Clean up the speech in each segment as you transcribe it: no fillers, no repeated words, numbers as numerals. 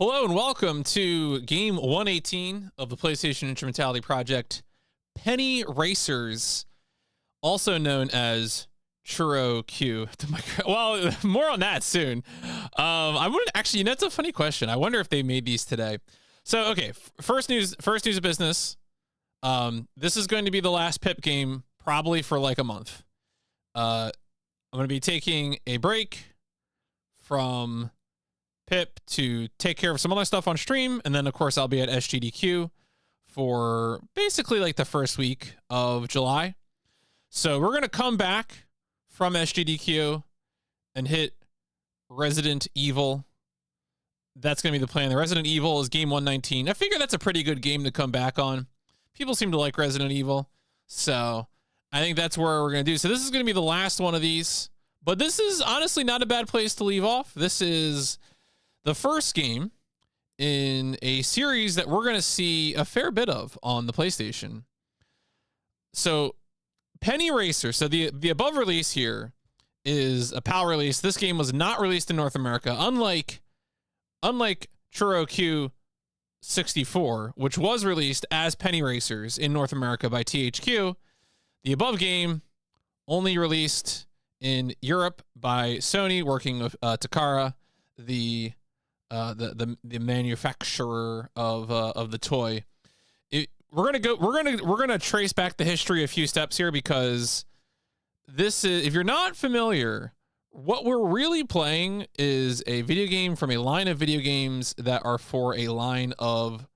Hello and welcome to game 118 of the PlayStation Instrumentality Project, Penny Racers, also known as Choro Q. Well, more on that soon. I wouldn't actually, that's a funny question. I wonder if they made these today. So, okay, first news of business. This is going to be the last PIP game, probably for like a month. I'm going to be taking a break from PIP to take care of some other stuff on stream, and then of course I'll be at SGDQ for basically like the first week of July. So we're gonna come back from SGDQ and hit Resident Evil. That's gonna be the plan. The Resident Evil is game 119. I figure that's a pretty good game to come back on. People seem to like Resident Evil, so I think that's where we're gonna do. So this is gonna be the last one of these, but this is honestly not a bad place to leave off. This is the first game in a series that we're going to see a fair bit of on the PlayStation. So Penny Racer. So the above release here is a PAL release. This game was not released in North America, unlike Choro Q 64, which was released as Penny Racers in North America by THQ. The above game only released in Europe by Sony, working with Takara, the manufacturer of the toy. We're gonna trace back the history a few steps here, because this is, if you're not familiar, what we're really playing is a video game from a line of video games that are for a line of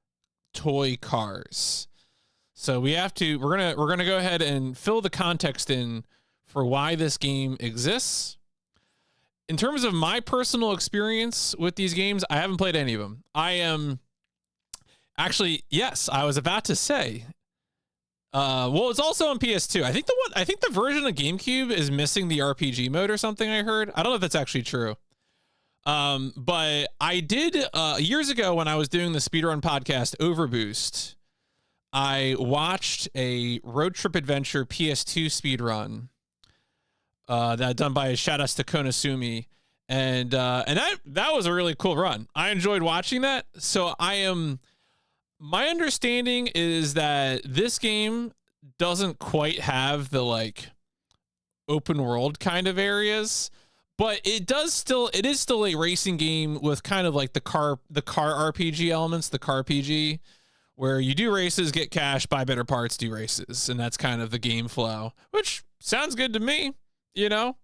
toy cars. So we're gonna go ahead and fill the context in for why this game exists. In terms of my personal experience with these games, I haven't played any of them. I am actually, yes, I was about to say, well, it's also on PS2. I think the version of GameCube is missing the RPG mode or something. I heard. I don't know if that's actually true. But I did, years ago when I was doing the speedrun podcast Overboost, I watched a road trip adventure PS2 speedrun that done by shoutouts to Konosumi, and that was a really cool run. I enjoyed watching that. So my understanding is that this game doesn't quite have the like open world kind of areas, but it is still a racing game with kind of like the car RPG elements, the car PG, where you do races, get cash, buy better parts, do races, and that's kind of the game flow, which sounds good to me. You know,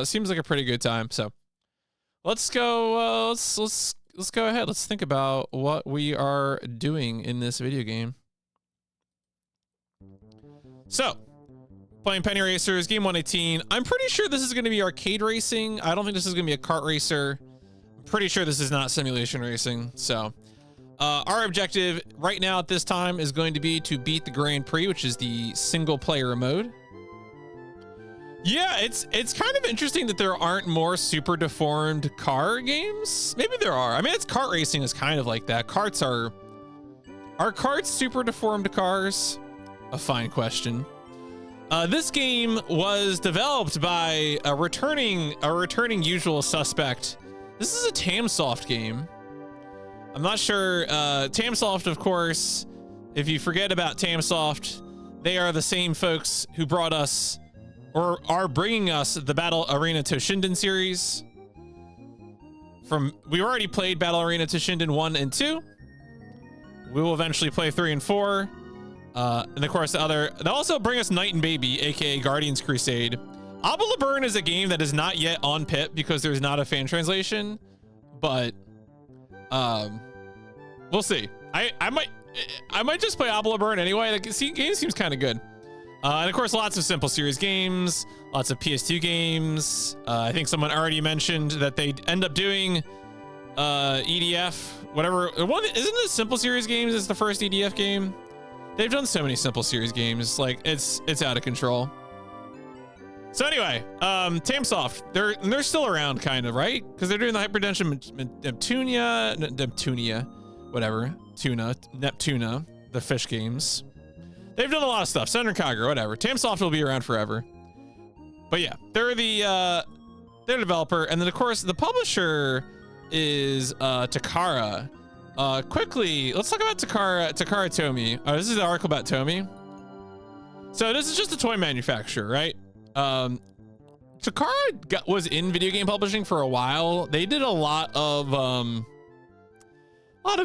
seems like a pretty good time. So let's go. Let's go ahead. Let's think about what we are doing in this video game. So playing Penny Racers, game 118. I'm pretty sure this is going to be arcade racing. I don't think this is going to be a kart racer. I'm pretty sure this is not simulation racing. So our objective right now at this time is going to be to beat the Grand Prix, which is the single player mode. Yeah, it's kind of interesting that there aren't more super deformed car games. Maybe there are. I mean, it's kart racing is kind of like that. Are karts super deformed cars? A fine question. This game was developed by a returning usual suspect. This is a Tamsoft game. I'm not sure. Tamsoft, of course, if you forget about Tamsoft, they are the same folks who brought us, or are bringing us, the Battle Arena Toshinden series. We already played Battle Arena Toshinden 1 and 2. We will eventually play 3 and 4. And of course they also bring us Night and Baby, aka Guardians Crusade. Obla Burn is a game that is not yet on PIP because there's not a fan translation, but we'll see. I might just play Obla Burn anyway. The game seems kind of good. And of course, lots of simple series games, lots of PS2 games. I think someone already mentioned that they end up doing EDF, whatever. Isn't it simple series games is the first EDF game? They've done so many simple series games, like it's out of control. So anyway, Tamsoft, they're still around, kind of, right? Because they're doing the Hypertension Neptunia, whatever, Neptuna, the fish games. They've done a lot of stuff. Senator Kagura, whatever. Tamsoft will be around forever. But yeah, they're the developer, and then of course the publisher is Takara. Quickly, let's talk about Takara Tomy. This is an article about Tomy. So this is just a toy manufacturer, right? Takara was in video game publishing for a while. They did a lot of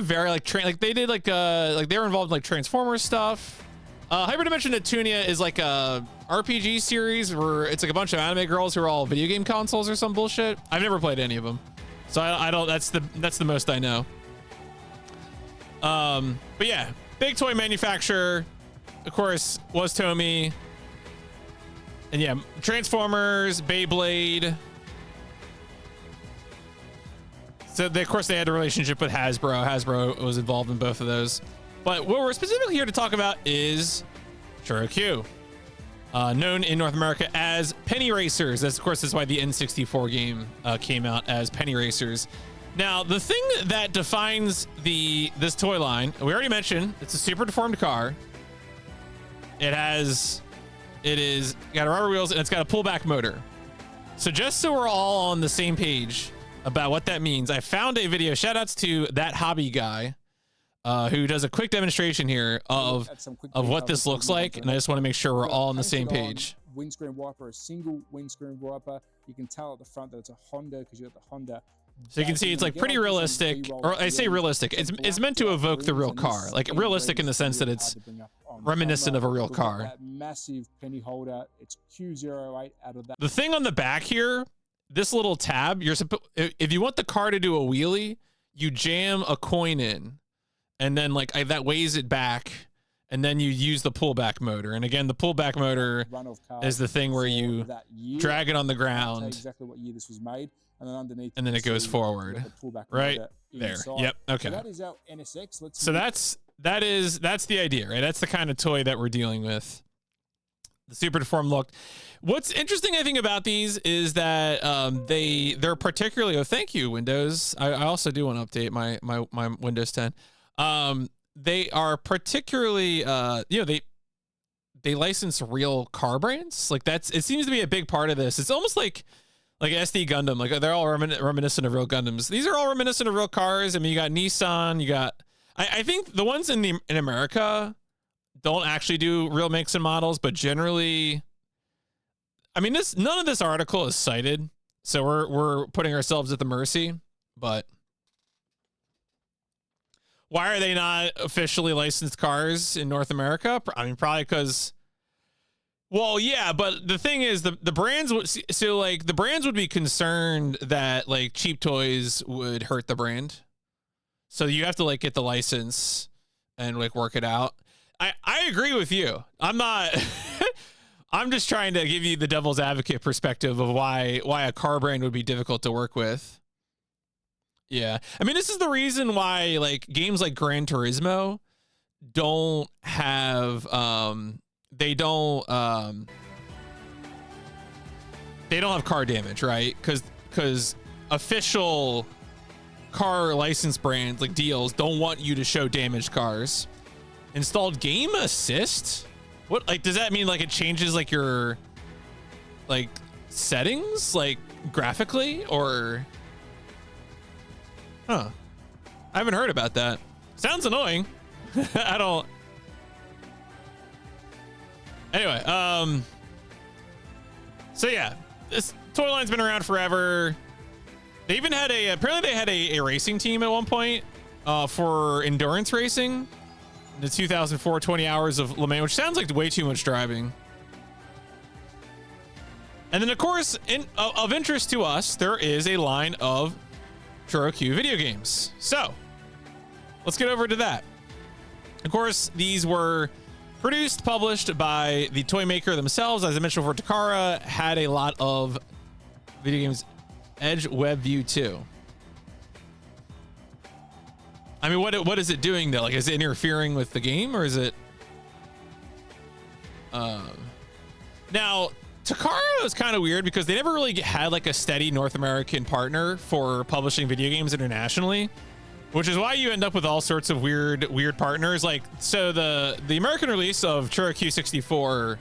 very they did like they were involved in like Transformers stuff. Hyperdimension Neptunia is like a RPG series where it's like a bunch of anime girls who are all video game consoles or some bullshit. I've never played any of them, so I don't. That's the most I know. But yeah, big toy manufacturer, of course, was Tomy. And yeah, Transformers, Beyblade. So they, of course, they had a relationship with Hasbro. Hasbro was involved in both of those. But what we're specifically here to talk about is Choro Q, known in North America as Penny Racers. That's, of course, that's why the N64 game came out as Penny Racers. Now, the thing that defines this toy line, we already mentioned, it's a super deformed car. It is got rubber wheels and it's got a pullback motor. So just so we're all on the same page about what that means, I found a video. Shout outs to that hobby guy who does a quick demonstration here of what this looks like, and I just want to make sure we're all on the same page. Windscreen wiper, a single windscreen wiper. You can tell at the front that it's a Honda because you got the Honda. So you can see it's like pretty realistic, or I say realistic. It's meant to evoke the real car, like realistic in the sense that it's reminiscent of a real car. That massive penny holder. It's Q08 out of that. The thing on the back here, this little tab, if you want the car to do a wheelie, you jam a coin in, and then like that weighs it back, and then you use the pullback motor. And again, the pullback motor is the thing where you drag it on the ground. Exactly what year this was made. And then underneath, and then it goes forward, right there. Yep. Okay. So that is our NSX. So that's the idea, right? That's the kind of toy that we're dealing with. The super deformed look. What's interesting, I think, about these is that they're particularly. Oh, thank you, Windows. I also do want to update my Windows 10. They are particularly, they license real car brands. Like it seems to be a big part of this. It's almost like SD Gundam, like they're all reminiscent of real Gundams. These are all reminiscent of real cars. I mean, you got Nissan, you got, I think the ones in America don't actually do real makes and models, but generally, I mean, none of this article is cited, so we're putting ourselves at the mercy. But why are they not officially licensed cars in North America? I mean, probably because. Well, yeah, but the thing is, the brands the brands would be concerned that like cheap toys would hurt the brand, so you have to like get the license and like work it out. I agree with you. I'm not. I'm just trying to give you the devil's advocate perspective of why a car brand would be difficult to work with. Yeah, I mean, this is the reason why like games like Gran Turismo don't have they don't have car damage, right? Because official car license brands like deals don't want you to show damaged cars. Installed game assist? What, like, does that mean like it changes like your like settings like graphically, or I haven't heard about that. Sounds annoying. I don't. Anyway, so yeah, this toy line's been around forever. They even had apparently they had a racing team at one point for endurance racing. The 2004 20 hours of Le Mans, which sounds like way too much driving. And then, of course, of interest to us, there is a line of Choro Q video games. So let's get over to that. Of course, these were produced, published by the toy maker themselves. As I mentioned before, Takara had a lot of video games. Edge Web View 2. I mean, what is it doing though? Like, is it interfering with the game, or is it? Now, Takara is kind of weird because they never really had like a steady North American partner for publishing video games internationally, which is why you end up with all sorts of weird partners. Like, so the American release of Choro Q 64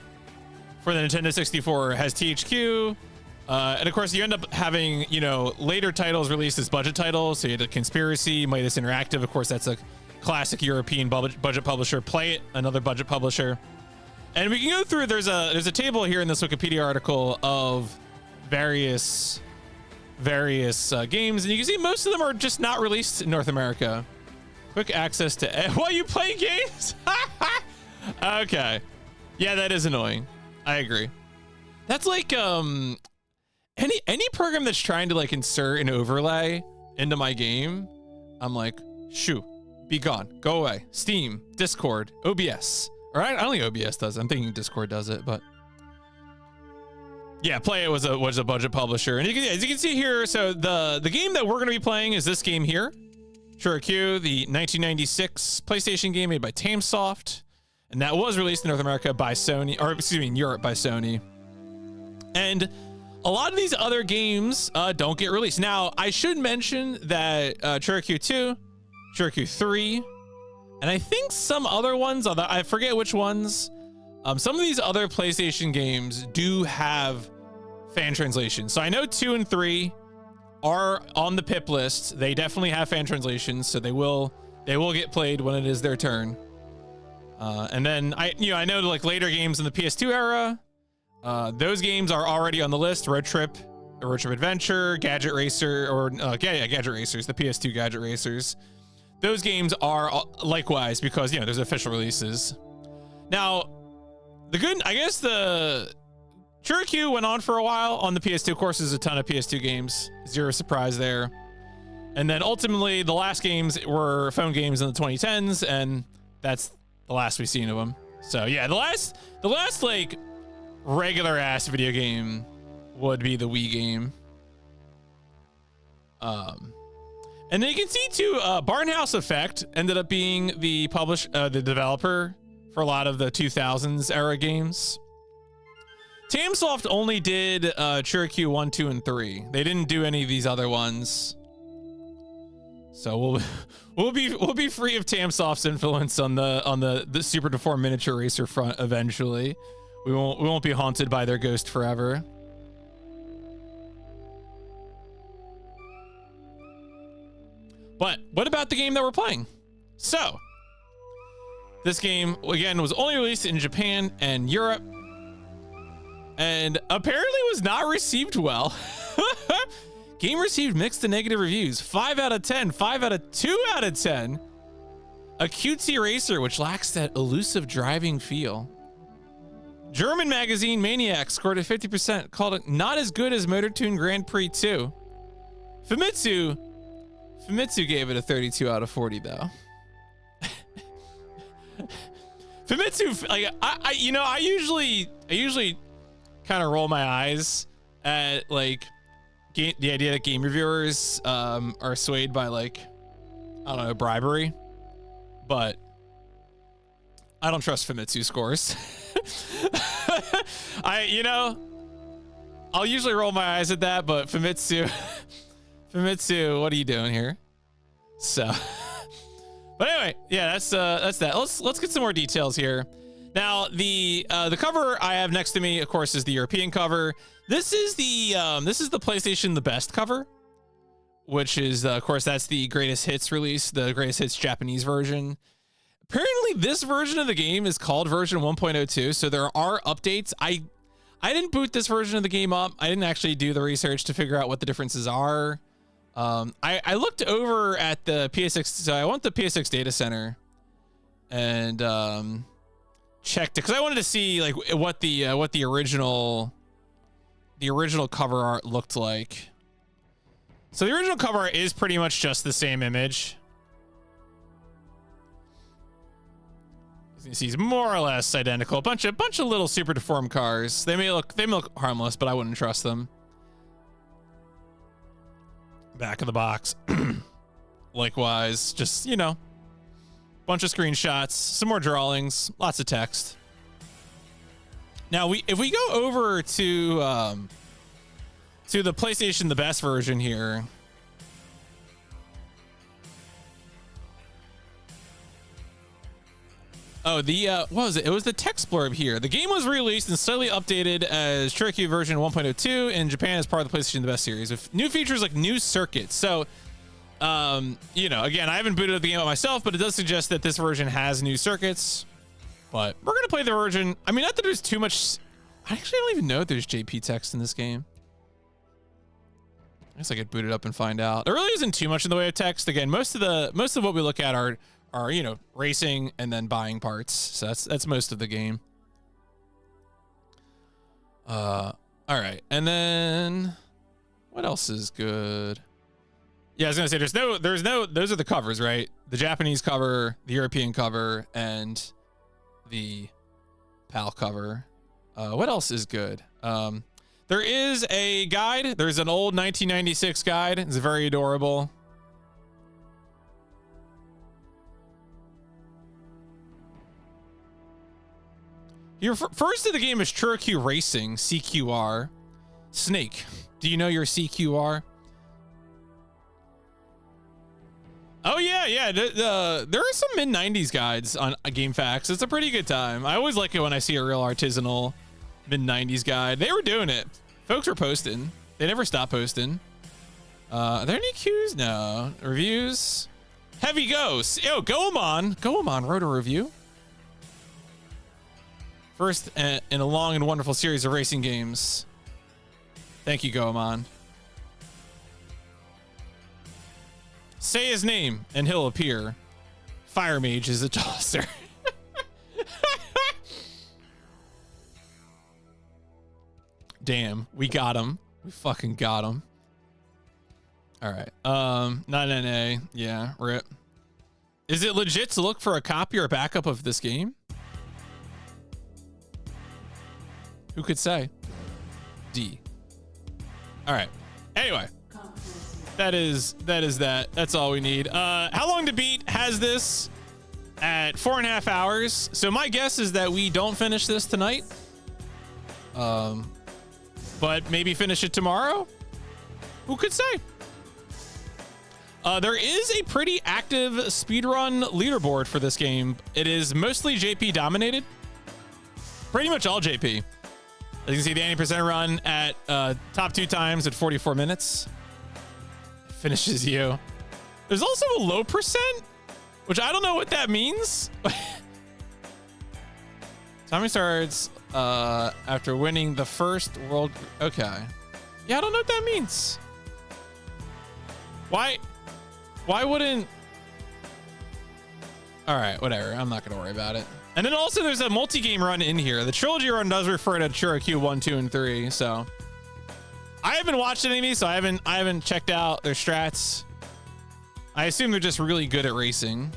for the Nintendo 64 has THQ, And of course, you end up having, you know, later titles released as budget titles. So you had a Conspiracy, Midas Interactive. Of course, that's a classic European budget publisher. Play It, another budget publisher. And we can go through. There's a table here in this Wikipedia article of various games, and you can see most of them are just not released in North America. Quick access to while you play games. Okay, yeah, that is annoying. I agree. That's like any program that's trying to like insert an overlay into my game, I'm like, shoo, be gone, go away. Steam, Discord, OBS. All right, I don't think OBS does it. I'm thinking Discord does it, but yeah, Play It was a budget publisher, and you can, as you can see here. So the game that we're going to be playing is this game here, Choro, the 1996 PlayStation game made by Tamsoft, and that was released in North America by Sony, or excuse me, in Europe by Sony. And a lot of these other games don't get released. Now, I should mention that Choro 2, Choro 3, and I think some other ones, although I forget which ones, some of these other PlayStation games do have fan translations. So I know 2 and 3 are on the PIP list. They definitely have fan translations, so they will get played when it is their turn. And then I know like later games in the PS2 era, those games are already on the list. Road Trip Adventure, Gadget Racer, or Gadget Racers, the PS2 Gadget Racers. Those games are likewise because, you know, there's official releases. Now, the Choro went on for a while on the PS2. Of course, there's a ton of PS2 games. Zero surprise there. And then ultimately, the last games were phone games in the 2010s, and that's the last we've seen of them. So yeah, the last like regular ass video game would be the Wii game. And then you can see too, Barnhouse Effect ended up being the developer for a lot of the 2000s era games. Tamsoft only did Choro 1, 2, and 3. They didn't do any of these other ones. So we'll be free of Tamsoft's influence on the Super Deformed Miniature Racer front eventually. We won't be haunted by their ghost forever. But what about the game that we're playing? So, this game, again, was only released in Japan and Europe, and apparently was not received well. Game received mixed to negative reviews. 5 out of 10, 5 out of 2 out of 10. A cutesy racer which lacks that elusive driving feel. German magazine Maniac scored a 50%, called it not as good as Motor Tune Grand Prix 2. Famitsu gave it a 32 out of 40 though. Famitsu, like I usually kind of roll my eyes at like the idea that game reviewers are swayed by like, I don't know, bribery, but I don't trust Famitsu scores. I'll usually roll my eyes at that, but Famitsu, what are you doing here? So, but anyway, yeah, that's that. Let's get some more details here. Now, the cover I have next to me, of course, is the European cover. This is the PlayStation The Best cover, which is, of course, that's the Greatest Hits release, the Greatest Hits Japanese version. Apparently, this version of the game is called version 1.02, so there are updates. I didn't boot this version of the game up. I didn't actually do the research to figure out what the differences are. I looked over at the PSX, so I went to the PSX data center and checked it because I wanted to see like what the original cover art looked like. So the original cover art is pretty much just the same image. He's more or less identical. A bunch of little super deformed cars. They may look harmless, but I wouldn't trust them. Back of the box. Likewise, just, you know, bunch of screenshots, some more drawings, lots of text. Now, if we go over to the PlayStation The Best version here. Oh, the what was it? It was the text blurb here. The game was released and slightly updated as Cherokee version 1.02 in Japan as part of the PlayStation The Best series with new features like new circuits. So, you know, again, I haven't booted up the game myself, but it does suggest that this version has new circuits. But we're gonna play the version. I mean, not that there's too much. I actually don't even know if there's JP text in this game. I guess I could boot it up and find out. There really isn't too much in the way of text. Again, most of what we look at are you know, racing and then buying parts. So that's most of the game. All right, and then what else is good? Yeah, I was gonna say there's no those are the covers, right? The Japanese cover, the European cover, and the PAL cover. What else is good? There is a guide. There's an old 1996 guide. It's very adorable. Your first of the game is Cherokee Racing, CQR. Snake, do you know your CQR? Oh yeah. There are some mid-90s guides on GameFAQs. It's a pretty good time. I always like it when I see a real artisanal mid-90s guide. They were doing it. Folks were posting. They never stopped posting. Are there any cues? No. Reviews? Heavy Ghost. Yo, Goemon wrote a review. First in a long and wonderful series of racing games. Thank you, Goemon. Say his name and he'll appear. Fire Mage is a tosser. Damn, we got him. We fucking got him. All right. Not NA. Yeah, rip. Is it legit to look for a copy or backup of this game? Who could say? D. All right. Anyway, that is that. That's all we need. How long to beat has this at 4.5 hours. So my guess is that we don't finish this tonight. But maybe finish it tomorrow. Who could say? There is a pretty active speedrun leaderboard for this game. It is mostly JP dominated. Pretty much all JP. As you can see, the 80% run at top 2 times at 44 minutes. Finishes you. There's also a low percent, which I don't know what that means. Timing starts after winning the first world. Okay. Yeah, I don't know what that means. Why wouldn't... All right, whatever. I'm not going to worry about it. And then also there's a multi-game run in here. The trilogy run does refer to Cherokee 1, 2, and 3. So I haven't watched any of these, so I haven't checked out their strats. I assume they're just really good at racing.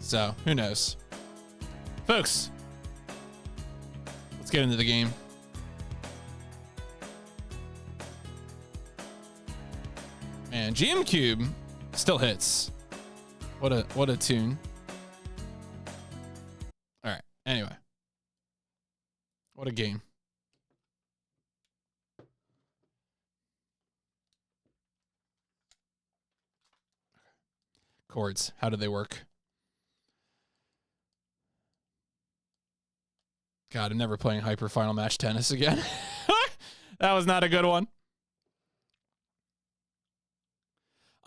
So who knows? Folks, let's get into the game. Man, GM Cube still hits. What a tune. All right. Anyway, what a game. Chords, how do they work? God, I'm never playing Hyper Final Match Tennis again. That was not a good one.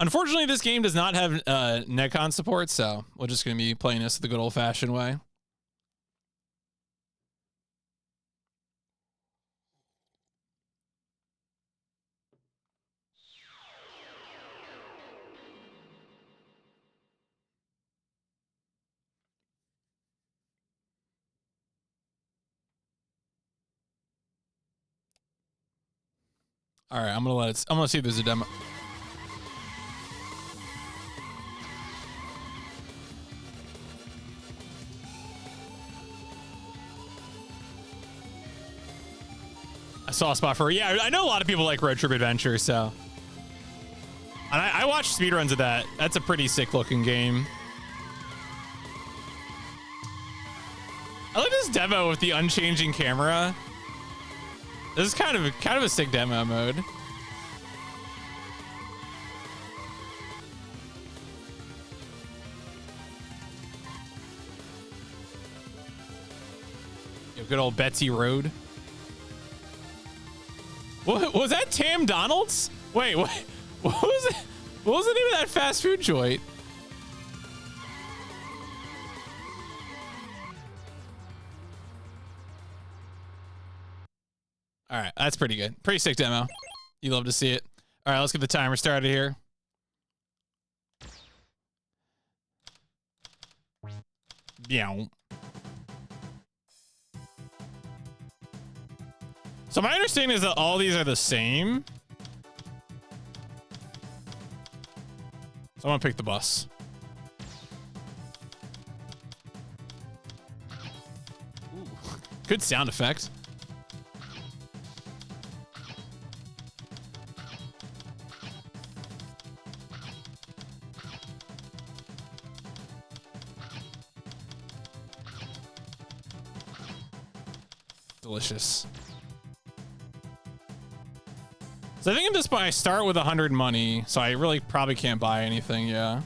Unfortunately, this game does not have Netcon support, so we're just going to be playing this the good old-fashioned way. All right, I'm gonna see if there's a demo. I saw a spot for, yeah, I know a lot of people like Road Trip Adventure, so. And I watched speedruns of that. That's a pretty sick looking game. I like this demo with the unchanging camera. This is kind of a sick demo mode. Yeah, good old Betsy Road. What was that? Tam Donald's? Wait, what? What was it? What was the name of that fast food joint? All right, that's pretty good. Pretty sick demo. You love to see it. All right, let's get the timer started here. Yeah. So my understanding is that all these are the same. So I'm gonna pick the bus. Ooh, good sound effect. Delicious. So I think at this point I start with 100 money, so I really probably can't buy anything, yeah.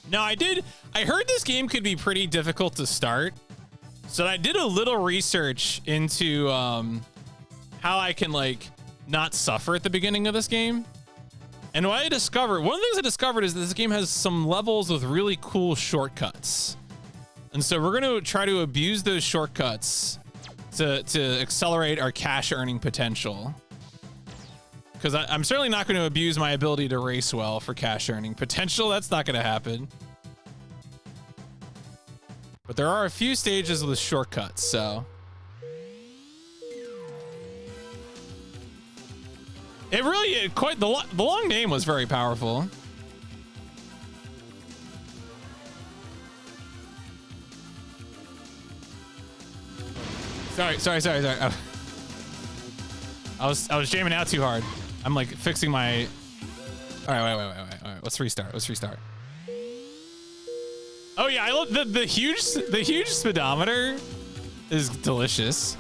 No, I heard this game could be pretty difficult to start. So I did a little research into how I can like not suffer at the beginning of this game. And what I discovered, one of the things I discovered is that this game has some levels with really cool shortcuts. And so we're going to try to abuse those shortcuts to accelerate our cash earning potential. Because I'm certainly not going to abuse my ability to race well for cash earning potential. That's not going to happen. But there are a few stages with shortcuts, so. It really, quite, the long name was very powerful. Sorry. I was jamming out too hard. I'm like fixing my. All right, wait. Let's restart. Oh yeah, I love the huge speedometer is delicious.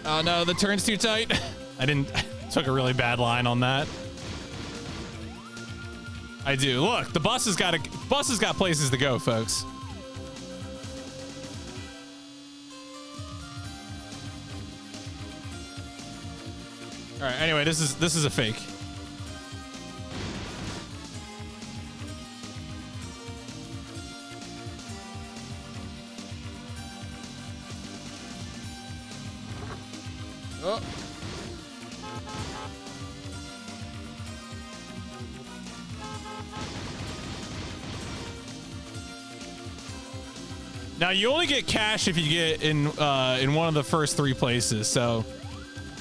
Oh no, the turn's too tight. I took a really bad line on that. I do. Look, the bus has got places to go, folks. All right, anyway, this is a fake. Oh. Now you only get cash if you get in one of the first 3 places. So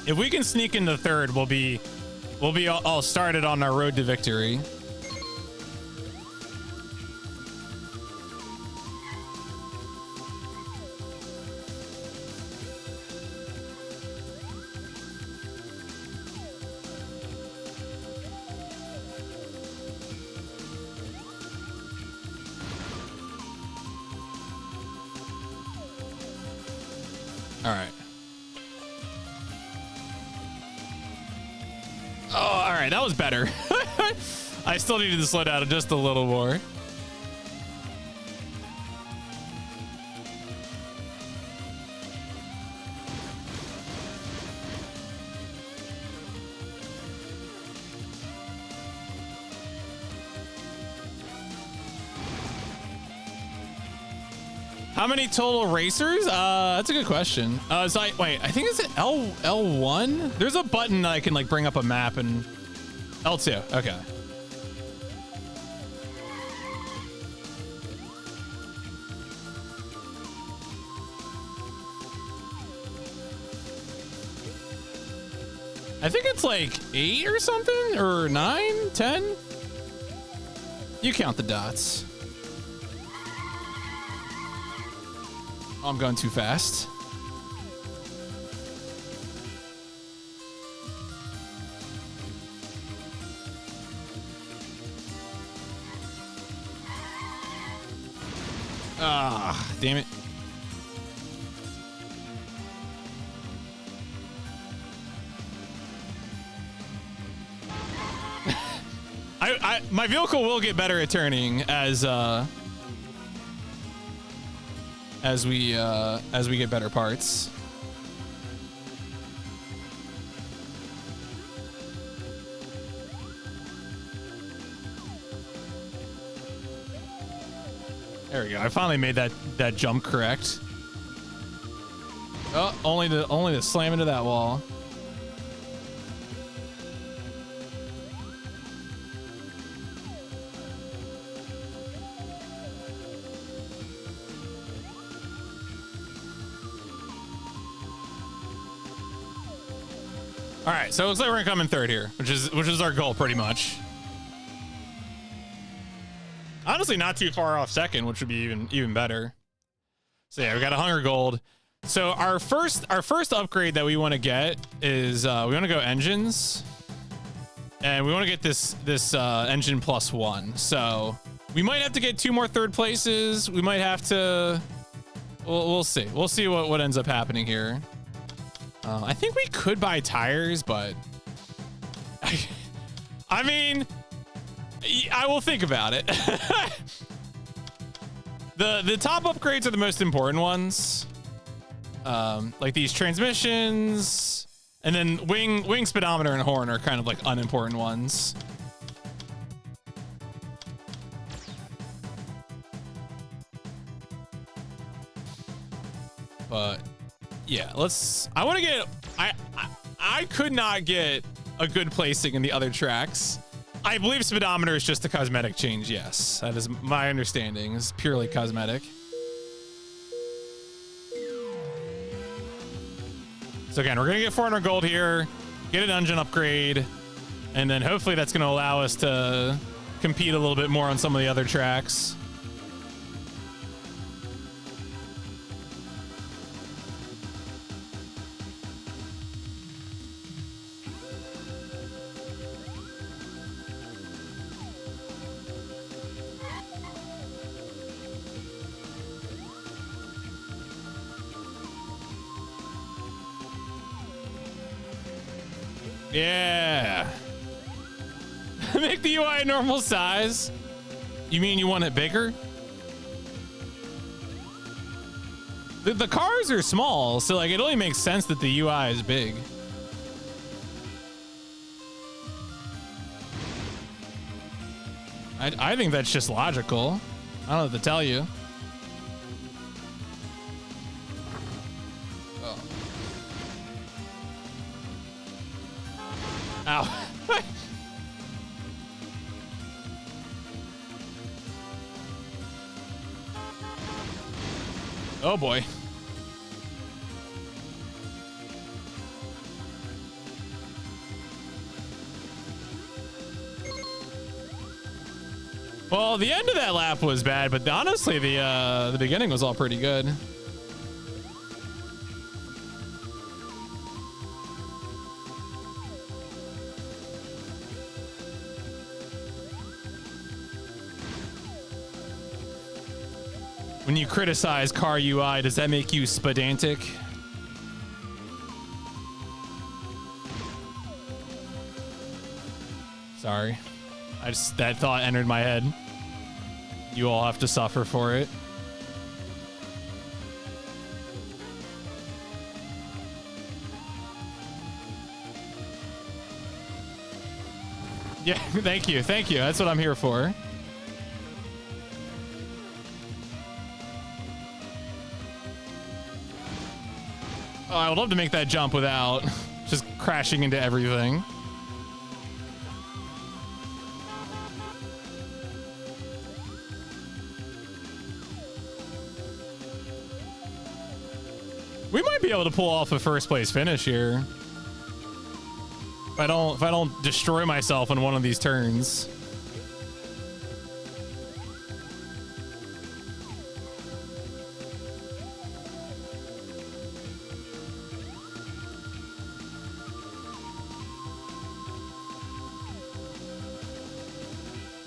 if we can sneak into third, we'll be all started on our road to victory. All right. Oh, all right. That was better. I still needed to slow down just a little more. How many total racers? That's a good question. So wait, I think it's L1. There's a button that I can like bring up a map and L2. Okay. I think it's like 8 or something, or 9, 10. You count the dots. Oh, I'm going too fast. Ah, damn it. My vehicle will get better at turning as we get better parts. There we go. I finally made that jump correct. Oh, only to slam into that wall. All right, so it looks like we're gonna come in third here, which is our goal pretty much. Honestly, not too far off second, which would be even better. So yeah, we got a hunger gold. So our first upgrade that we want to get is we want to go engines, and we want to get this engine +1. So we might have to get 2 more third places. We might have to. We'll see. We'll see what ends up happening here. I think we could buy tires, but I mean, I will think about it. The top upgrades are the most important ones, like these transmissions, and then wing speedometer and horn are kind of like unimportant ones. But yeah, I want to get. I could not get a good placing in the other tracks. I believe speedometer is just a cosmetic change. Yes, that is my understanding. It's purely cosmetic. So again, we're gonna get 400 gold here, get an engine upgrade, and then hopefully that's gonna allow us to compete a little bit more on some of the other tracks. Yeah. Make the UI a normal size. You mean you want it bigger? The cars are small, so like it only makes sense that the UI is big. I think that's just logical. I don't know what to tell you. Oh. Ow. Oh boy. Well, the end of that lap was bad, but honestly, the beginning was all pretty good. When you criticize car UI, does that make you pedantic? Sorry. That thought entered my head. You all have to suffer for it. Yeah, thank you. Thank you. That's what I'm here for. Oh, I would love to make that jump without just crashing into everything. We might be able to pull off a first place finish here. If I don't destroy myself in one of these turns.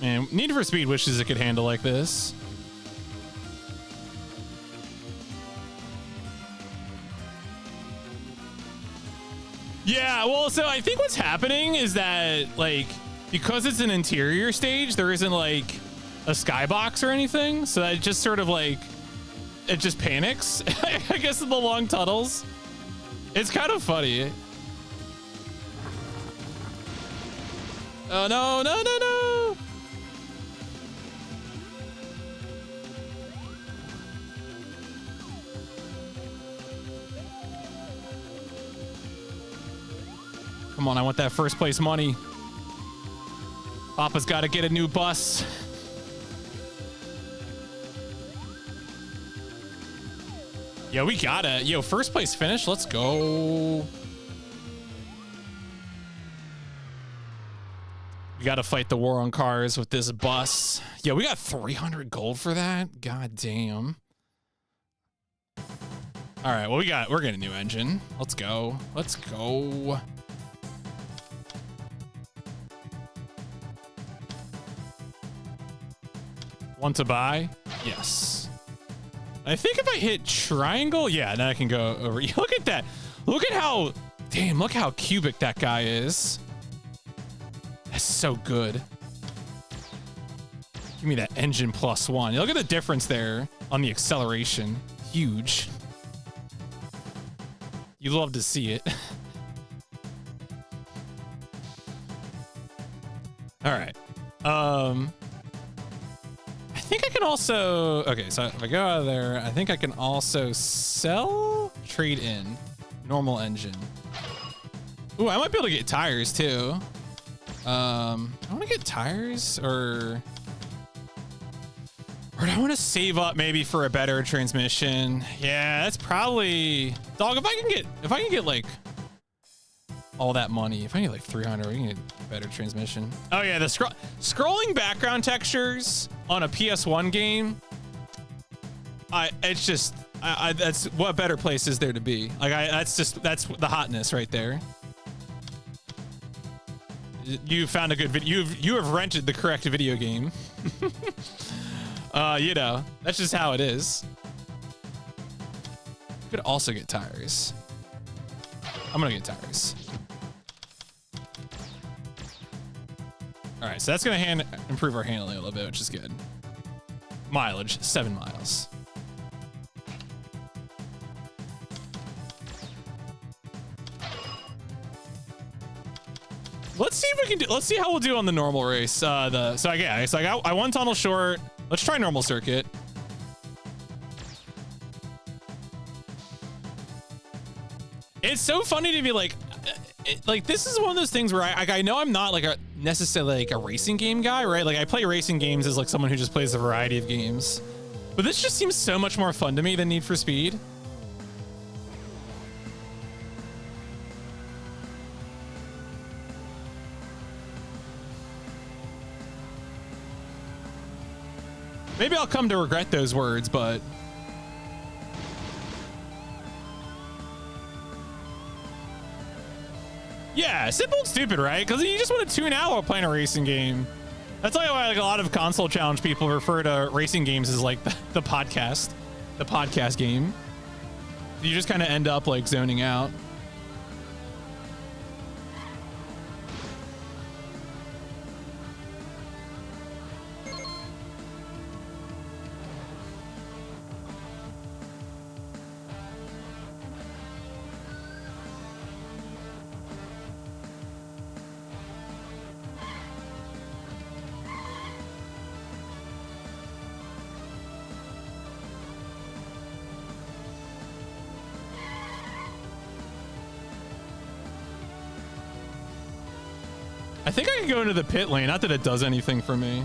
Man, Need for Speed wishes it could handle like this. Yeah, well, so I think what's happening is that, like, because it's an interior stage, there isn't, like, a skybox or anything. So that just sort of, like, it just panics, I guess, in the long tunnels. It's kind of funny. Oh, no, no, no, no. Come on, I want that first place money. Papa's got to get a new bus. Yo, we gotta. Yo, first place finish. Let's go. We gotta fight the war on cars with this bus. Yo, we got 300 gold for that. God damn. All right, well, we're getting a new engine. Let's go. Let's go. Want to buy? Yes. I think if I hit triangle, yeah, then I can go over. Look at that. Look at how, damn, look how cubic that guy is. That's so good. Give me that engine +1. Look at the difference there on the acceleration. Huge. You love to see it. All right. I think I can also, okay, so if I go out of there, I think I can also sell, trade in, normal engine. Ooh, I might be able to get tires too. I want to get tires or do I want to save up maybe for a better transmission? Yeah, that's probably, dog, if I can get like all that money, if I get like 300, we can get a better transmission. Oh yeah, the scrolling background textures on a PS1 game, that's what better place is there to be? Like that's the hotness right there. You found a good video. You have rented the correct video game. You know, that's just how it is. You could also get tires. I'm gonna get tires. All right, so that's gonna improve our handling a little bit, which is good. Mileage, 7 miles. Let's see if we can do. Let's see how we'll do on the normal race. So I won tunnel short. Let's try normal circuit. It's so funny to be like this is one of those things where I know I'm not like necessarily like a racing game guy, right? Like I play racing games as like someone who just plays a variety of games, but this just seems so much more fun to me than Need for Speed. Maybe I'll come to regret those words, but yeah, simple and stupid, right? Because you just want to tune out while playing a racing game. That's why like a lot of console challenge people refer to racing games as like the podcast game. You just kind of end up like zoning out. I think I can go into the pit lane. Not that it does anything for me.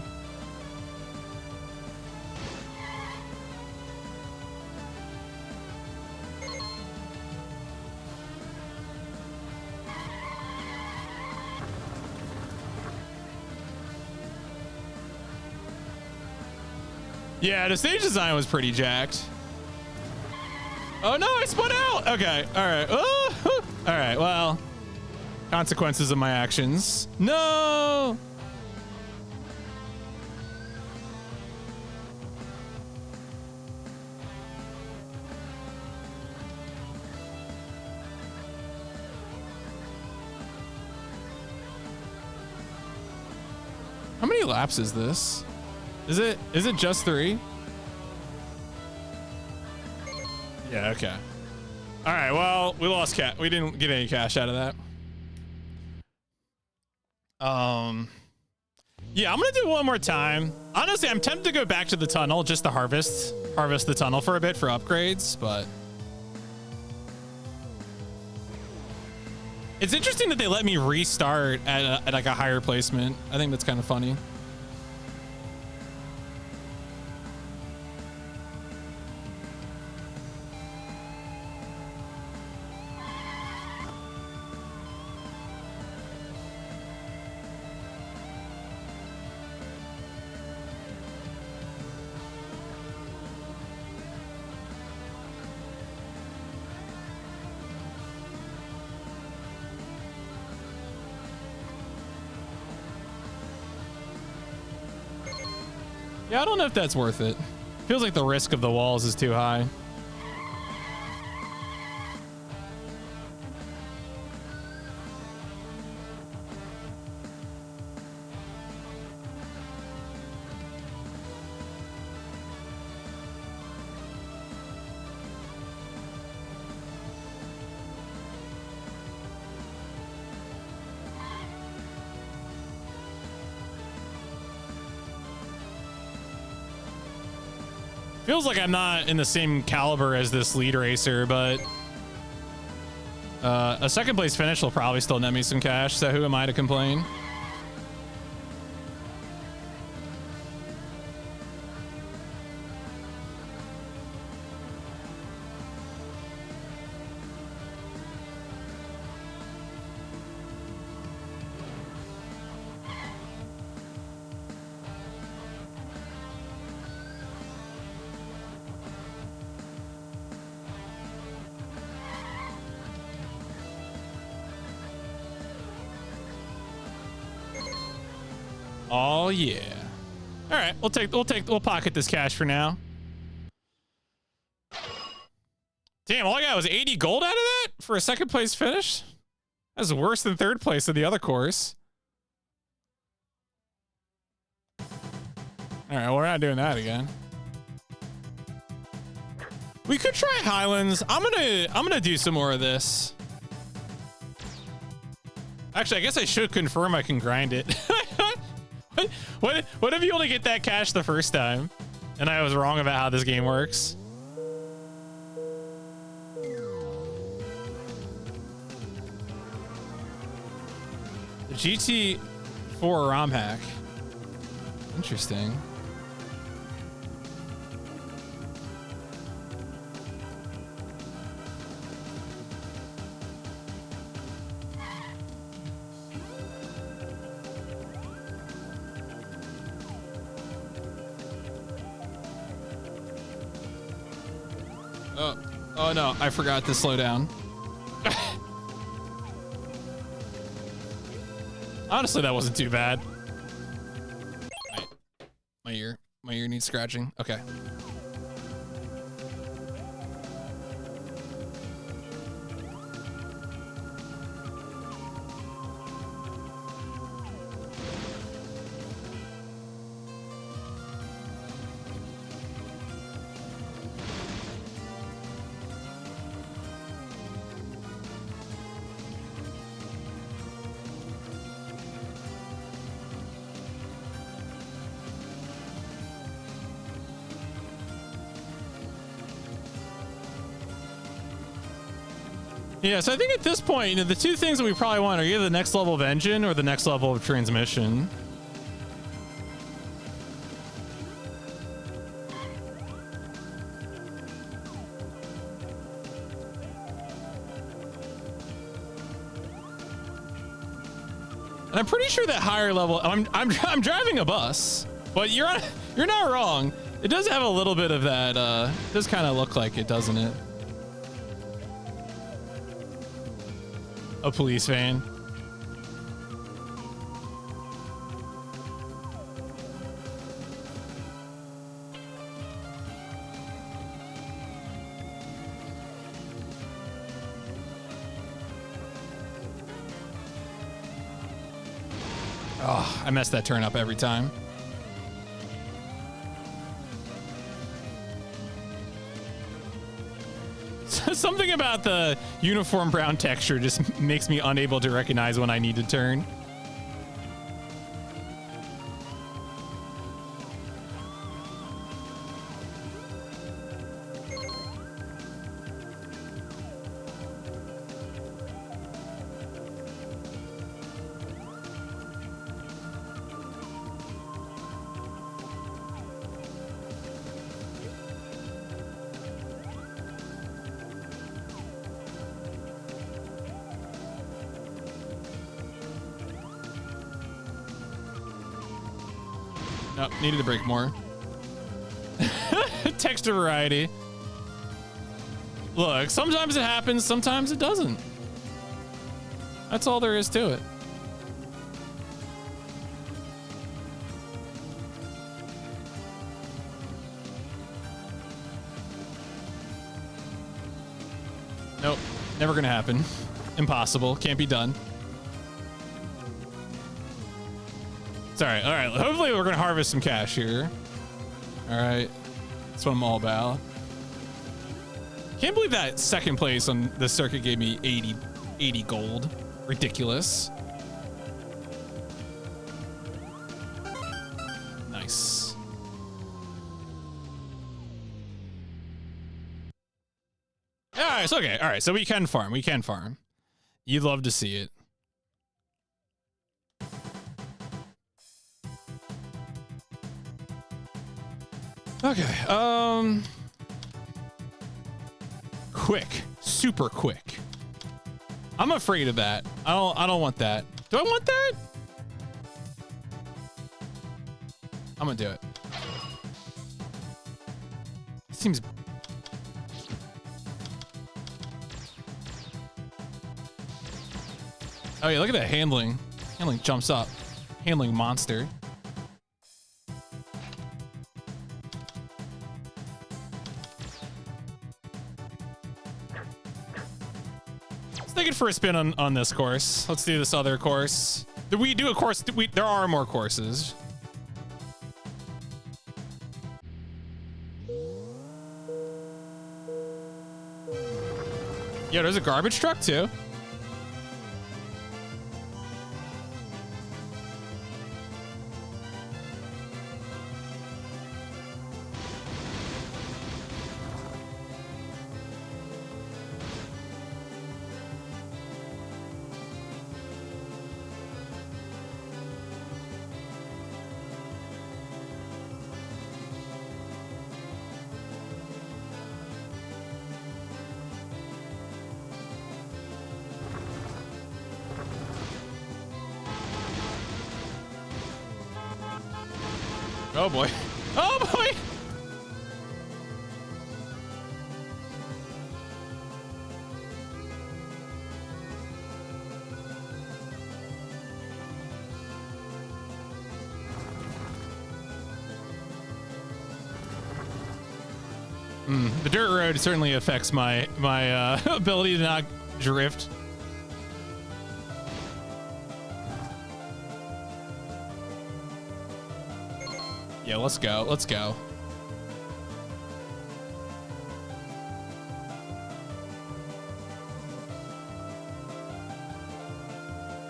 Yeah, the stage design was pretty jacked. Oh no, I spun out. Okay, all right. Oh, all right, well, consequences of my actions. No. How many laps is this? Is it just 3? Yeah, okay. All right, well, we lost cat. We didn't get any cash out of that. Yeah, I'm gonna do it one more time. Honestly, I'm tempted to go back to the tunnel just to harvest the tunnel for a bit for upgrades, but it's interesting that they let me restart at like a higher placement. I think that's kind of funny. Yeah, I don't know if that's worth it. Feels like the risk of the walls is too high. Feels like I'm not in the same caliber as this lead racer, but a second place finish will probably still net me some cash, so who am I to complain? Oh yeah. All right, we'll pocket this cash for now. Damn, all I got was 80 gold out of that for a second place finish. That's worse than third place in the other course. All right, well, we're not doing that again. We could try Highlands. I'm gonna do some more of this. Actually, I guess I should confirm I can grind it. What if you only get that cash the first time and I was wrong about how this game works? The GT4 ROM hack. Interesting. Oh no, I forgot to slow down. Honestly, that wasn't too bad. My ear needs scratching. Okay. Yeah, so I think at this point, you know, the two things that we probably want are either the next level of engine or the next level of transmission. And I'm pretty sure that higher level, I'm driving a bus, but you're not wrong. It does have a little bit of that, it does kind of look like it, doesn't it? A police van. Oh, I mess that turn up every time. Something about the uniform brown texture just makes me unable to recognize when I need to turn. Nope, needed to brake more. Texture variety. Look, sometimes it happens, sometimes it doesn't. That's all there is to it. Nope, never gonna happen. Impossible, can't be done. It's all right, all right. Hopefully we're gonna harvest some cash here. All right, that's what I'm all about. Can't believe that second place on the circuit gave me 80 gold. Ridiculous. Nice. All right, so okay, all right. So we can farm. We can farm. You'd love to see it. Okay, quick, super quick. I'm afraid of that. I don't want that. Do I want that? I'm gonna do it. It seems. Oh yeah, look at that handling. Handling jumps up. Handling monster. Take it for a spin on this course. Let's do this other course. Did we do a course? There are more courses. Yeah, there's a garbage truck too. Oh boy. Oh boy! The dirt road certainly affects my ability to not drift. Yeah, let's go. Let's go.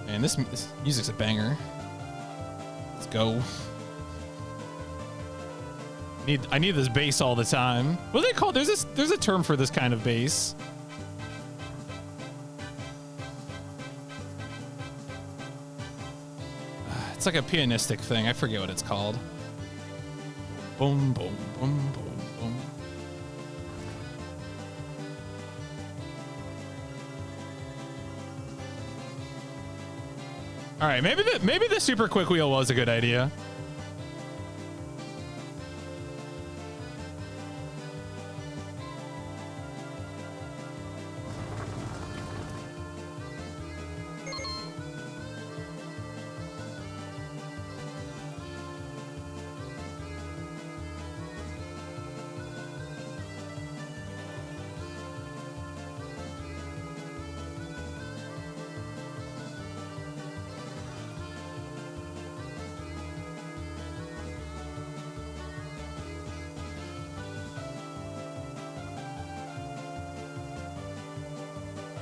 Man, this music's a banger. Let's go. I need this bass all the time. What do they call? There's a term for this kind of bass. It's like a pianistic thing. I forget what it's called. Boom, boom, boom, boom, boom. All right, maybe the super quick wheel was a good idea.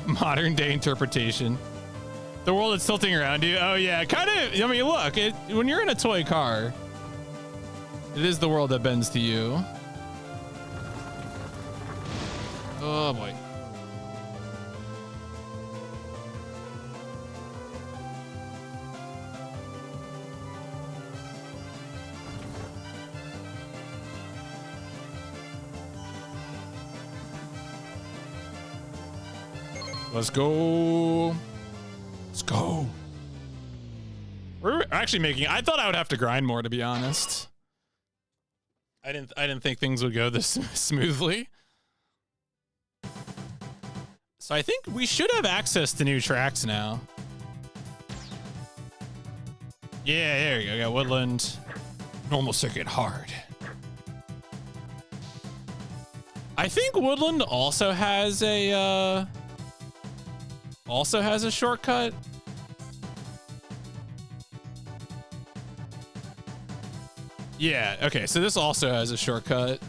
Modern day interpretation. The world is tilting around you. Oh yeah, kind of. I mean, look, when you're in a toy car, it is the world that bends to you. Oh boy. Let's go. Let's go. We're actually making. I thought I would have to grind more, to be honest. I didn't think things would go this smoothly. So I think we should have access to new tracks now. Yeah, there you go. Got woodland, normal circuit, hard. I think woodland also has a shortcut. Yeah, okay, so this also has a shortcut.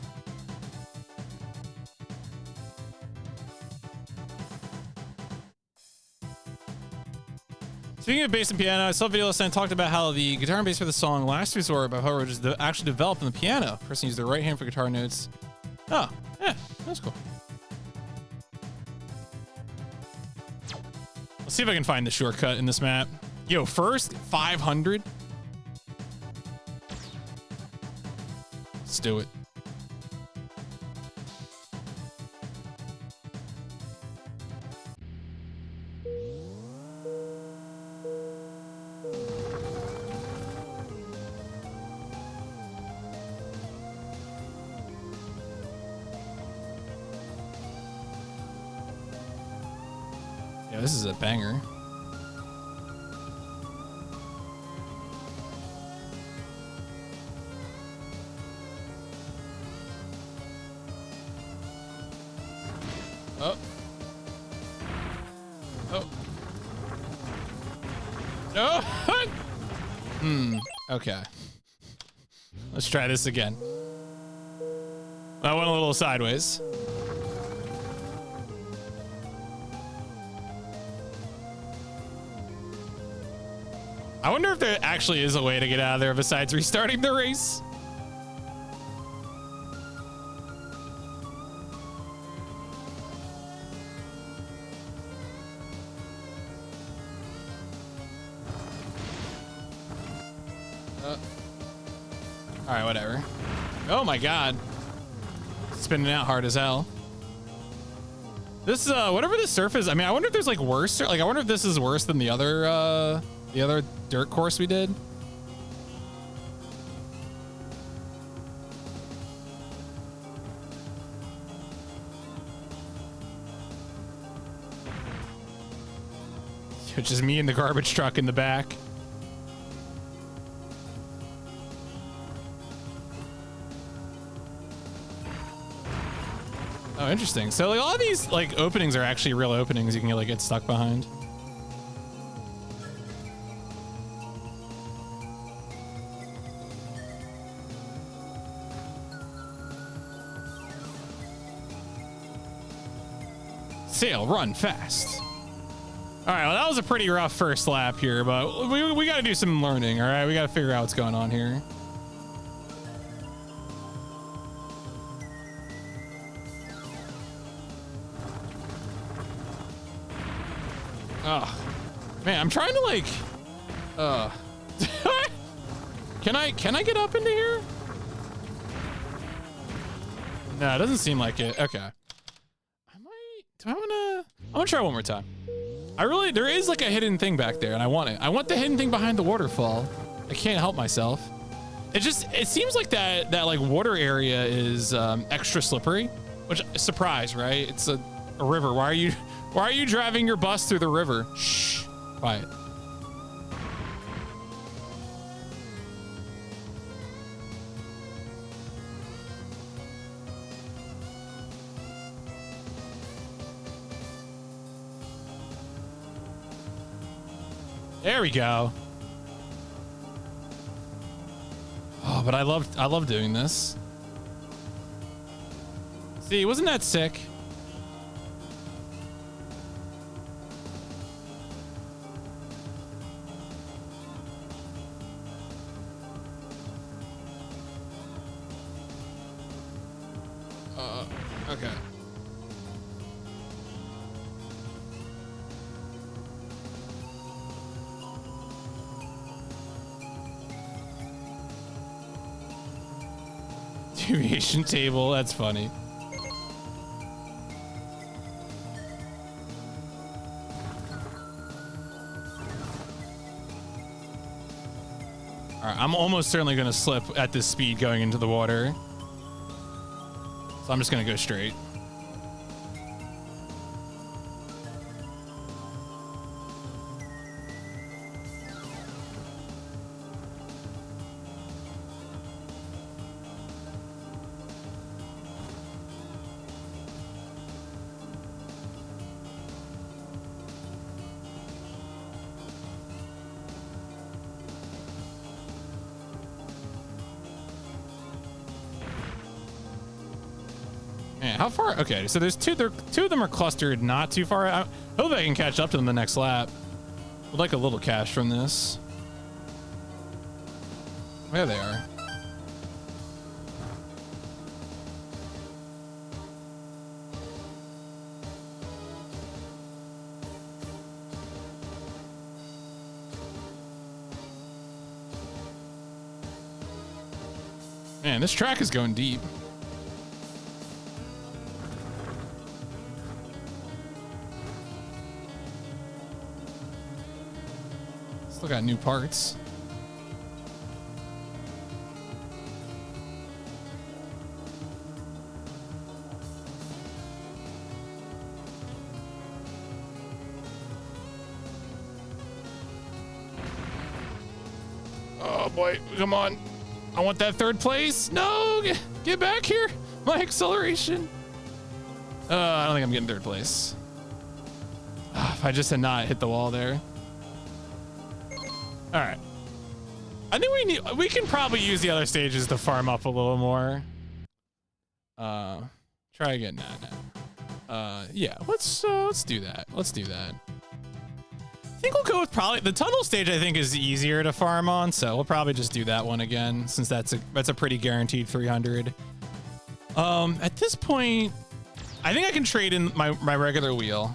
Speaking of bass and piano, I saw a video last night talked about how the guitar and bass for the song Last Resort by Choro is actually developed on the piano. Person used their right hand for guitar notes. Oh, yeah, that's cool. Let's see if I can find the shortcut in this map. Yo, first 500. Let's do it. Yeah, this is a banger. Oh. Oh. No. Okay. Let's try this again. I went a little sideways. I wonder if there actually is a way to get out of there besides restarting the race. All right, whatever. Oh my God. Spinning out hard as hell. This, whatever the surf is, I mean, I wonder if there's like worse, like, I wonder if this is worse than the other dirt course we did. It's just me and the garbage truck in the back. Oh, interesting. So like all of these like openings are actually real openings you can like get stuck behind. Sail, run fast. All right, well, that was a pretty rough first lap here, but we got to do some learning, all right? We got to figure out what's going on here. Oh, man, I'm trying to like, can I get up into here? No, it doesn't seem like it. Okay. I'm gonna try one more time. There is like a hidden thing back there and I want it. I want the hidden thing behind the waterfall. I can't help myself. It seems like that like water area is extra slippery, which surprise, right? It's a river. Why are you driving your bus through the river? Shh, quiet. There we go. Oh, but I love doing this. See, wasn't that sick? abbreviation table. That's funny. All right, I'm almost certainly going to slip at this speed going into the water. So I'm just going to go straight. Man, how far? Okay, so there's two of them are clustered not too far. I hope I can catch up to them the next lap. Would like a little cash from this. There they are. Man, this track is going deep. Still got new parts. Oh boy, come on. I want that third place. No, get back here. My acceleration. I don't think I'm getting third place. If I just had not hit the wall there. All right. I think we can probably use the other stages to farm up a little more. Try again. Nah. Yeah, let's do that. Let's do that. I think we'll go with probably the tunnel stage. I think is easier to farm on, so we'll probably just do that one again since that's a pretty guaranteed 300. At this point, I think I can trade in my regular wheel.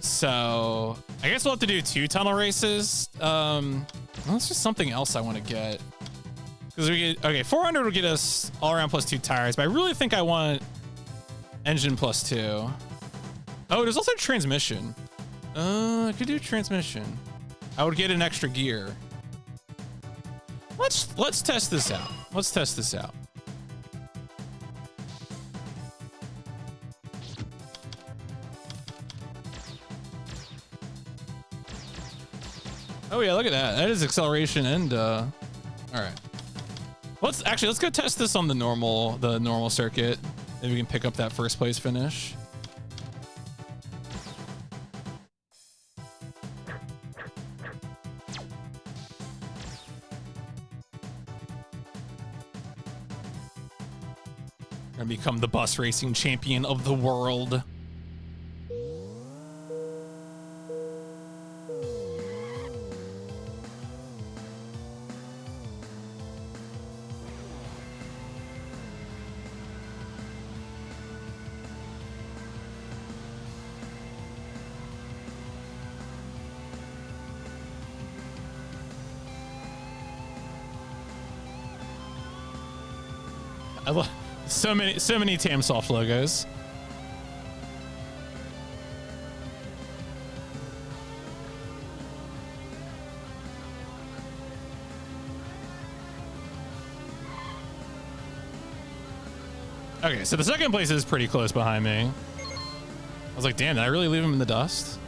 So I guess we'll have to do 2 tunnel races. That's just something else I want to get. Because we get, okay, 400 will get us all around plus 2 tires, but I really think I want engine plus 2. Oh, there's also transmission. I could do transmission. I would get an extra gear. Let's test this out. Let's test this out. Oh yeah, look at that. That is acceleration and all right. Let's go test this on the normal circuit. Maybe we can pick up that first place finish. And become the bus racing champion of the world. I love so many Tamsoft logos. Okay, so the second place is pretty close behind me. I was like, damn, did I really leave him in the dust?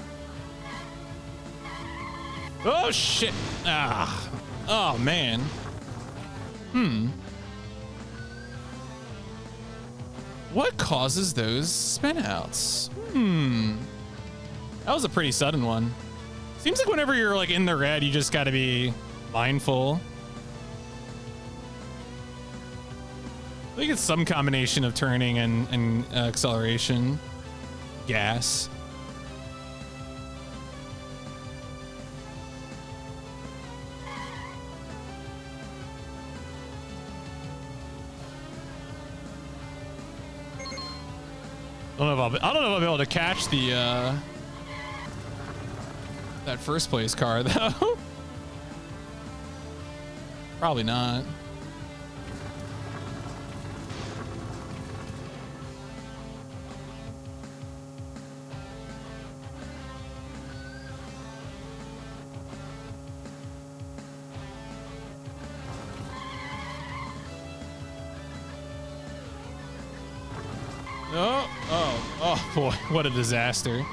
Oh shit. Ah. Oh man. What causes those spin outs? That was a pretty sudden one. Seems like whenever you're like in the red, you just gotta be mindful. I think it's some combination of turning and acceleration. Gas. I don't know if I'll be able to catch the that first place car though. Probably not. Oh boy, what a disaster.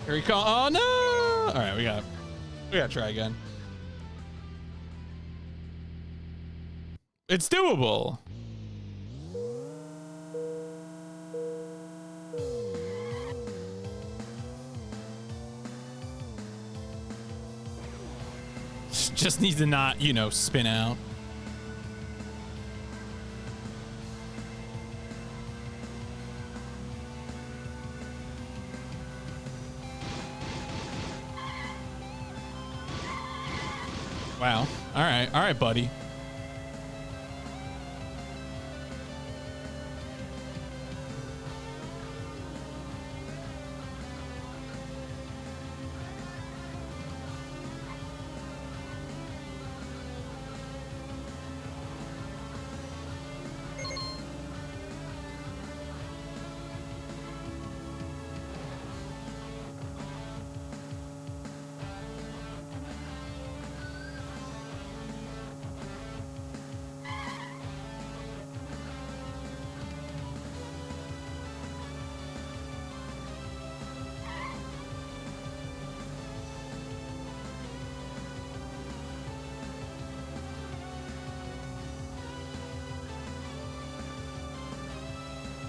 Here we go. Oh no! All right, we gotta try again. It's doable. Just needs to not, you know, spin out. Wow. All right, buddy.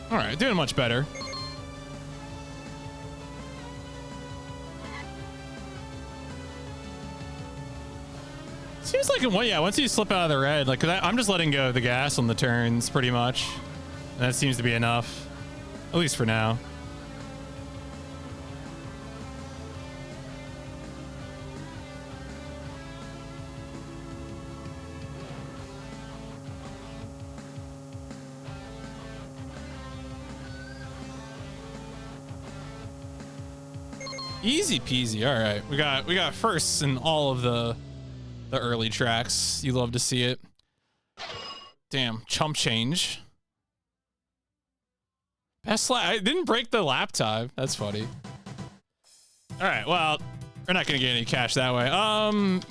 All right, doing much better. Seems like, well, yeah, once you slip out of the red, like, 'cause I'm just letting go of the gas on the turns pretty much. And that seems to be enough, at least for now. Easy peasy. All right, we got firsts in all of the early tracks. You love to see it. Damn, chump change. Best lap. I didn't break the lap time. That's funny. All right, well, we're not gonna get any cash that way.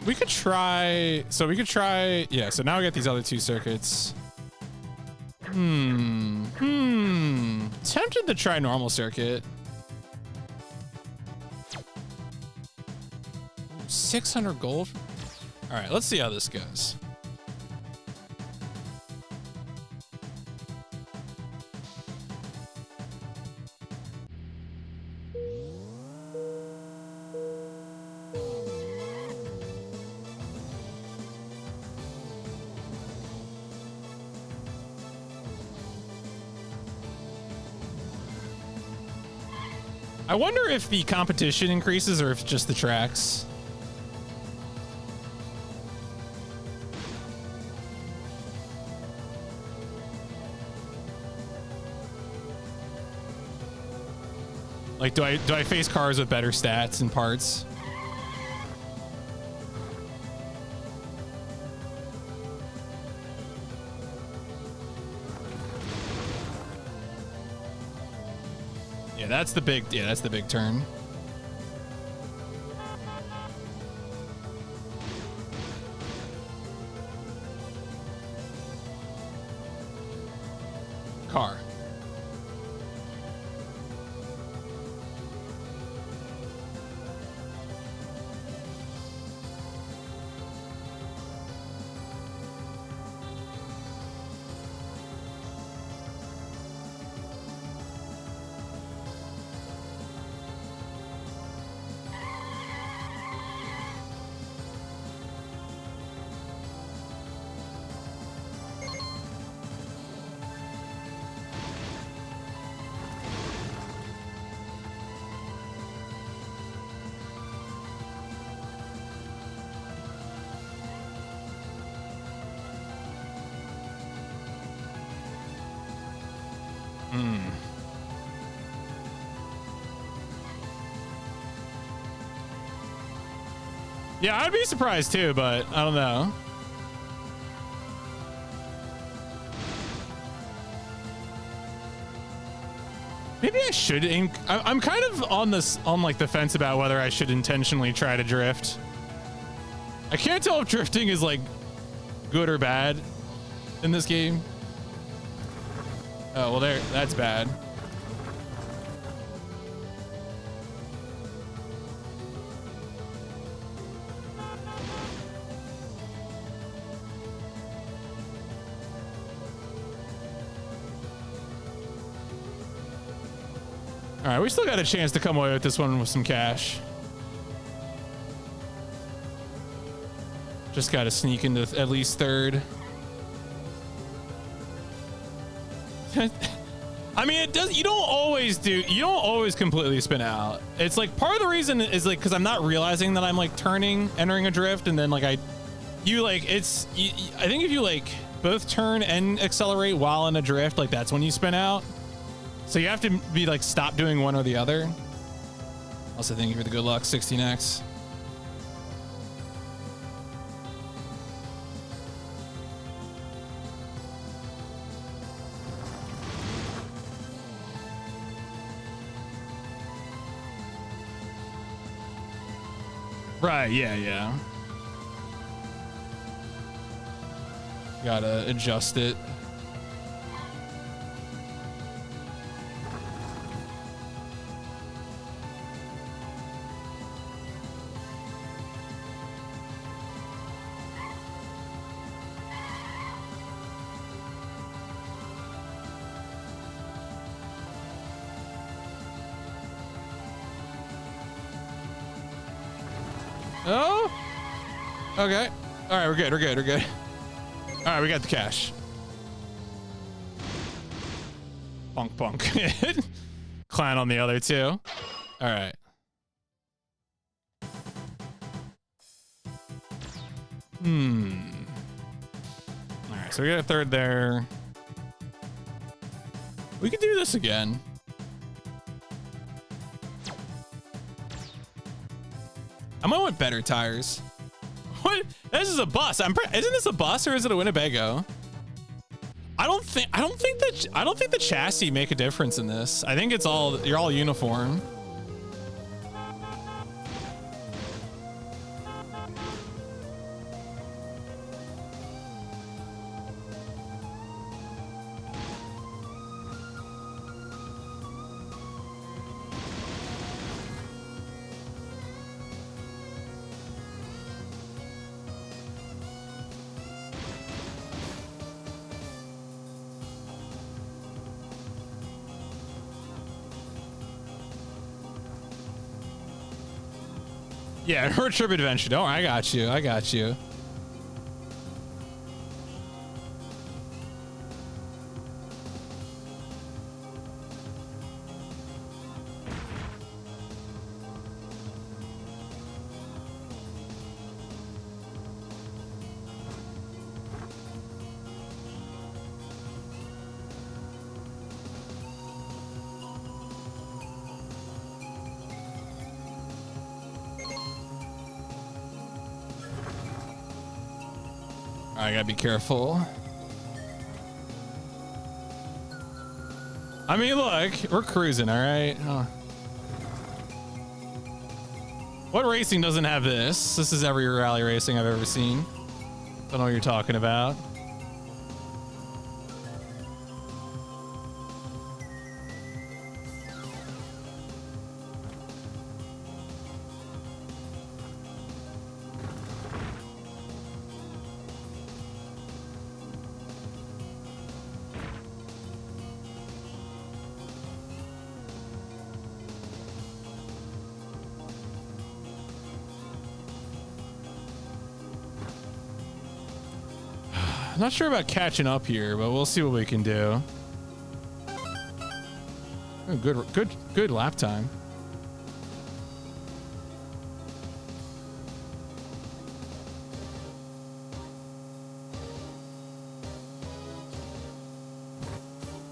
We could try. So we could try. Yeah. So now we got these other two circuits. Tempted to try normal circuit. 600 gold. All right, let's see how this goes. I wonder if the competition increases or if just the tracks. Like, do I face cars with better stats and parts? Yeah, that's the big turn. Car. Yeah, I'd be surprised too, but I don't know. Maybe I should. I'm kind of on like the fence about whether I should intentionally try to drift. I can't tell if drifting is like good or bad in this game. Oh, well, there. That's bad. All right, we still got a chance to come away with this one with some cash. Just got to sneak into at least third. I mean, it does. You don't always completely spin out. It's like part of the reason is like because I'm not realizing that I'm like entering a drift, and then like I think if you like both turn and accelerate while in a drift, like that's when you spin out. So you have to be like stop doing one or the other. Also, thank you for the good luck, 16x. Right, yeah. Gotta adjust it. Oh, okay. All right, we're good. All right, we got the cash. Punk. Clan on the other two. All right. All right, so we got a third there. We could do this again. I might want better tires. What? This is a bus. Isn't this a bus or is it a Winnebago? I don't think the chassis make a difference in this. I think you're all uniform. Yeah, road trip adventure. Don't worry, I got you. I gotta be careful. I mean, look, we're cruising, all right? Oh. What racing doesn't have this? This is every rally racing I've ever seen. Don't know what you're talking about. I'm not sure about catching up here, but we'll see what we can do. Oh, good lap time.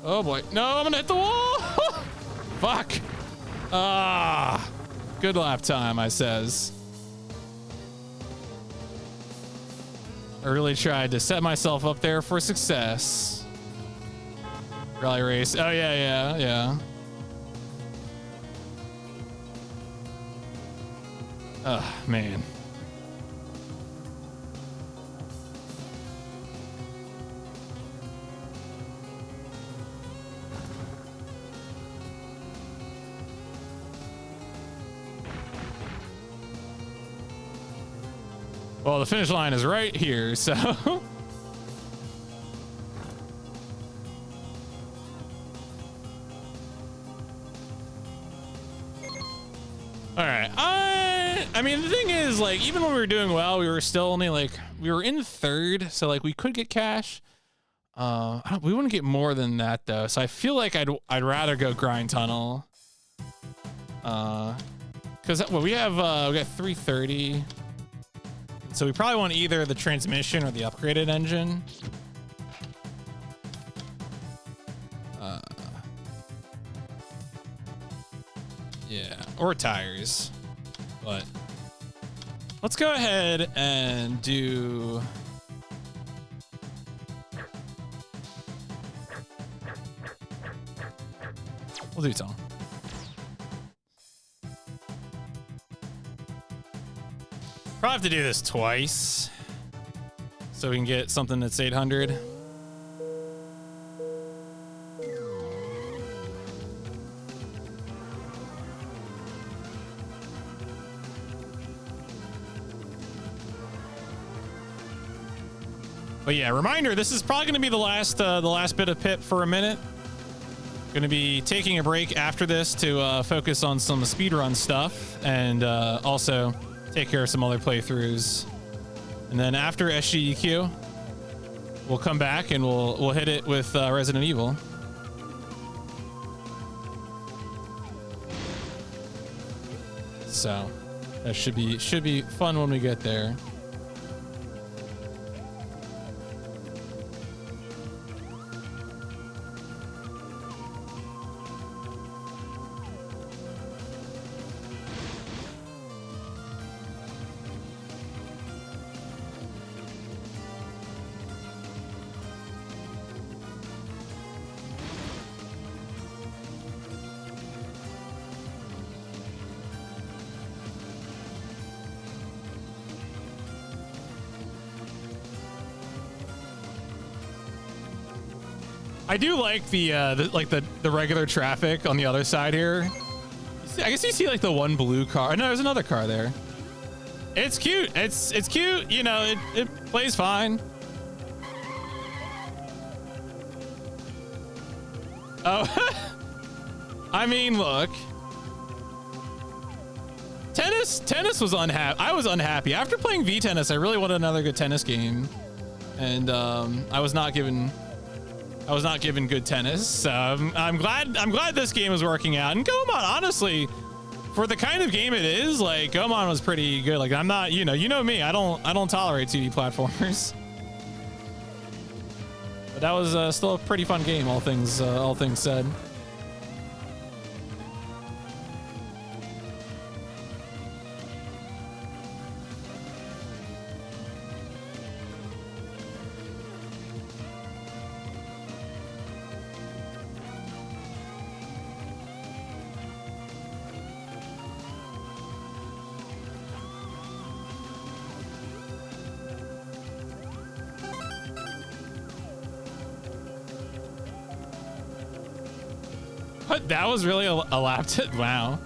Oh boy. No, I'm gonna hit the wall. Fuck. Ah, good lap time, I says. I really tried to set myself up there for success. Rally race. Oh, yeah. Oh, man. Well, the finish line is right here, so. All right. I mean, the thing is, like, even when we were doing well, we were still only like, we were in third, so like we could get cash. We wouldn't get more than that though, so I feel like I'd rather go grind tunnel. Because well, we got 330, so we probably want either the transmission or the upgraded engine. Yeah, or tires, but let's go ahead and do. We'll do tunnel. Probably have to do this twice so we can get something that's 800. But yeah, reminder, this is probably going to be the last bit of PIP for a minute. Going to be taking a break after this to focus on some speedrun stuff and also take care of some other playthroughs. And then after SGEQ, we'll come back and we'll hit it with Resident Evil. So that should be fun when we get there. I do like the regular traffic on the other side here. I guess you see like the one blue car. No, there's another car there. It's cute. It's cute. You know, it plays fine. Oh, I mean, look. Tennis was unhappy. I was unhappy after playing V Tennis. I really wanted another good tennis game, and I was not given good tennis. So I'm glad this game is working out. And Gomon, honestly, for the kind of game it is, like Gomon was pretty good. Like I'm not, you know me, I don't tolerate 2D platformers. But that was still a pretty fun game, all things said. What? That was really a lap tip? Wow.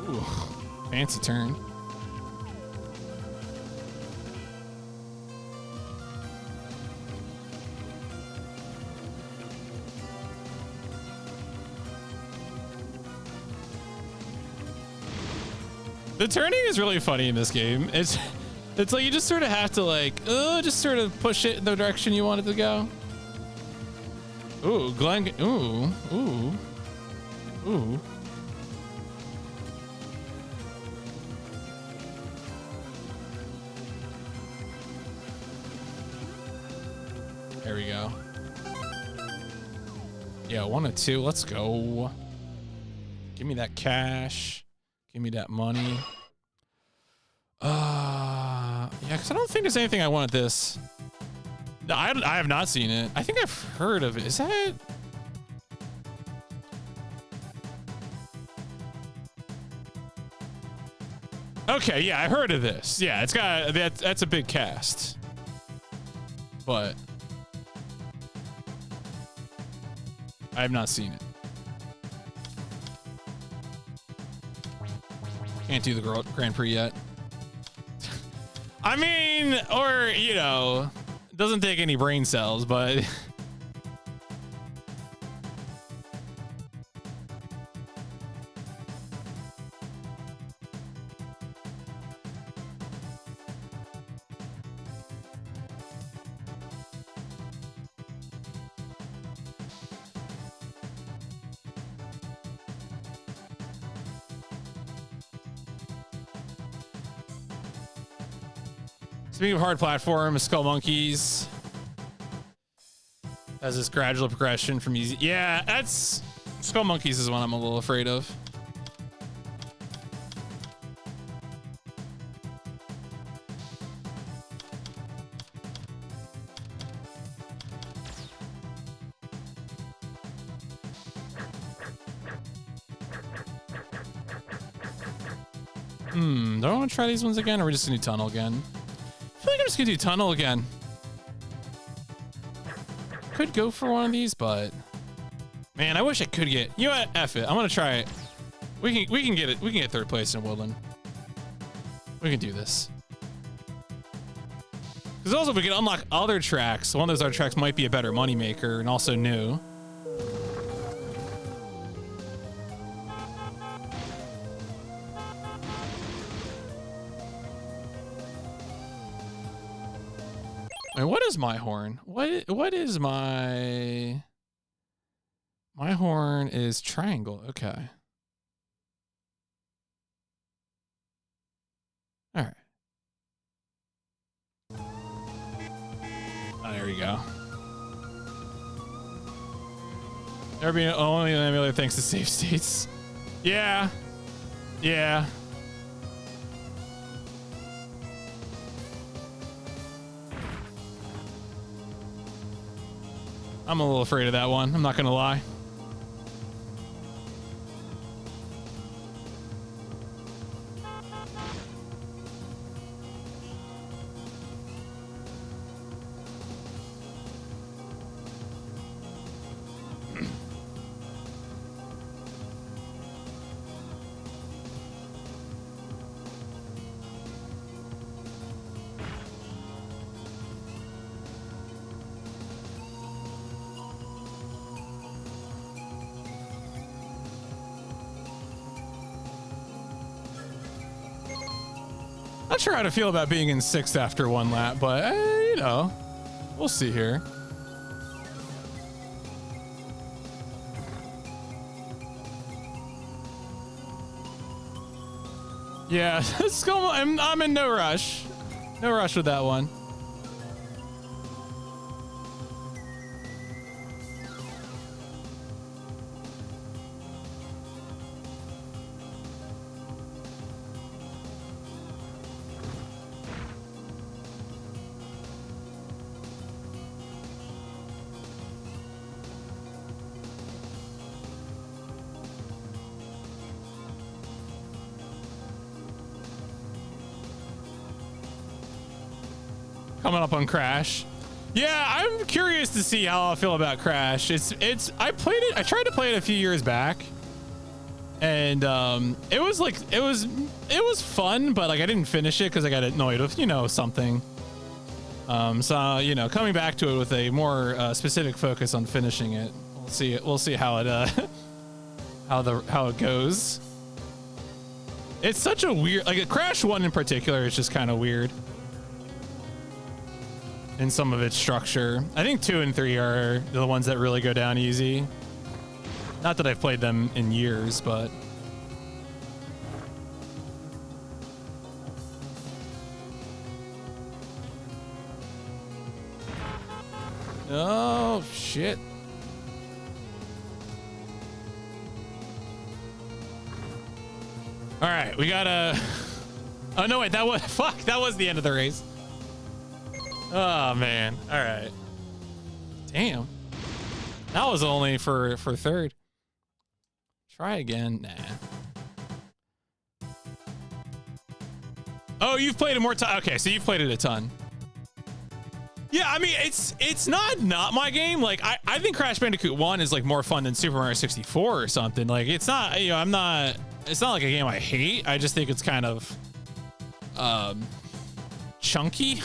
Ooh, fancy turn. The turning is really funny in this game. It's like you just sort of have to like, just sort of push it in the direction you want it to go. Ooh, Glenn. Ooh. There we go. Yeah, 1 or 2. Let's go. Give me that cash. Give me that money. Yeah, because I don't think there's anything I want at this. No, I have not seen it. I think I've heard of it. Is that it? Okay, yeah, I heard of this. Yeah, it's got that's a big cast. But I have not seen it. Can't do the Grand Prix yet. I mean, or, you know, it doesn't take any brain cells, but speaking of hard platform, Skull Monkeys has this gradual progression from easy. Yeah, that's Skull Monkeys is one I'm a little afraid of. Do I want to try these ones again, or are we just gonna do tunnel again? I feel like I'm just gonna do tunnel again. Could go for one of these, but man, I wish I could get. You know what? F it. I'm gonna try it. We can get it. We can get third place in Woodland. We can do this. Because also we can unlock other tracks. One of those other tracks might be a better moneymaker and also new. Wait, what is my horn? What is my horn is triangle. Okay. All right. Oh, there you go. There being only an emulator thanks to save states. Yeah. Yeah. I'm a little afraid of that one. I'm not gonna lie. Not sure how to feel about being in sixth after one lap, but you know, we'll see here. Yeah, I'm in no rush. No rush with that one. Coming up on Crash. Yeah, I'm curious to see how I feel about Crash. I played it. I tried to play it a few years back, and it was fun, but like I didn't finish it because I got annoyed with something. So coming back to it with a more specific focus on finishing it. We'll see how it how it goes. It's such a weird, like Crash 1 in particular is just kind of weird in some of its structure. I think 2 and 3 are the ones that really go down easy. Not that I've played them in years, but oh shit. All right, we gotta. Oh no, wait, that was the end of the race. Oh man. All right. Damn. That was only for third. Try again. Nah. Oh, you've played it more time. Okay, so you've played it a ton. Yeah, I mean, it's not my game. Like, I think Crash Bandicoot 1 is like more fun than Super Mario 64 or something. Like, it's not, you know, it's not like a game I hate. I just think it's kind of chunky,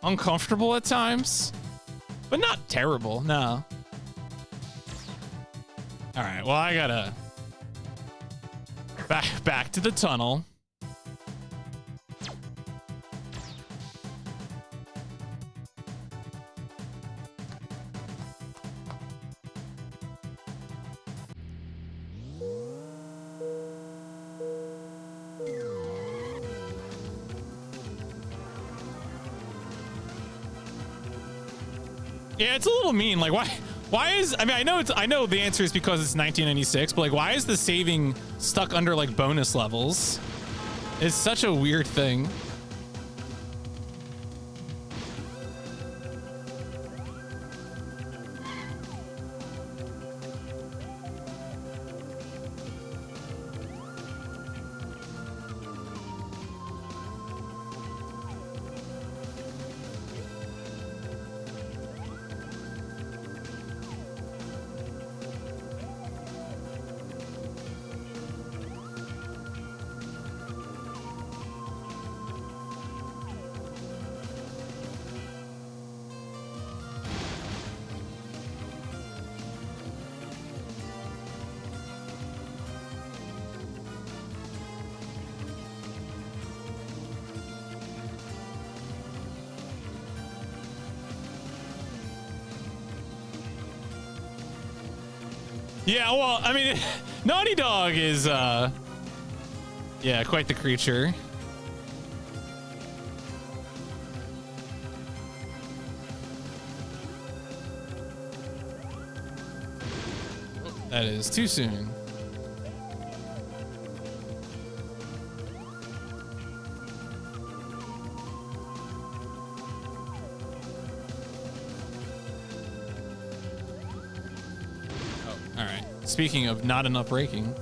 uncomfortable at times, but not terrible. No. All right, well, I gotta back to the tunnel. Yeah, it's a little mean. Like, why is, I mean, I know the answer is because it's 1996, but like, why is the saving stuck under like bonus levels? It's such a weird thing. Yeah, well, I mean, Naughty Dog is, yeah, quite the creature. That is too soon. Speaking of not enough braking.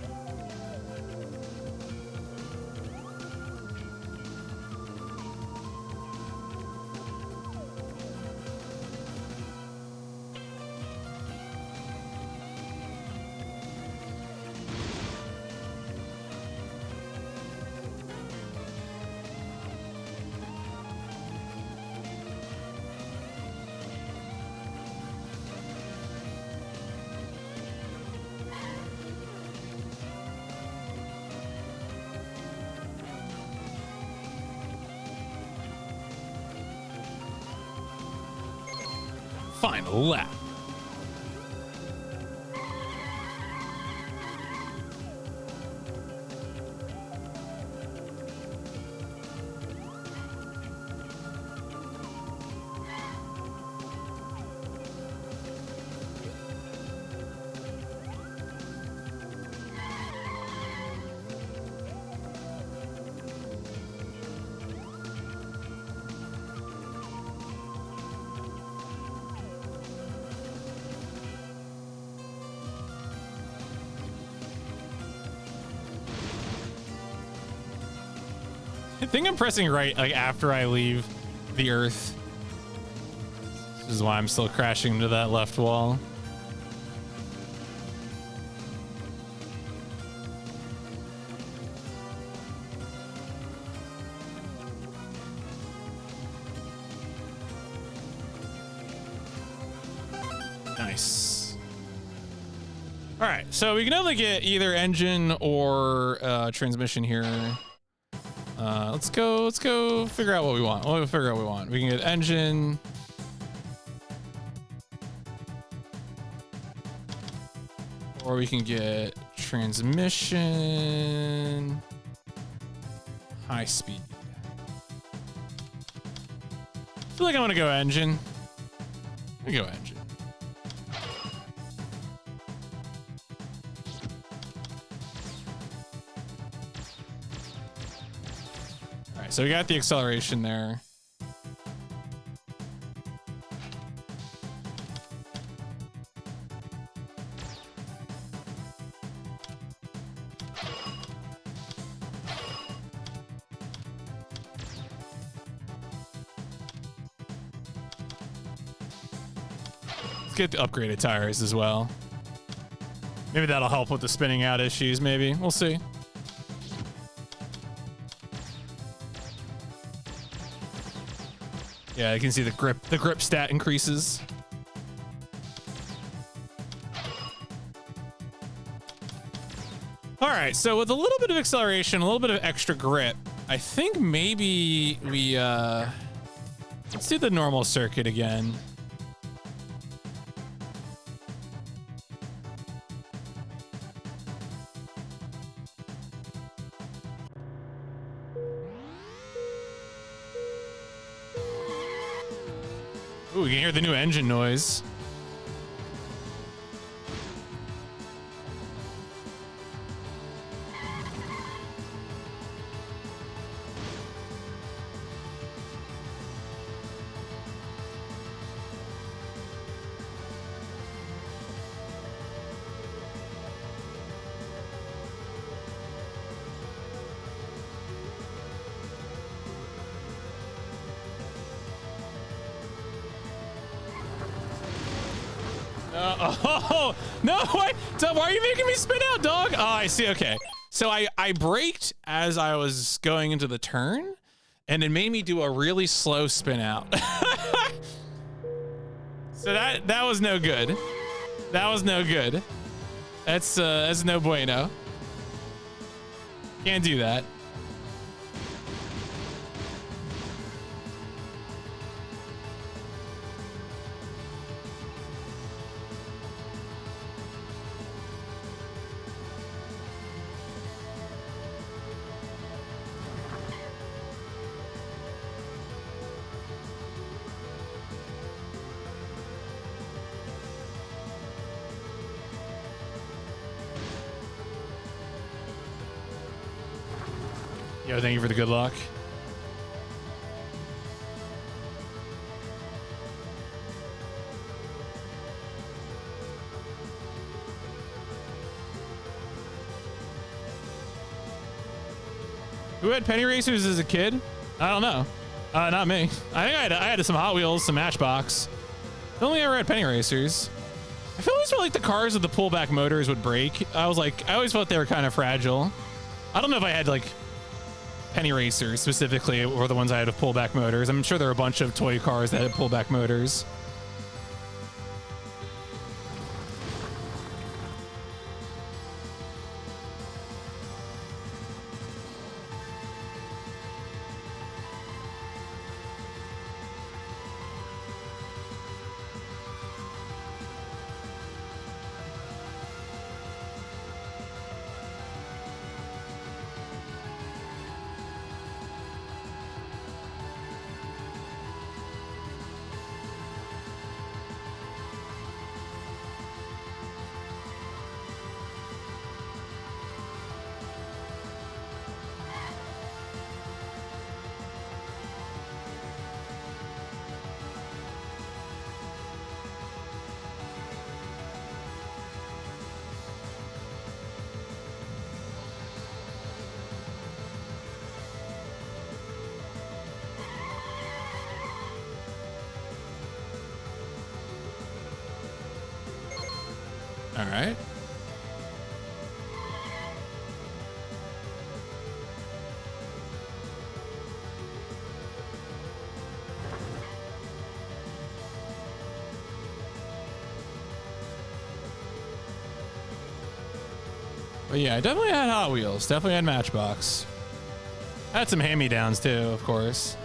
Final lap. I think I'm pressing right like after I leave the earth. This is why I'm still crashing into that left wall. Nice. All right, so we can only get either engine or transmission here. Let's go figure out what we want. We'll figure out what we want. We can get engine. Or we can get transmission. High speed. I feel like I want to go engine. We go engine. So we got the acceleration there. Let's get the upgraded tires as well. Maybe that'll help with the spinning out issues, maybe. We'll see. Yeah, you can see the grip stat increases. All right, so with a little bit of acceleration, a little bit of extra grip, I think maybe we, let's do the normal circuit again. Ooh, you can hear the new engine noise. Oh, no, why are you making me spin out, dog? Oh, I see, okay. So I braked as I was going into the turn, and it made me do a really slow spin out. So that was no good. That was no good. That's no bueno. Can't do that. Yo, thank you for the good luck. Who had penny racers as a kid? I don't know. Not me. I think I had some Hot Wheels, some Matchbox. I only ever had penny racers. I always felt like the cars with the pullback motors would break. I always felt they were kind of fragile. I don't know if I had like penny racers specifically, or the ones I had with pullback motors. I'm sure there are a bunch of toy cars that had pullback motors. All right. But yeah, I definitely had Hot Wheels. Definitely had Matchbox. I had some hand-me-downs too, of course.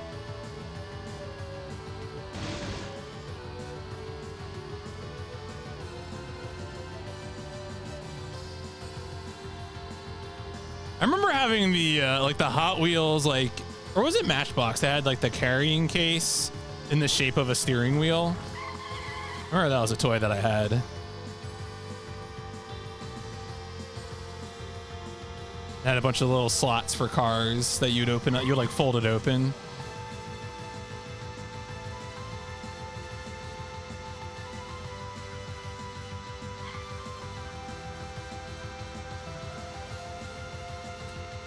I remember having the like the Hot Wheels, like, or was it Matchbox that had like the carrying case in the shape of a steering wheel? I remember that was a toy that I had. It had a bunch of little slots for cars that you'd open up. You'd like fold it open.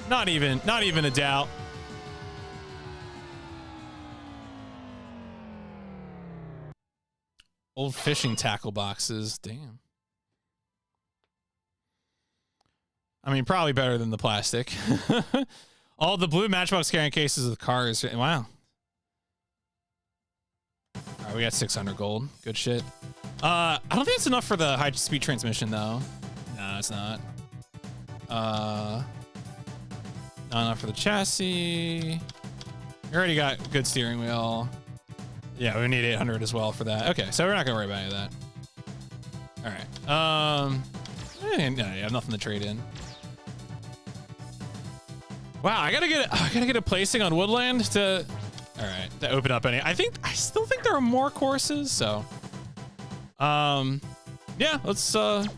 Not even a doubt. Old fishing tackle boxes. Damn. I mean, probably better than the plastic. All the blue Matchbox carrying cases of cars. Wow. All right, we got 600 gold. Good shit. I don't think it's enough for the high-speed transmission, though. No, it's not. Not enough for the chassis. We already got good steering wheel. Yeah, we need 800 as well for that. Okay, so we're not gonna worry about any of that. All right. No, you have nothing to trade in. Wow, I gotta get a placing on Woodland to. All right, to open up any. I still think there are more courses. So, yeah, let's. We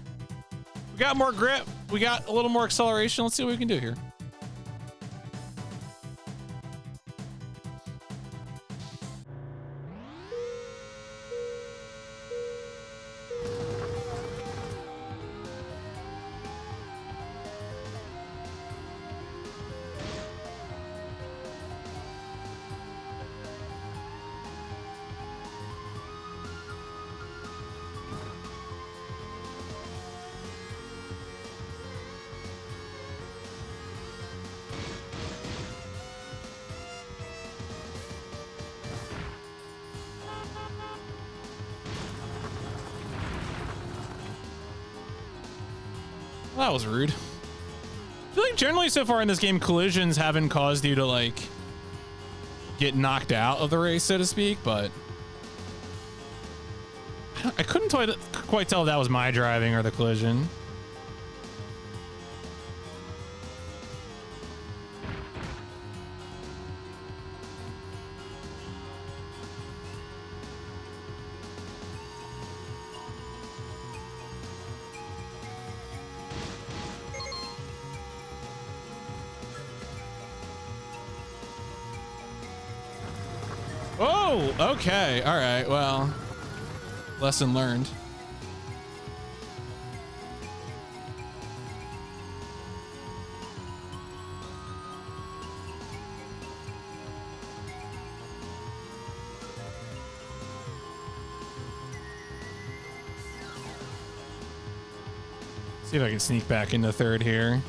got more grip. We got a little more acceleration. Let's see what we can do here. Well, that was rude. I feel like generally so far in this game, collisions haven't caused you to like get knocked out of the race, so to speak, but I couldn't quite tell if that was my driving or the collision. Oh, okay. All right. Well, lesson learned. See if I can sneak back into third here.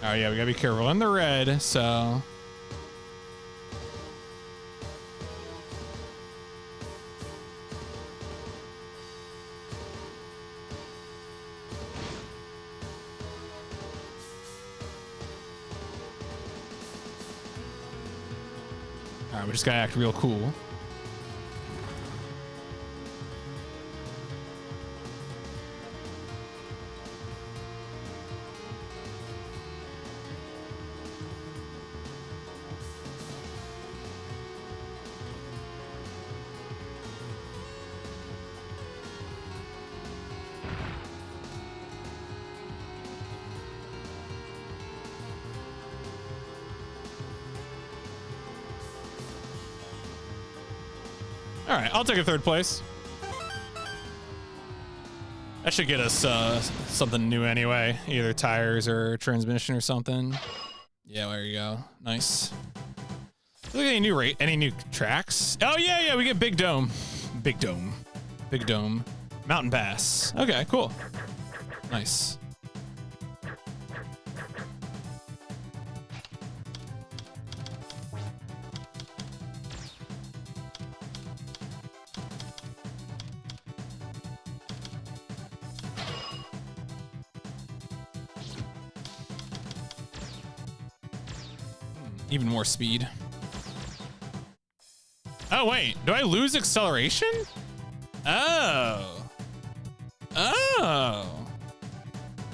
Oh yeah, we gotta be careful in the red, so. All right, we just gotta act real cool. All right, I'll take a third place. That should get us something new anyway, either tires or transmission or something. Yeah, there you go. Nice. Look at any new tracks. Oh yeah, we get Big Dome, Big Dome, Mountain Pass. Okay, cool. Nice. Even more speed. Oh, wait. Do I lose acceleration? Oh. Oh.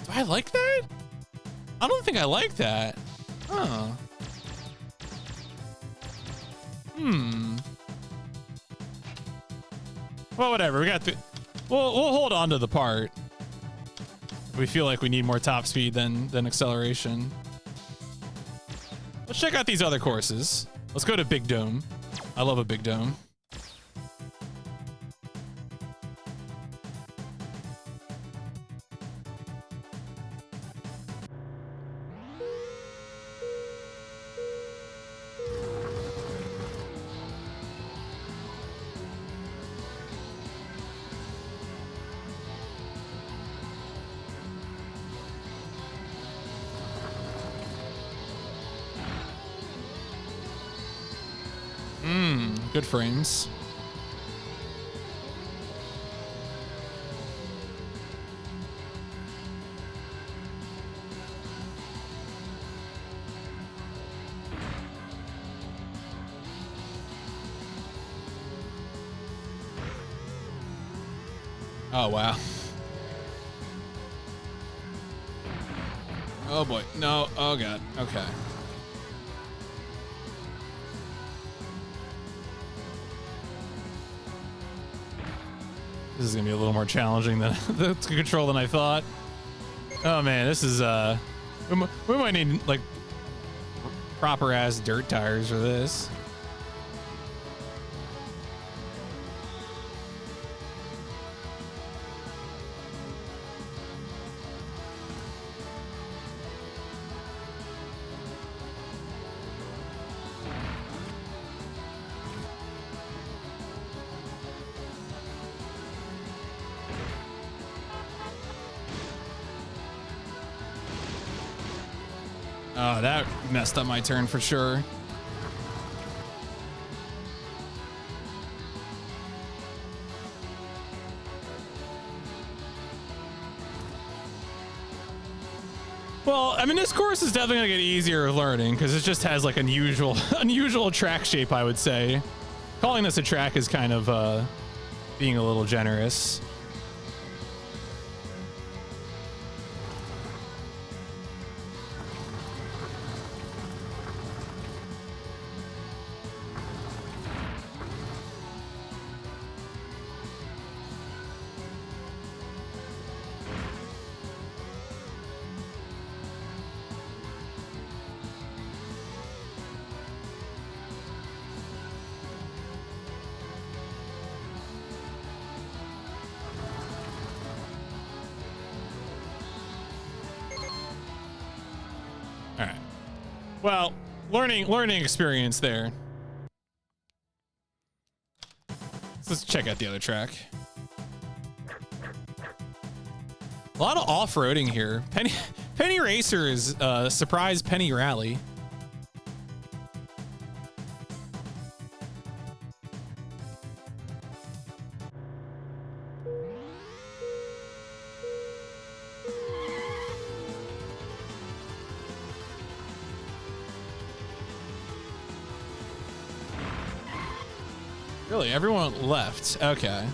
Do I like that? I don't think I like that. Oh. Well, whatever. We got the. We'll hold on to the part. We feel like we need more top speed than acceleration. Let's check out these other courses. Let's go to Big Dome. I love a big dome. Good frames. Oh, wow. Oh boy. No. Oh god. Okay. This is gonna be a little more challenging than to control than I thought. Oh man, this is we might need like proper ass dirt tires for this. Oh, that messed up my turn for sure. Well, I mean, this course is definitely gonna get easier learning because it just has like unusual track shape, I would say. Calling this a track is kind of being a little generous. Well, learning experience there. So let's check out the other track. A lot of off-roading here. Penny Racer is surprise Penny Rally. Really, everyone left. Okay.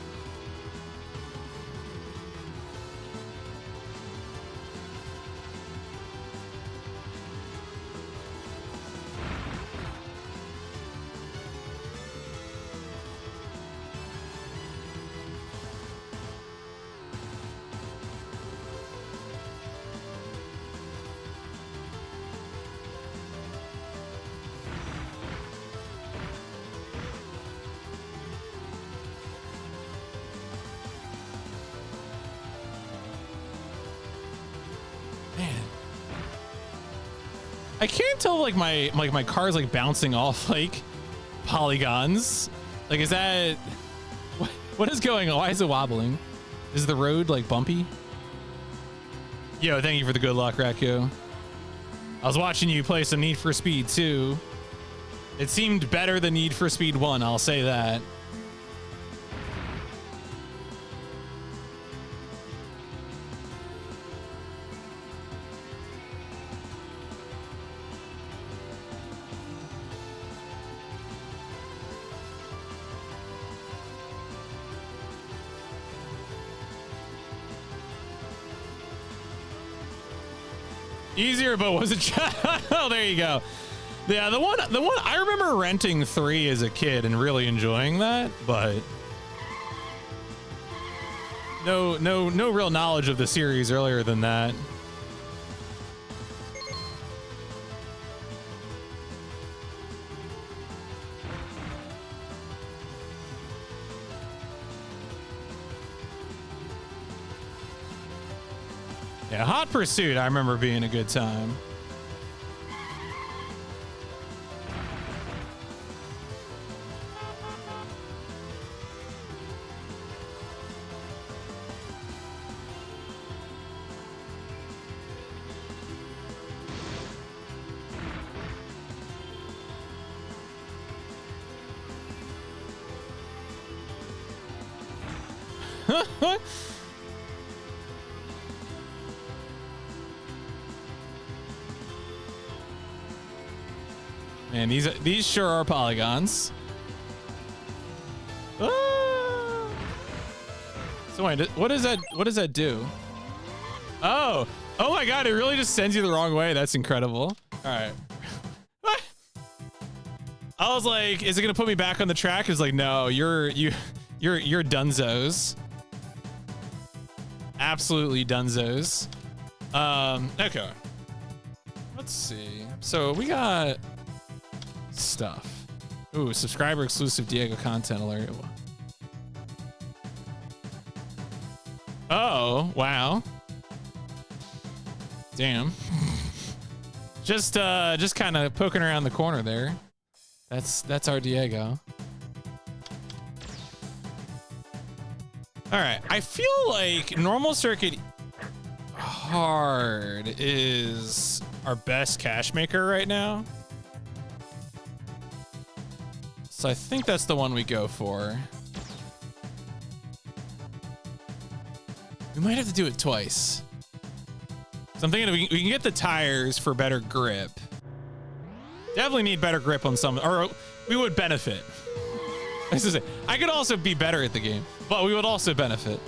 I can't tell like my car's like bouncing off like polygons. Like, is that what is going on? Why is it wobbling? Is the road like bumpy? Yo, thank you for the good luck, Raku. I was watching you play some Need for Speed 2. It seemed better than Need for Speed 1, I'll say that. Easier, but was it? Oh, there you go. Yeah, the one I remember renting 3 as a kid and really enjoying that, but no real knowledge of the series earlier than that. Yeah, Hot Pursuit, I remember being a good time. Man, these sure are polygons. Ah! So wait, what does that do? Oh my God! It really just sends you the wrong way. That's incredible. All right. I was like, is it gonna put me back on the track? It's like, no, you're dunzos. Absolutely dunzos. Okay. Let's see. So we got stuff. Ooh, subscriber exclusive Diego content alert. Oh, wow. Damn. just kind of poking around the corner there. That's our Diego. All right, I feel like normal circuit hard is our best cash maker right now. So I think that's the one we go for. We might have to do it twice. So I'm thinking we can get the tires for better grip. Definitely need better grip on some, or we would benefit. I could also be better at the game, but we would also benefit.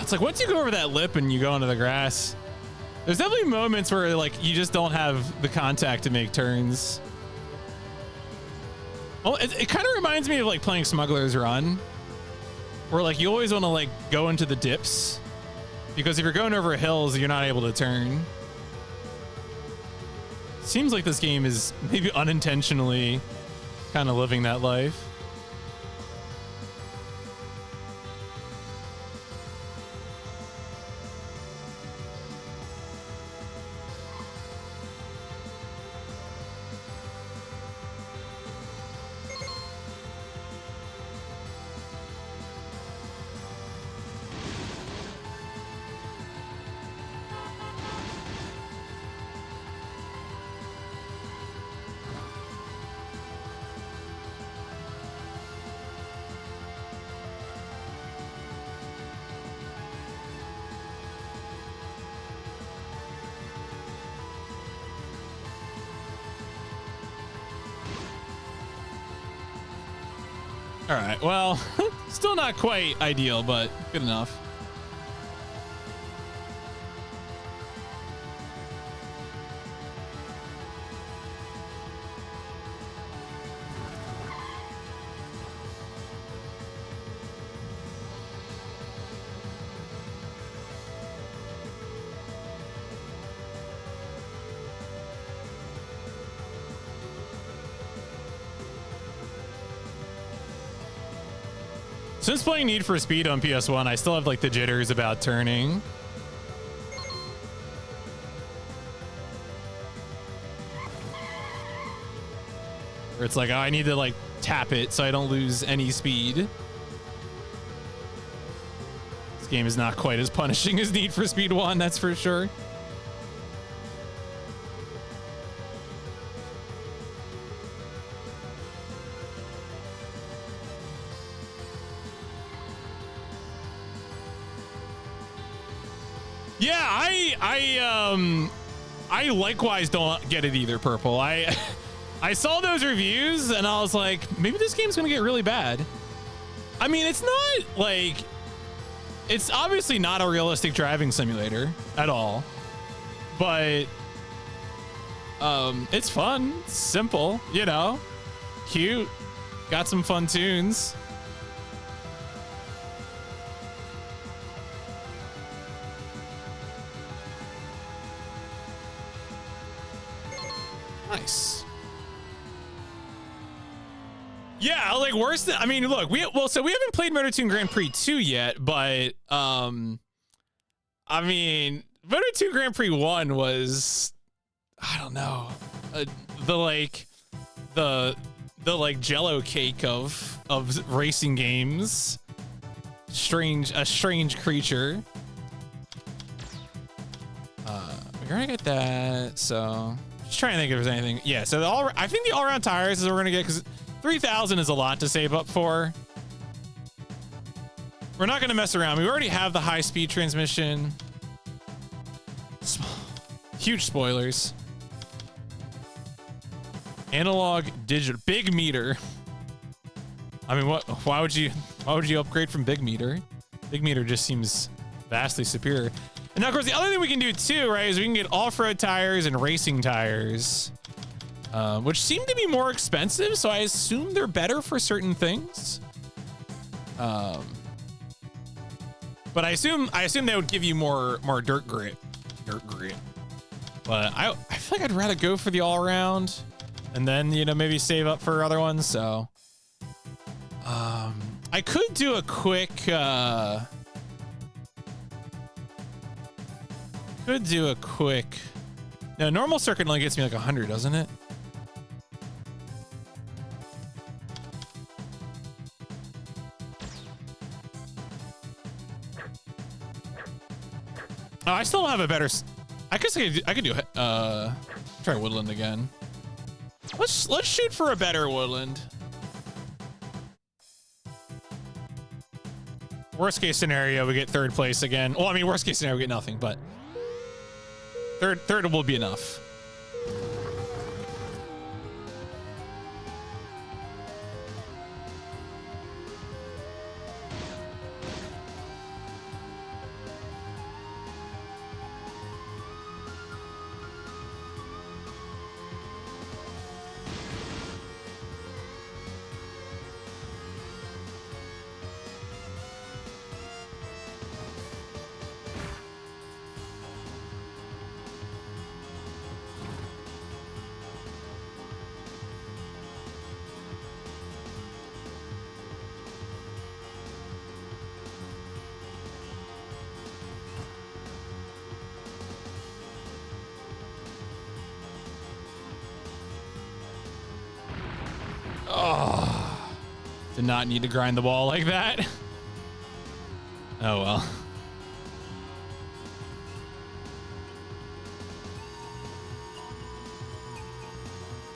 It's like once you go over that lip and you go into the grass, there's definitely moments where like you just don't have the contact to make turns. Well, it kind of reminds me of like playing Smuggler's Run, where like you always want to like go into the dips, because if you're going over hills, you're not able to turn. Seems like this game is maybe unintentionally kind of living that life. All right, well, still not quite ideal, but good enough. Since playing Need for Speed on PS1, I still have like the jitters about turning. Where it's like, oh, I need to like tap it so I don't lose any speed. This game is not quite as punishing as Need for Speed 1, that's for sure. Yeah, I likewise don't get it either, Purple. I saw those reviews and I was like, maybe this game's gonna get really bad. I mean, it's not like, it's obviously not a realistic driving simulator at all, but it's fun, it's simple, you know, cute, got some fun tunes. Nice. Yeah, like worse than, I mean, look, so we haven't played Motor 2 Grand Prix 2 yet, but I mean, Motor 2 Grand Prix 1 was, I don't know, the Jello cake of racing games. A strange creature. We're gonna get that, so just trying to think if there's anything. Yeah, so I think the all-around tires is what we're gonna get, because 3,000 is a lot to save up for. We're not gonna mess around. We already have the high-speed transmission. Huge spoilers. Analog digital, big meter. I mean, why would you upgrade from big meter? Big meter just seems vastly superior. And now, of course, the other thing we can do too, right, is we can get off-road tires and racing tires, which seem to be more expensive. So I assume they're better for certain things. But I assume they would give you more dirt grit. But I feel like I'd rather go for the all-around, and then, you know, maybe save up for other ones. So I could do a quick no, normal circuit only gets me like 100, doesn't it? Oh, I still don't have a better. I guess I could do try Woodland again. Let's shoot for a better Woodland. Worst case scenario, we get third place again. Well, I mean, worst case scenario, we get nothing, but third will be enough. Oh, did not need to grind the ball like that. Oh well.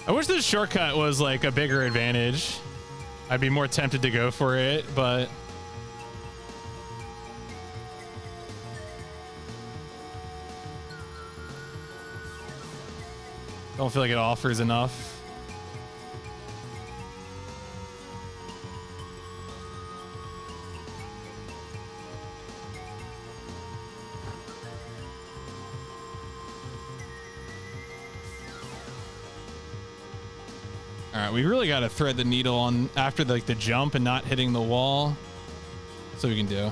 I wish this shortcut was like a bigger advantage. I'd be more tempted to go for it, but don't feel like it offers enough. All right, we really got to thread the needle on after the jump and not hitting the wall. So we can do. All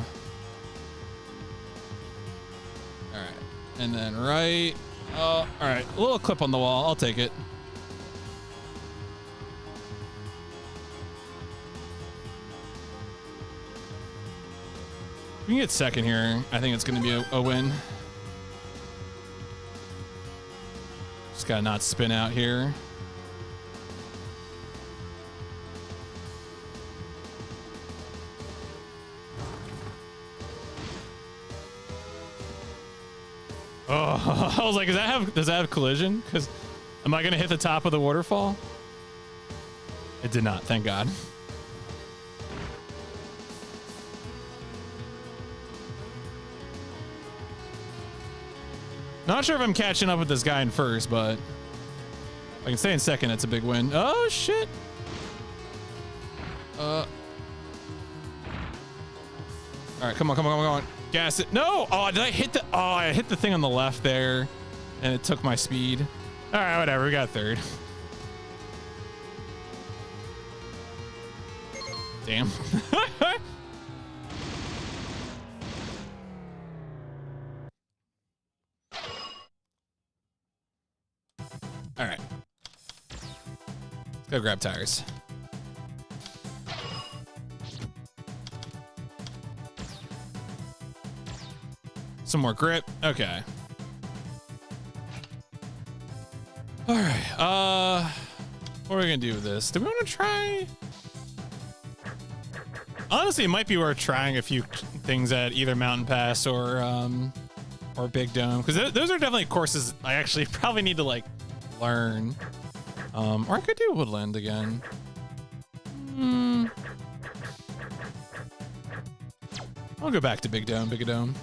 right, and then right. Oh, all right, a little clip on the wall. I'll take it. We can get second here. I think it's going to be a win. Just got to not spin out here. Oh, I was like, does that have collision? Because am I going to hit the top of the waterfall? It did not, thank God. Not sure if I'm catching up with this guy in first, but if I can stay in second, it's a big win. Oh, shit. All right, come on, come on, come on. Gas it. No! Oh, did I hit the... Oh, I hit the thing on the left there, and it took my speed. All right, whatever. We got third. Damn. All right. Let's go grab tires. Some more grip. Okay. All right. What are we gonna do with this? Do we want to try? Honestly, it might be worth trying a few things at either Mountain Pass or Big Dome, because those are definitely courses I actually probably need to like learn. Or I could do Woodland again. I'll go back to Big Dome. Big Dome.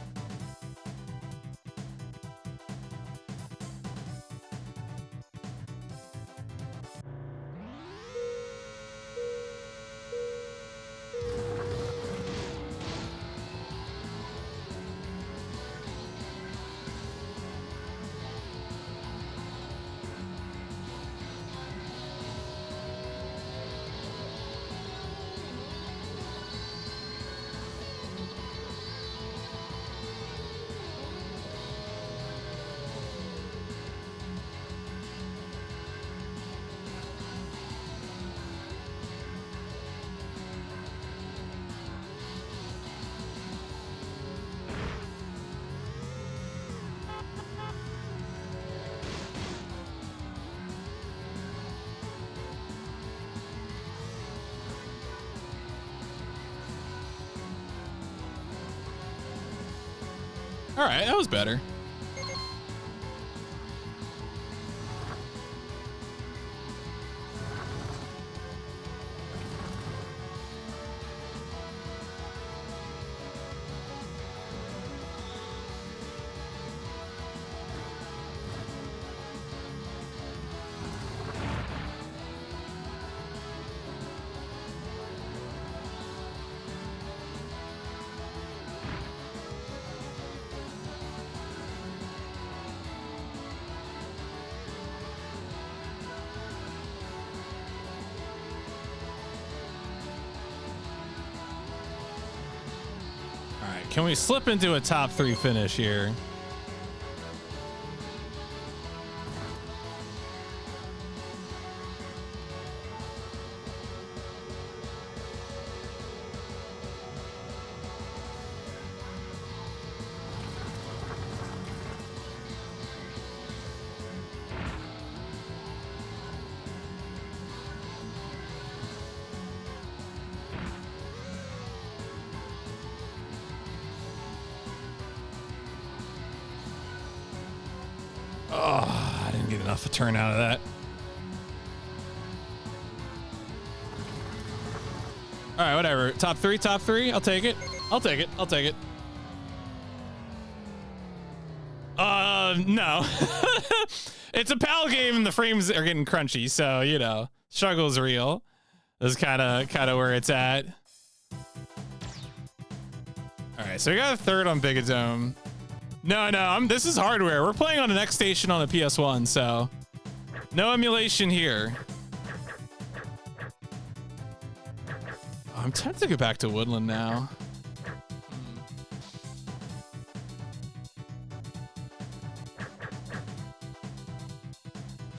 All right, that was better. Can we slip into a top 3 finish here? A turn out of that. All right, whatever. Top three. I'll take it. No. It's a PAL game and the frames are getting crunchy, so you know, struggle's real. This is kind of where it's at. All right, so we got a third on Bigadome. No, this is hardware. We're playing on an X Station on the PS1, so no emulation here. Oh, I'm tempted to go back to Woodland now.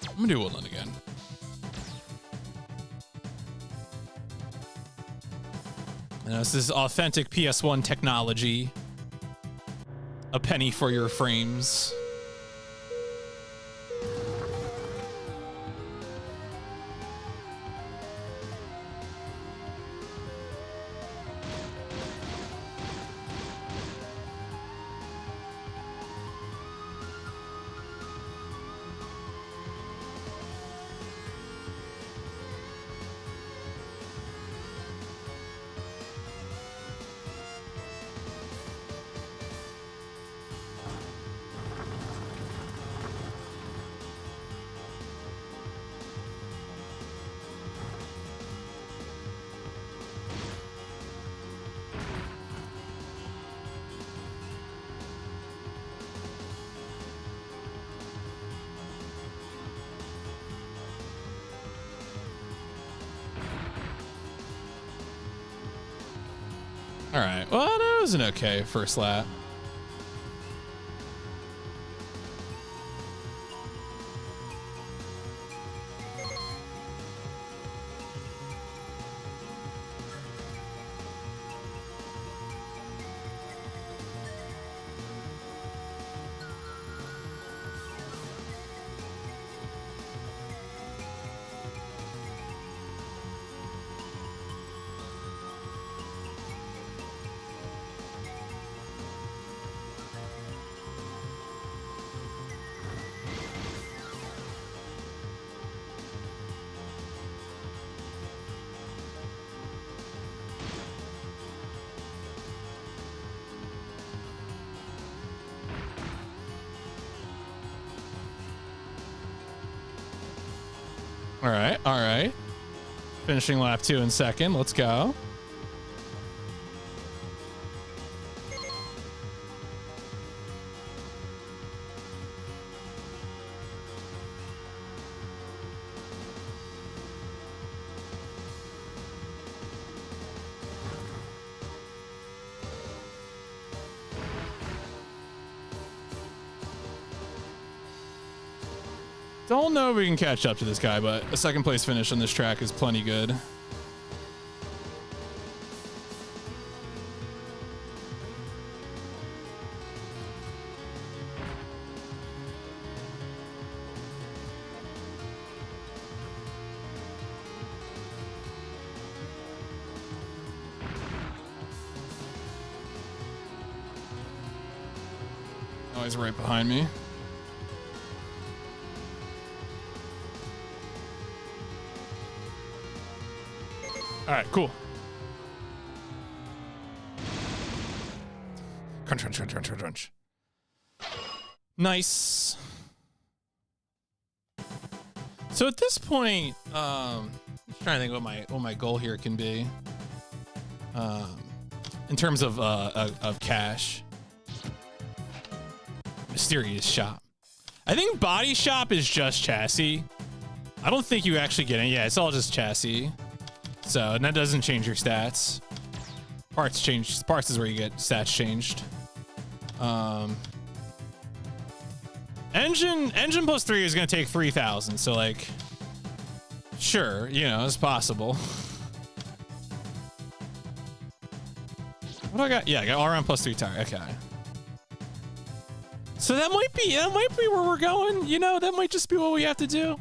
I'm gonna do Woodland again. This is authentic PS1 technology. A penny for your frames. All right. Well, that was an okay first lap. All right, all right. Finishing lap 2 in second. Let's go. Don't know if we can catch up to this guy, but a second place finish on this track is plenty good. Oh, he's right behind me. All right, cool. Crunch, crunch, crunch, crunch, crunch, crunch. Nice. So at this point, I'm just trying to think what my goal here can be. In terms of cash. Mysterious shop. I think body shop is just chassis. I don't think you actually get any. Yeah, it's all just chassis. So, and that doesn't change your stats. Parts change. Parts is where you get stats changed. Engine plus 3 is going to take 3,000. So, like, sure, you know, it's possible. What do I got? Yeah, I got all around plus 3 tire. Okay. So that might be where we're going. You know, that might just be what we have to do.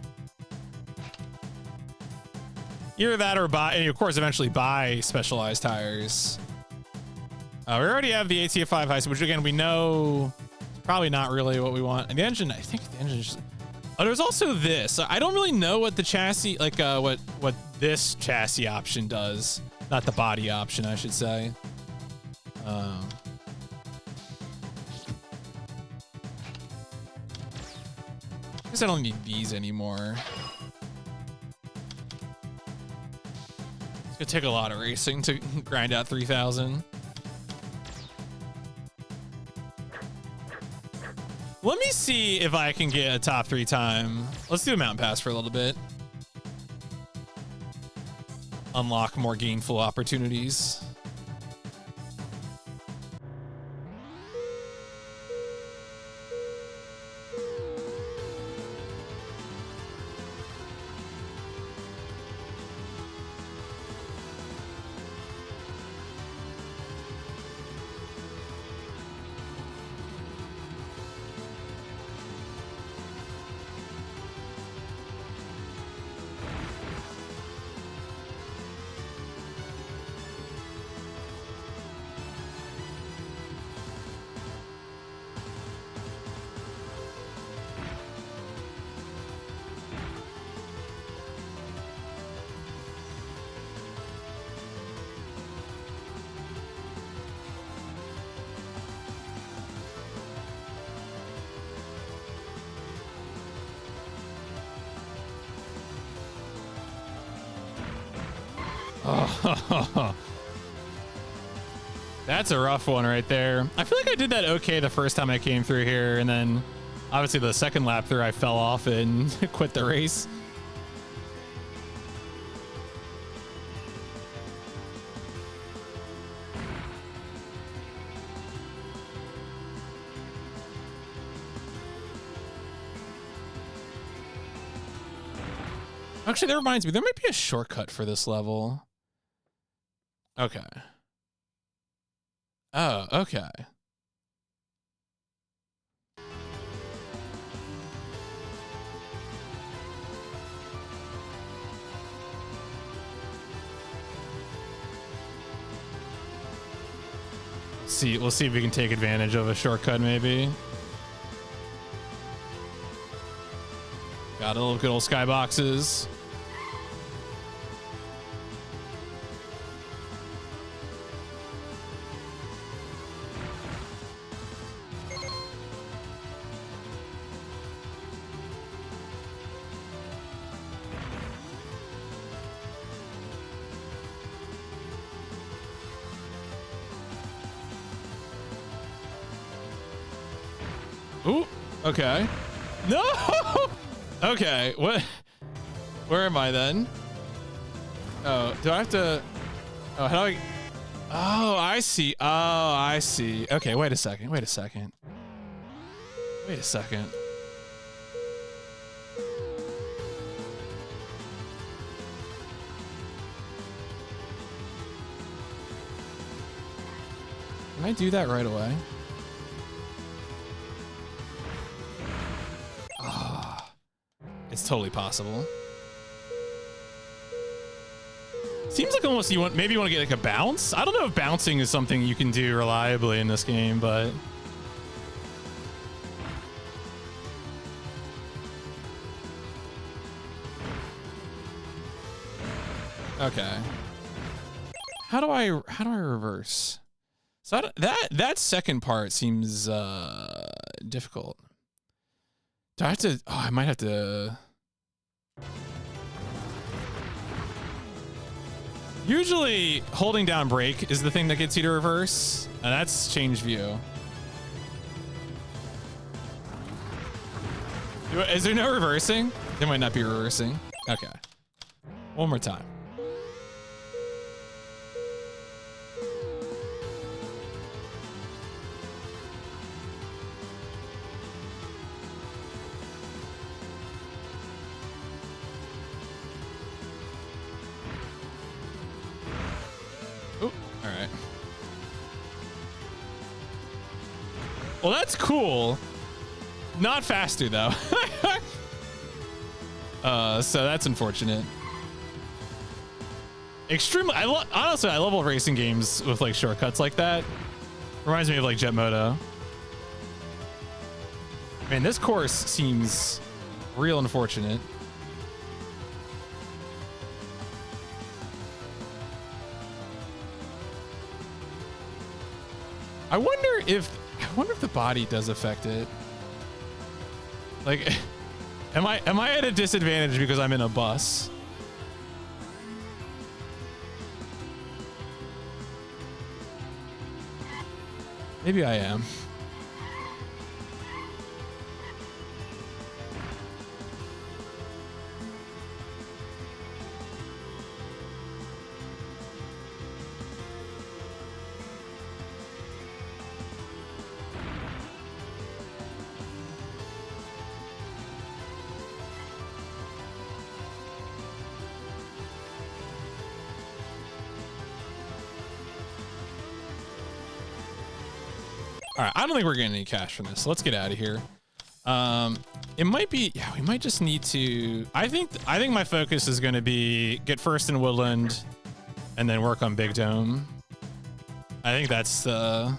Either that or buy, and of course, eventually buy specialized tires. We already have the ATF5 high, which again, we know probably not really what we want. And the engine, I think the engine is... Oh, there's also this. I don't really know what the chassis, like what this chassis option does. Not the body option, I should say. I guess I don't need these anymore. It's gonna take a lot of racing to grind out 3,000. Let me see if I can get a top 3 time. Let's do a mountain pass for a little bit. Unlock more gainful opportunities. Oh, that's a rough one right there. I feel like I did that okay the first time I came through here, and then obviously the second lap through I fell off and quit the race. Actually, that reminds me, there might be a shortcut for this level. Okay. Oh, okay. See, we'll see if we can take advantage of a shortcut, maybe. Got a little good old skyboxes. Ooh, okay. No! Okay, what? Where am I then? Oh, do I have to? Oh, how do I? Oh, I see. Oh, I see. Okay, wait a second. Wait a second. Wait a second. Can I do that right away? It's totally possible. Seems like almost you want, maybe you want to get like a bounce. I don't know if bouncing is something you can do reliably in this game, but okay. How do I reverse? So that second part seems difficult. Do I have to? Oh, I might have to. Usually, holding down brake is the thing that gets you to reverse, and that's change view. Is there no reversing? There might not be reversing. Okay. One more time. Well, that's cool. Not faster though. So that's unfortunate. Extremely. Honestly, I love racing games with like shortcuts like that. Reminds me of like Jet Moto. Man, this course seems real unfortunate. I wonder if the body does affect it. Like, am I at a disadvantage because I'm in a bus? Maybe I am. All right, I don't think we're getting any cash from this. So let's get out of here. It might be, yeah, we might just need to, I think my focus is going to be get first in Woodland and then work on Big Dome. I think that's the,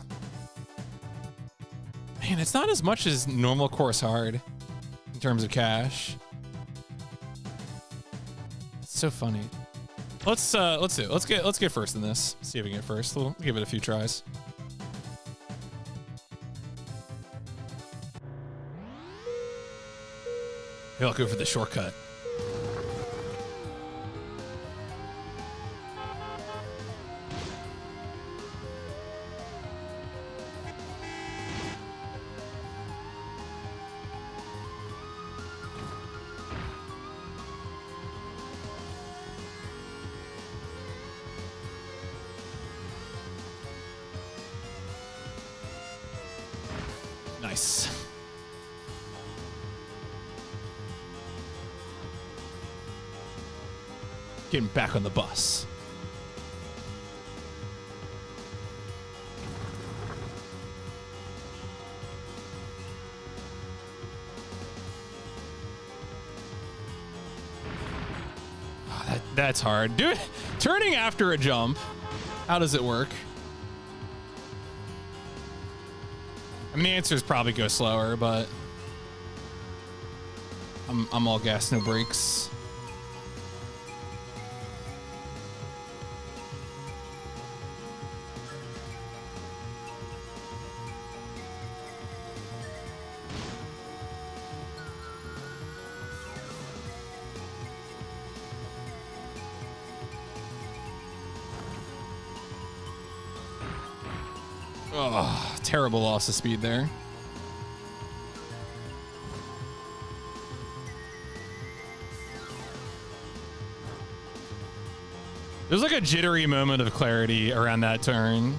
man, it's not as much as normal course hard in terms of cash. It's so funny. Let's do it. Let's get first in this. See if we can get first. We'll give it a few tries. Maybe I'll go for the shortcut. Nice. Getting back on the bus. Oh, that's hard. Dude, turning after a jump. How does it work? I mean, the answer is probably go slower, but I'm all gas, no brakes. Oh, terrible loss of speed there. There's like a jittery moment of clarity around that turn,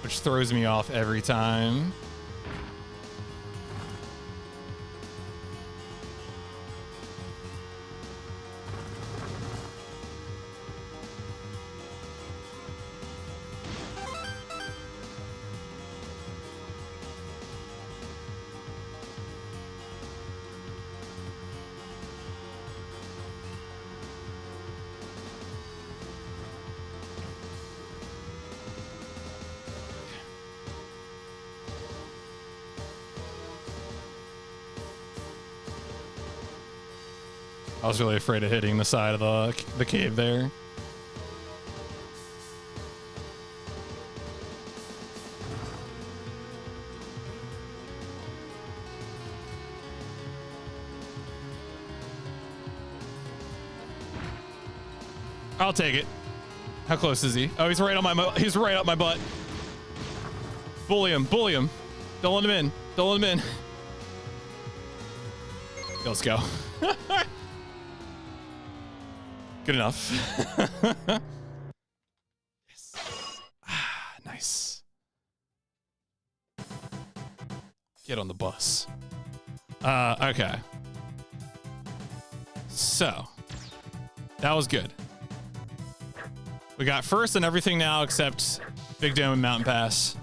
which throws me off every time. I was really afraid of hitting the side of the cave there. I'll take it. How close is he? Oh, he's right on he's right up my butt. Bully him, bully him. Don't let him in. Don't let him in. Let's go. Good enough. Yes. Ah, nice. Get on the bus. Okay. So that was good. We got first and everything now except Big Dome and Mountain Pass.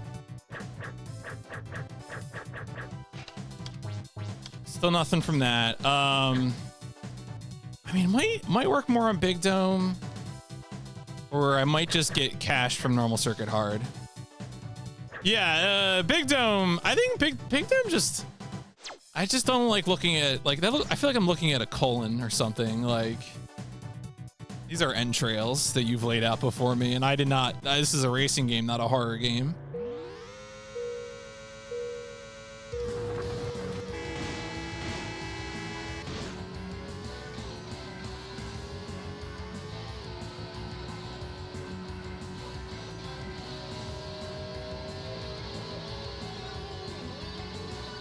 Still nothing from that. I mean, might work more on Big Dome, or I might just get cash from normal circuit hard. Yeah, Big Dome. I think Big Dome just. I just don't like looking at like that. I feel like I'm looking at a colon or something. Like these are entrails that you've laid out before me, and I did not. This is a racing game, not a horror game.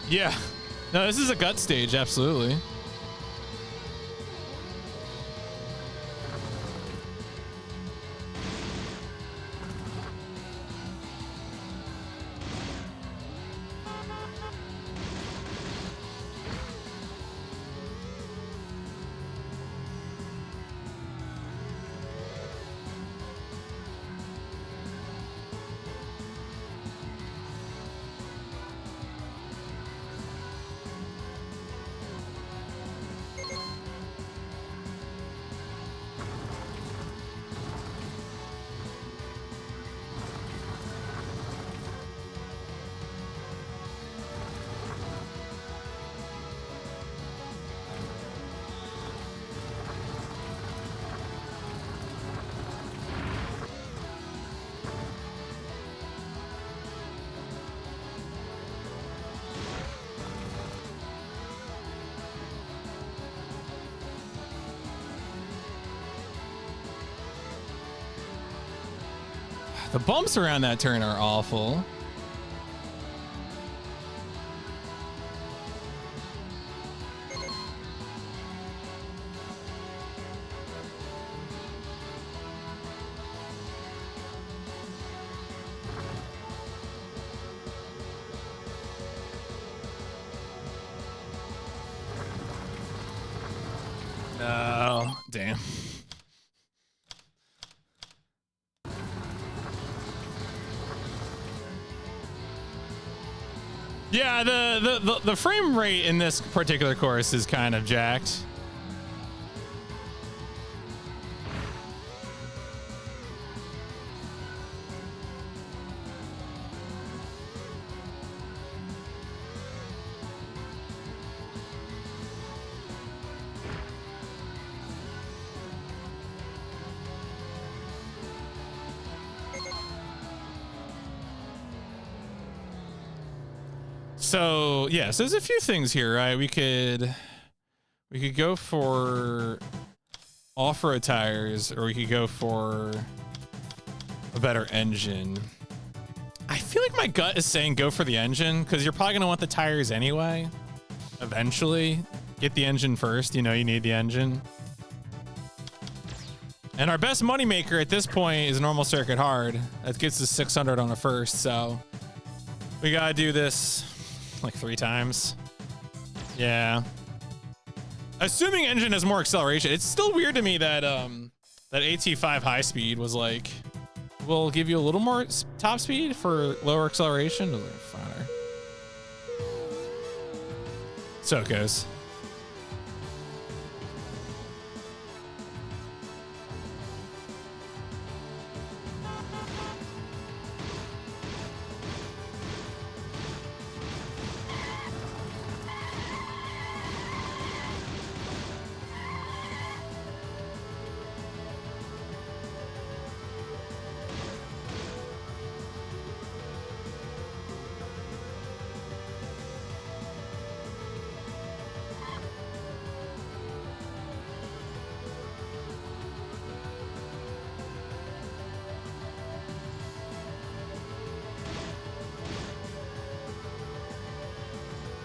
Yeah. No, this is a gut stage, absolutely. The bumps around that turn are awful. No, damn. Yeah, the frame rate in this particular course is kind of jacked. So yes, there's a few things here, right? We could go for off-road tires, or we could go for a better engine. I feel like my gut is saying go for the engine, because you're probably gonna want the tires anyway. Eventually, get the engine first. You know, you need the engine. And our best moneymaker at this point is normal circuit hard. That gets us 600 on a first, so we gotta do this like 3 times. Yeah. Assuming engine has more acceleration. It's still weird to me that that AT5 high speed was like, will give you a little more top speed for lower acceleration. Doesn't matter. So it goes.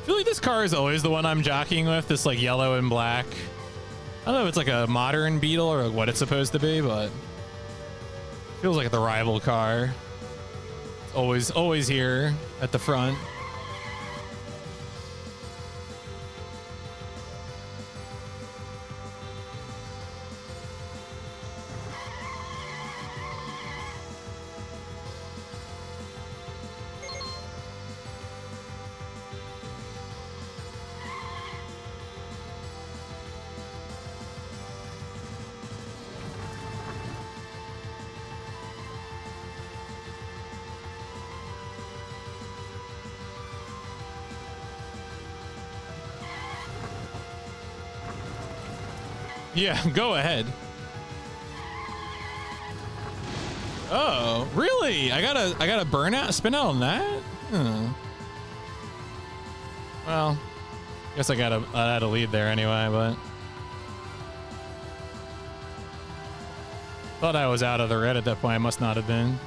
I feel like this car is always the one I'm jockeying with, this like yellow and black. I don't know if it's like a modern Beetle or what it's supposed to be, but it feels like the rival car. It's always here at the front. Yeah, go ahead. Oh, really? I got a burnout spin out on that? Well, guess I had a lead there anyway, but thought I was out of the red at that point. I must not have been.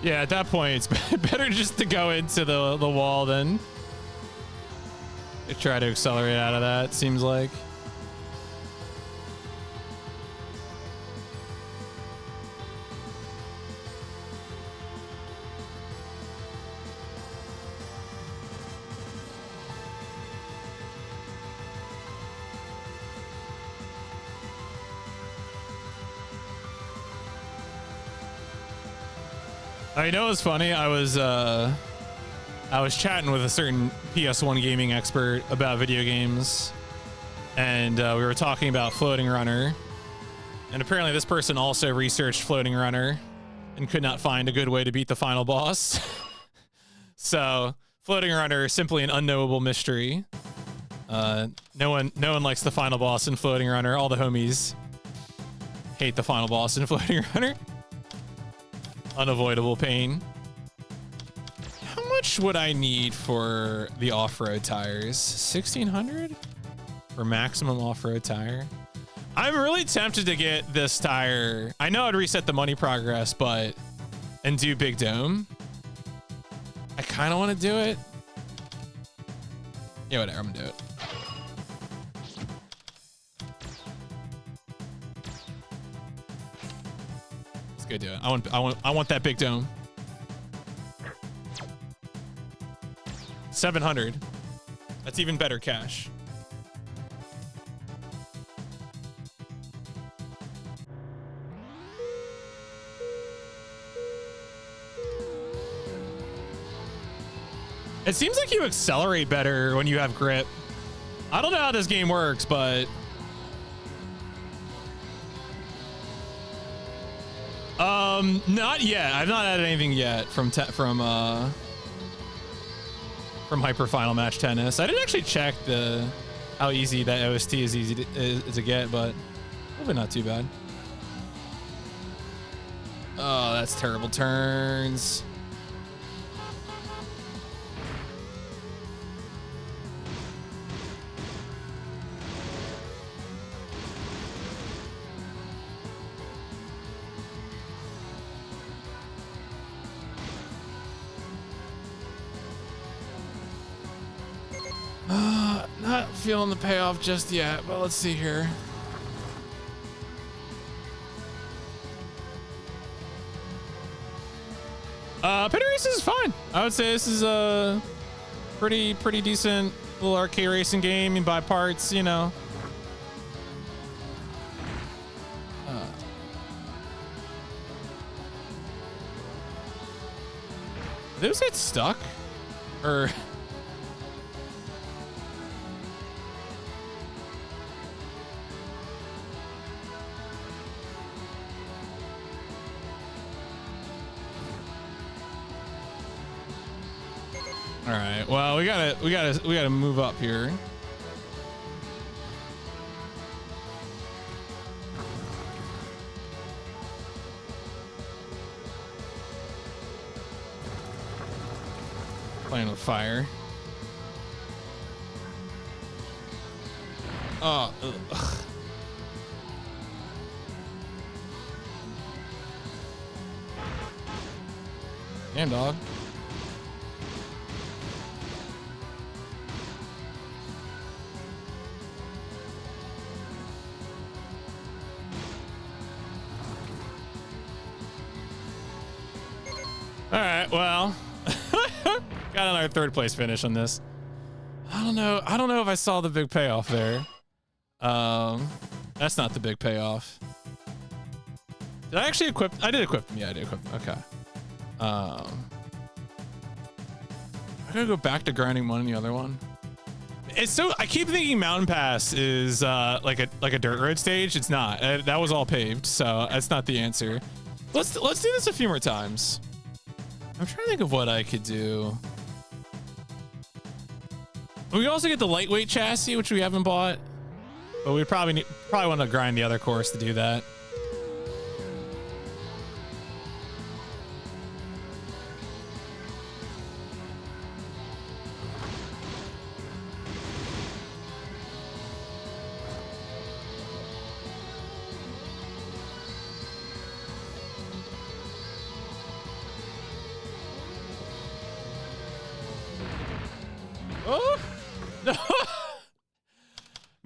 Yeah, at that point, it's better just to go into the wall than try to accelerate out of that, seems like. I know it's funny. I was chatting with a certain PS1 gaming expert about video games, and we were talking about Floating Runner, and apparently this person also researched Floating Runner and could not find a good way to beat the final boss. So Floating Runner is simply an unknowable mystery. No one likes the final boss in Floating Runner. All the homies Hate the final boss in Floating Runner. Unavoidable pain. How much would I need for the off-road tires? 1,600 for maximum off-road tire? I'm really tempted to get this tire. I know I'd reset the money progress, but and do Big Dome. I kind of want to do it. Yeah, whatever. I'm gonna do it. Let's go do it. I want that Big Dome. 700. That's even better cash. It seems like you accelerate better when you have grip. I don't know how this game works, but not yet. I've not added anything yet from Hyper Final Match Tennis. I didn't actually check how easy that OST is to get, but probably not too bad. Oh, that's terrible turns. Not feeling the payoff just yet, but let's see here. Pit Race is fine. I would say this is a pretty decent little arcade racing game. You buy parts, you know. Did those get stuck? Or... All right. Well, we gotta move up here. Playing with fire. Oh. Ugh. Damn, dog. All right, well, got another third place finish on this. I don't know if I saw the big payoff there. That's not the big payoff. Did I actually equip? I did equip them. Yeah, I did equip them. Okay. I gotta go back to grinding one and the other one. It's so I keep thinking Mountain Pass is like a dirt road stage. It's not. That was all paved, so that's not the answer. Let's do this a few more times. I'm trying to think of what I could do. We also get the lightweight chassis, which we haven't bought, but we probably want to grind the other course to do that.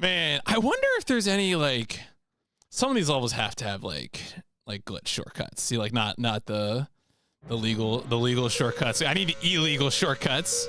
Man, I wonder if there's any like some of these levels have to have like glitch shortcuts. See, like not the legal shortcuts. I need illegal shortcuts.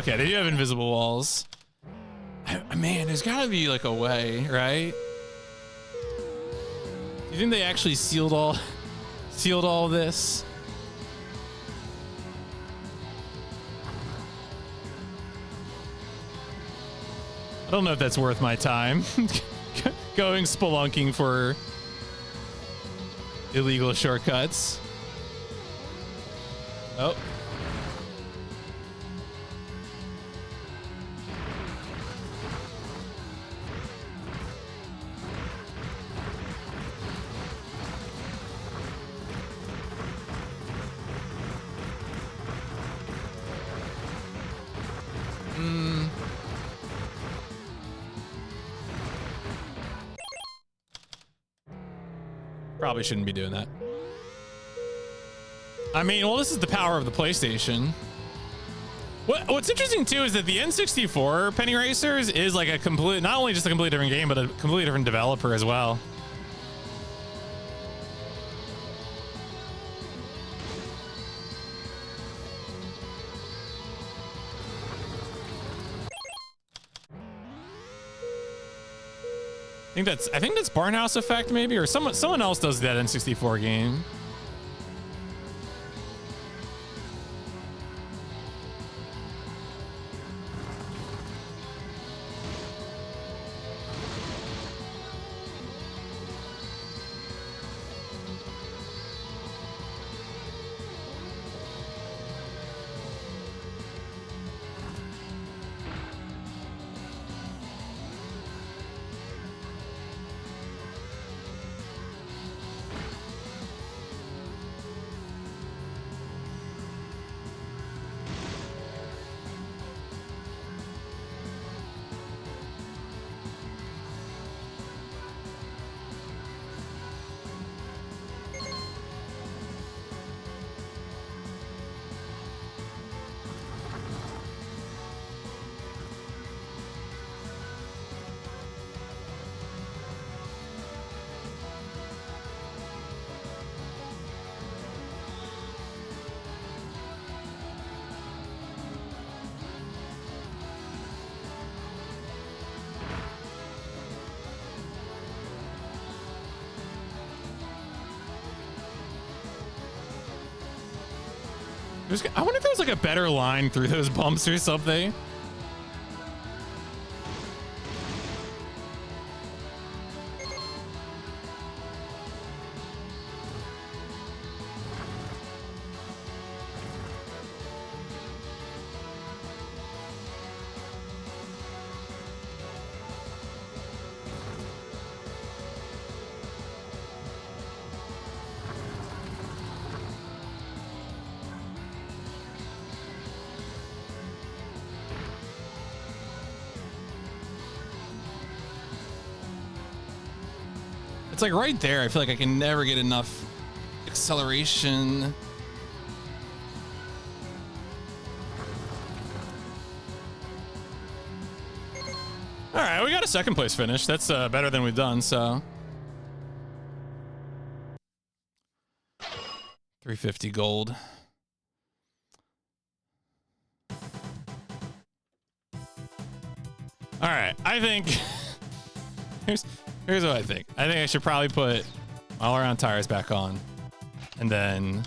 Okay, they do have invisible walls. Man, there's gotta be like a way, right? Do you think they actually sealed all this? I don't know if that's worth my time. Going spelunking for illegal shortcuts. Oh. Probably shouldn't be doing that. I mean, well, this is the power of the PlayStation. What's interesting too is that the N64 Penny Racers is like a complete, not only just a completely different game, but a completely different developer as well. I think that's Barnhouse Effect maybe, or someone else does that N64 game. I wonder if there's like a better line through those bumps or something. It's like right there. I feel like I can never get enough acceleration. All right, we got a second place finish. That's better than we've done, so. 350 gold. All right, I think here's what I think. I think I should probably put all around tires back on, and then,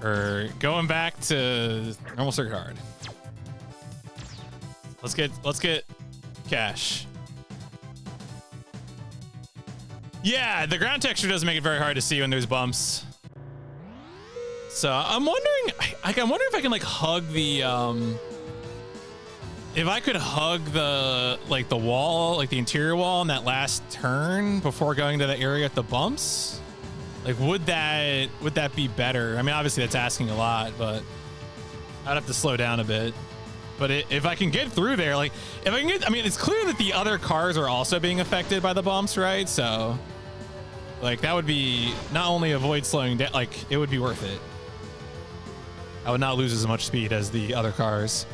or going back to normal circuit hard. Let's get cash. Yeah, the ground texture doesn't make it very hard to see when there's bumps. So I'm wondering, I'm wondering if I can like hug the, if I could hug the, like the wall, like the interior wall on that last turn before going to the area at the bumps, like would that be better? I mean, obviously that's asking a lot, but I'd have to slow down a bit. But if I can get through there, like if I can get, I mean, it's clear that the other cars are also being affected by the bumps, right? So like that would be not only avoid slowing down, like it would be worth it. I would not lose as much speed as the other cars.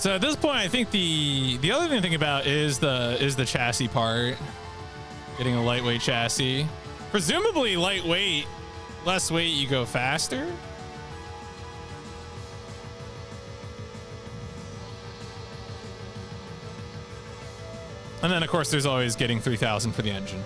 So at this point, I think the other thing to think about is the chassis part. Getting a lightweight chassis. Presumably lightweight, less weight, you go faster. And then of course there's always getting 3,000 for the engine.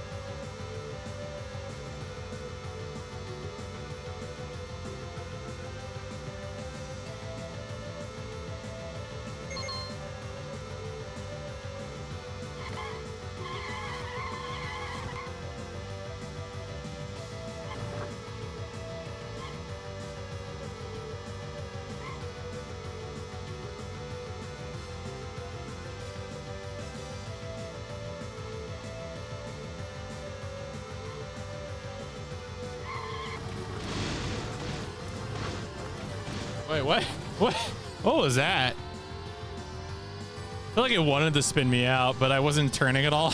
Wait, what? What was that? I feel like it wanted to spin me out, but I wasn't turning at all.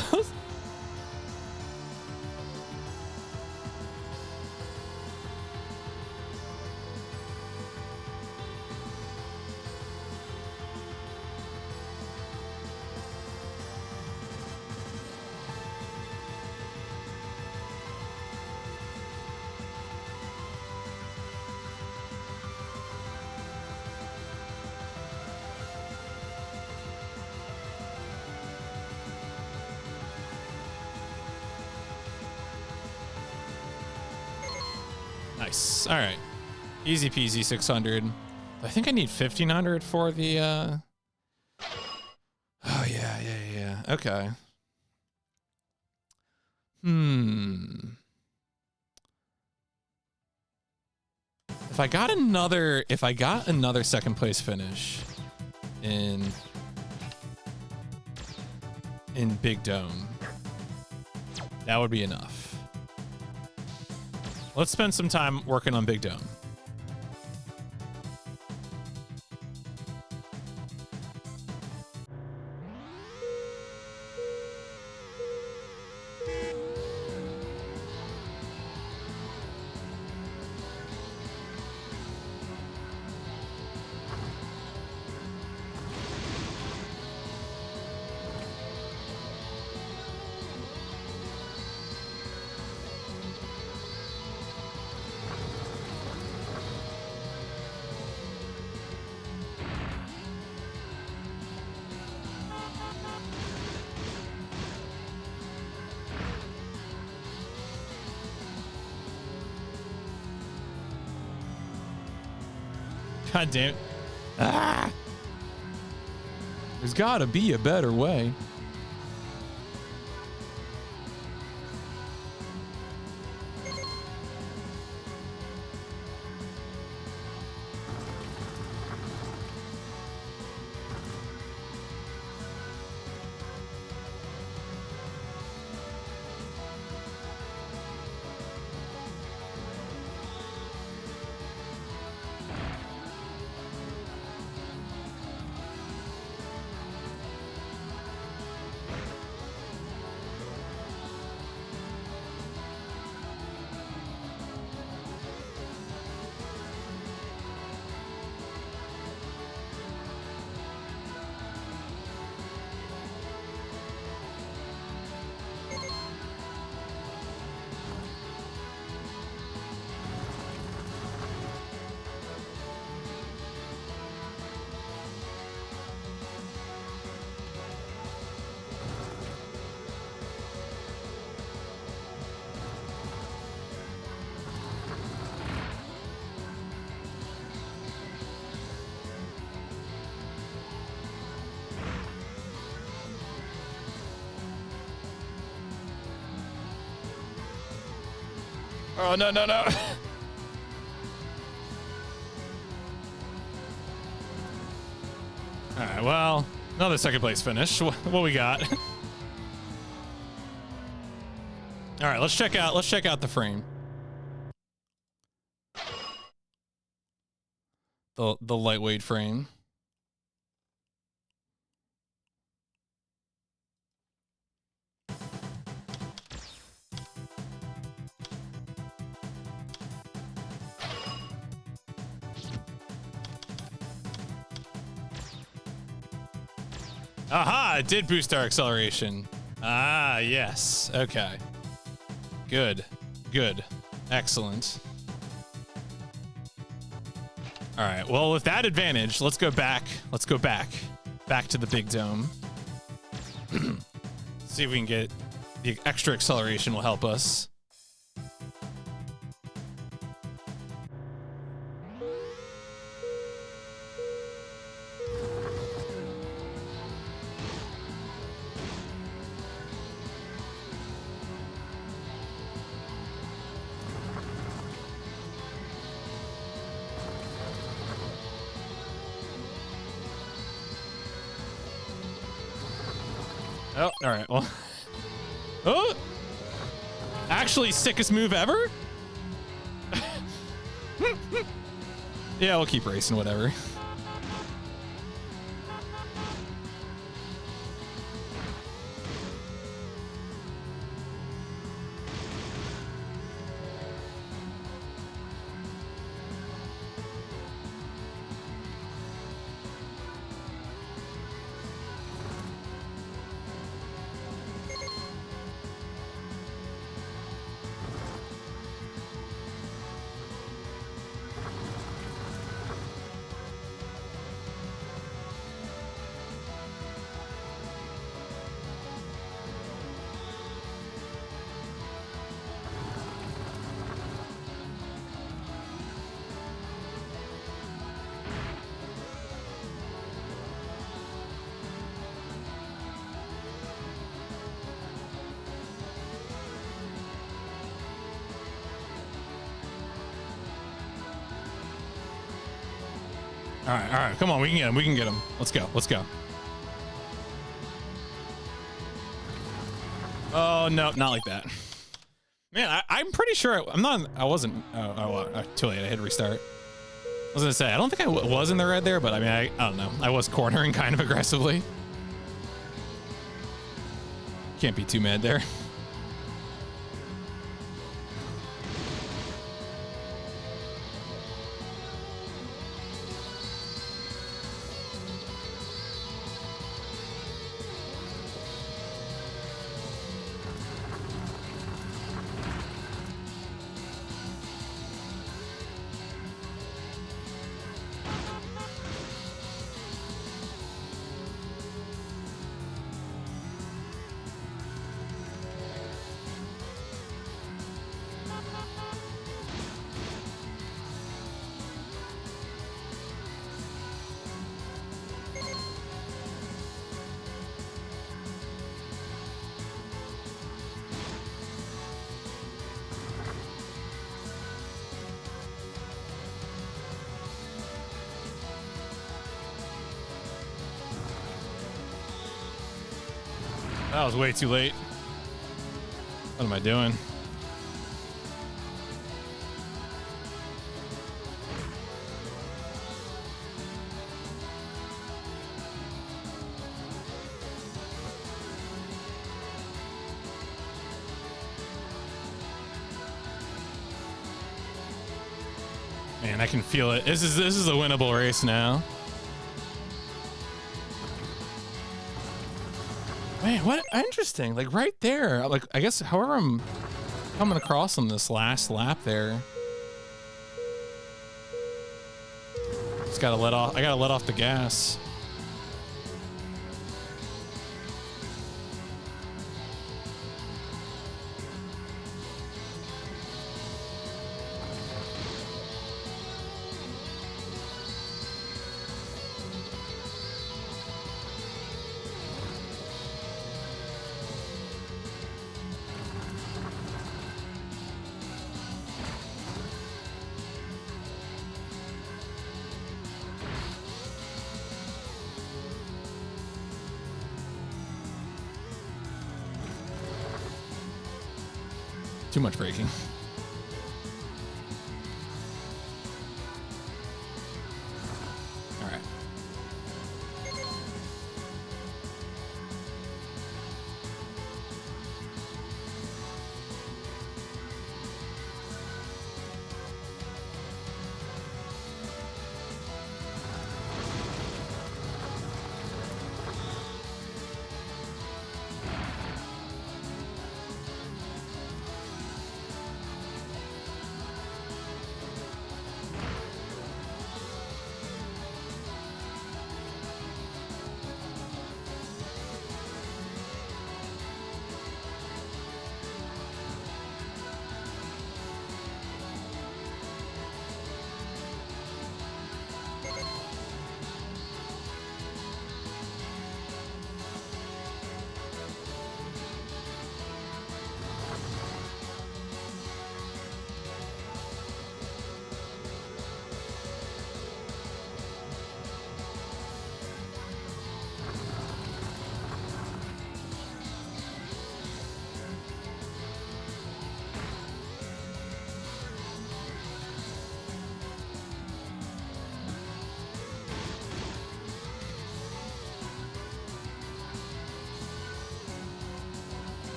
Nice. All right. Easy peasy 600. I think I need 1,500 for the... Oh, yeah. Okay. If I got another second place finish in Big Dome, that would be enough. Let's spend some time working on Big Dome. God damn it. Ah! There's gotta be a better way. Oh, no. All right, well, another second place finish. What we got? All right, let's check out the frame. The lightweight frame. Aha, it did boost our acceleration. Ah, yes. Okay. Good. Good. Excellent. All right. Well, with that advantage, let's go back. Let's go back. Back to the big dome. See if we can get the extra acceleration will help us. Oh, all right. Well, oh, actually, sickest move ever. Yeah, we'll keep racing, whatever. All right, come on, we can get him, we can get him. Let's go, let's go. Oh, no, not like that. Man, I'm pretty sure I wasn't, too late, I had to restart. I was gonna say, I don't think I was in the red there, but I mean, I don't know. I was cornering kind of aggressively. Can't be too mad there. That was way too late. What am I doing? Man, I can feel it. This is a winnable race now. Man, what interesting. Like right there. Like I guess however I'm coming across on this last lap there. Just gotta let off. I gotta let off the gas. Too much braking. All right.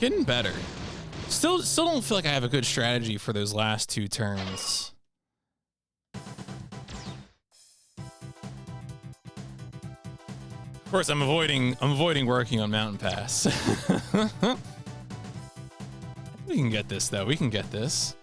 getting better. Still don't feel like I have a good strategy for those last 2 turns. Of course, I'm avoiding working on Mountain Pass. We can get this though. We can get this.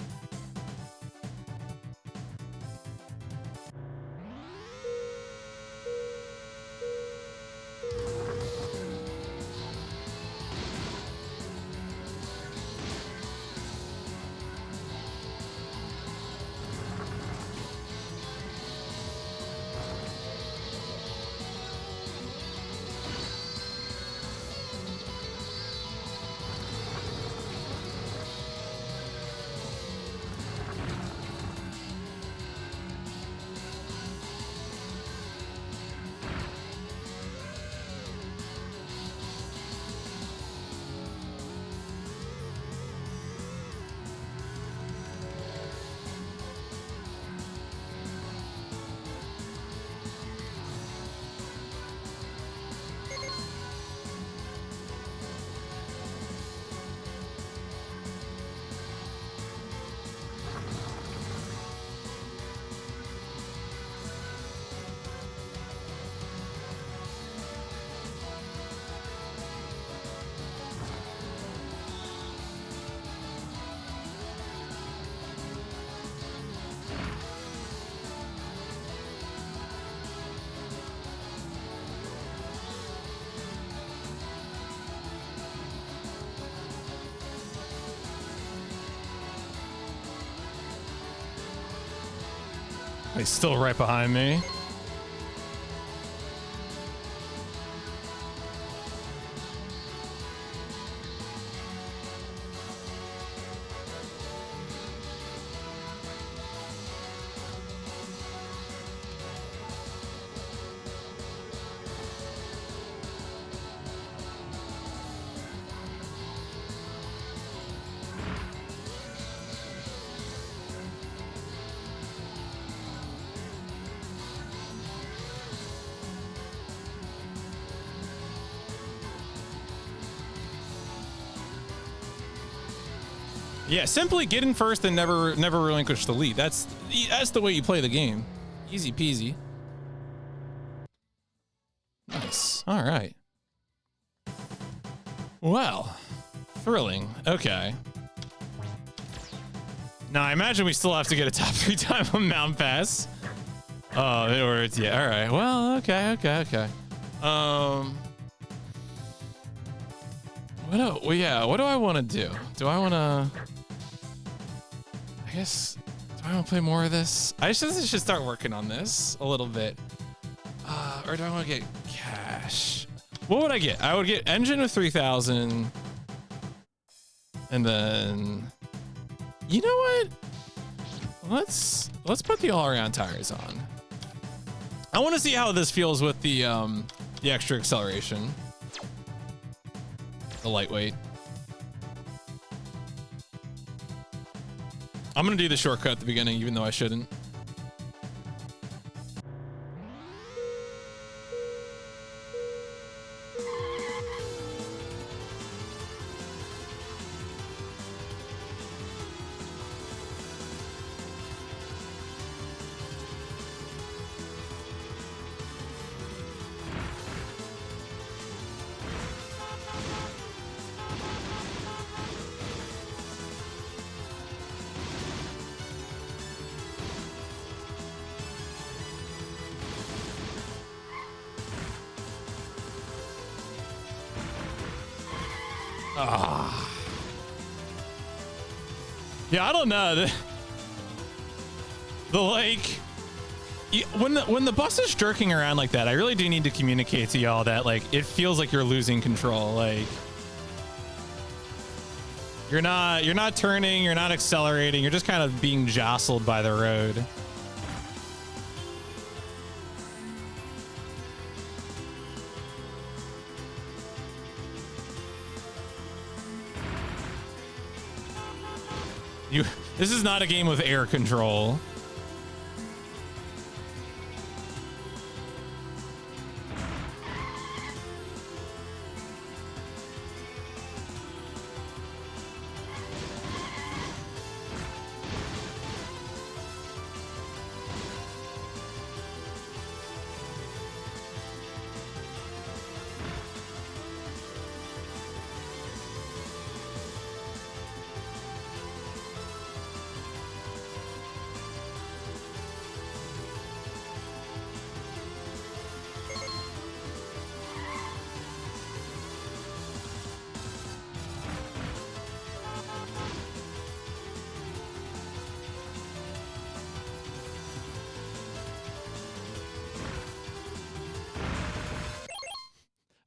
He's still right behind me. Yeah, simply get in first and never relinquish the lead. That's the way you play the game. Easy peasy. Nice. All right. Well, thrilling. Okay. Now I imagine we still have to get a top 3 time on Mountain Pass. Oh, or it's, yeah. All right. Well, okay. What do I want to do? Do I want to? I guess, do I want to play more of this? I should start working on this a little bit. Or do I want to get cash? What would I get? I would get engine of 3,000. And then, you know what? Let's put the all-around tires on. I want to see how this feels with the extra acceleration. The lightweight. I'm gonna do the shortcut at the beginning, even though I shouldn't. Yeah, I don't know. The like, when the bus is jerking around like that, I really do need to communicate to y'all that like it feels like you're losing control. Like you're not turning, you're not accelerating, you're just kind of being jostled by the road. This is not a game with air control.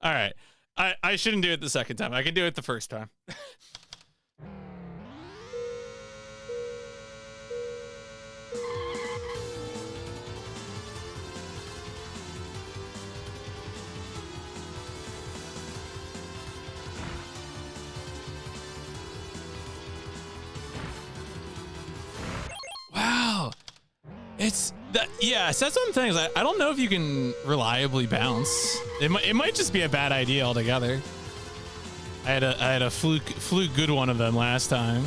All right. I shouldn't do it the second time. I can do it the first time. Wow. It's that, yeah, so that's what I'm saying. Is I don't know if you can reliably bounce. It might just be a bad idea altogether. I had a fluke good one of them last time.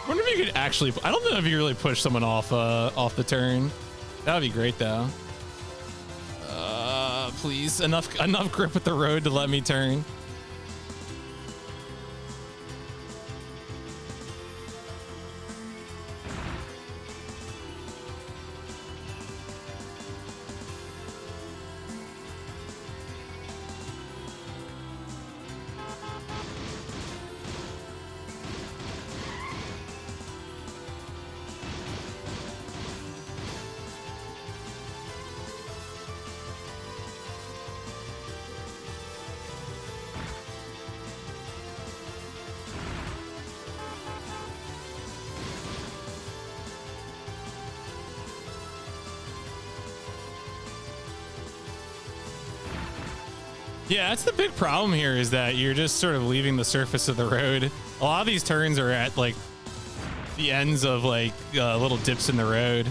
I wonder if you could actually. I don't know if you really push someone off the turn. That would be great though. Please, enough grip with the road to let me turn. Yeah, that's the big problem here is that you're just sort of leaving the surface of the road. A lot of these turns are at like the ends of like little dips in the road.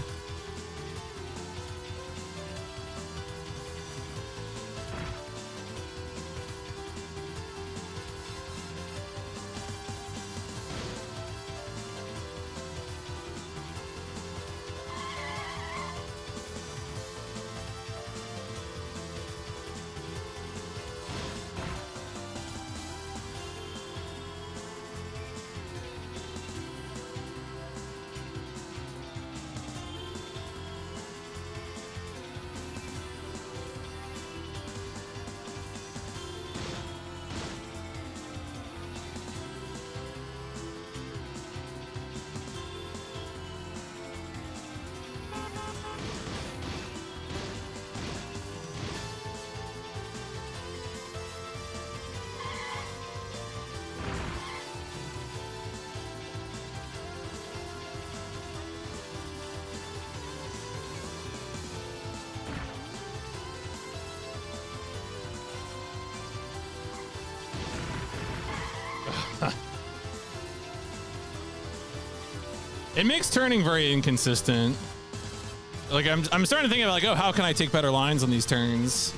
It makes turning very inconsistent. Like I'm starting to think about like, oh, how can I take better lines on these turns?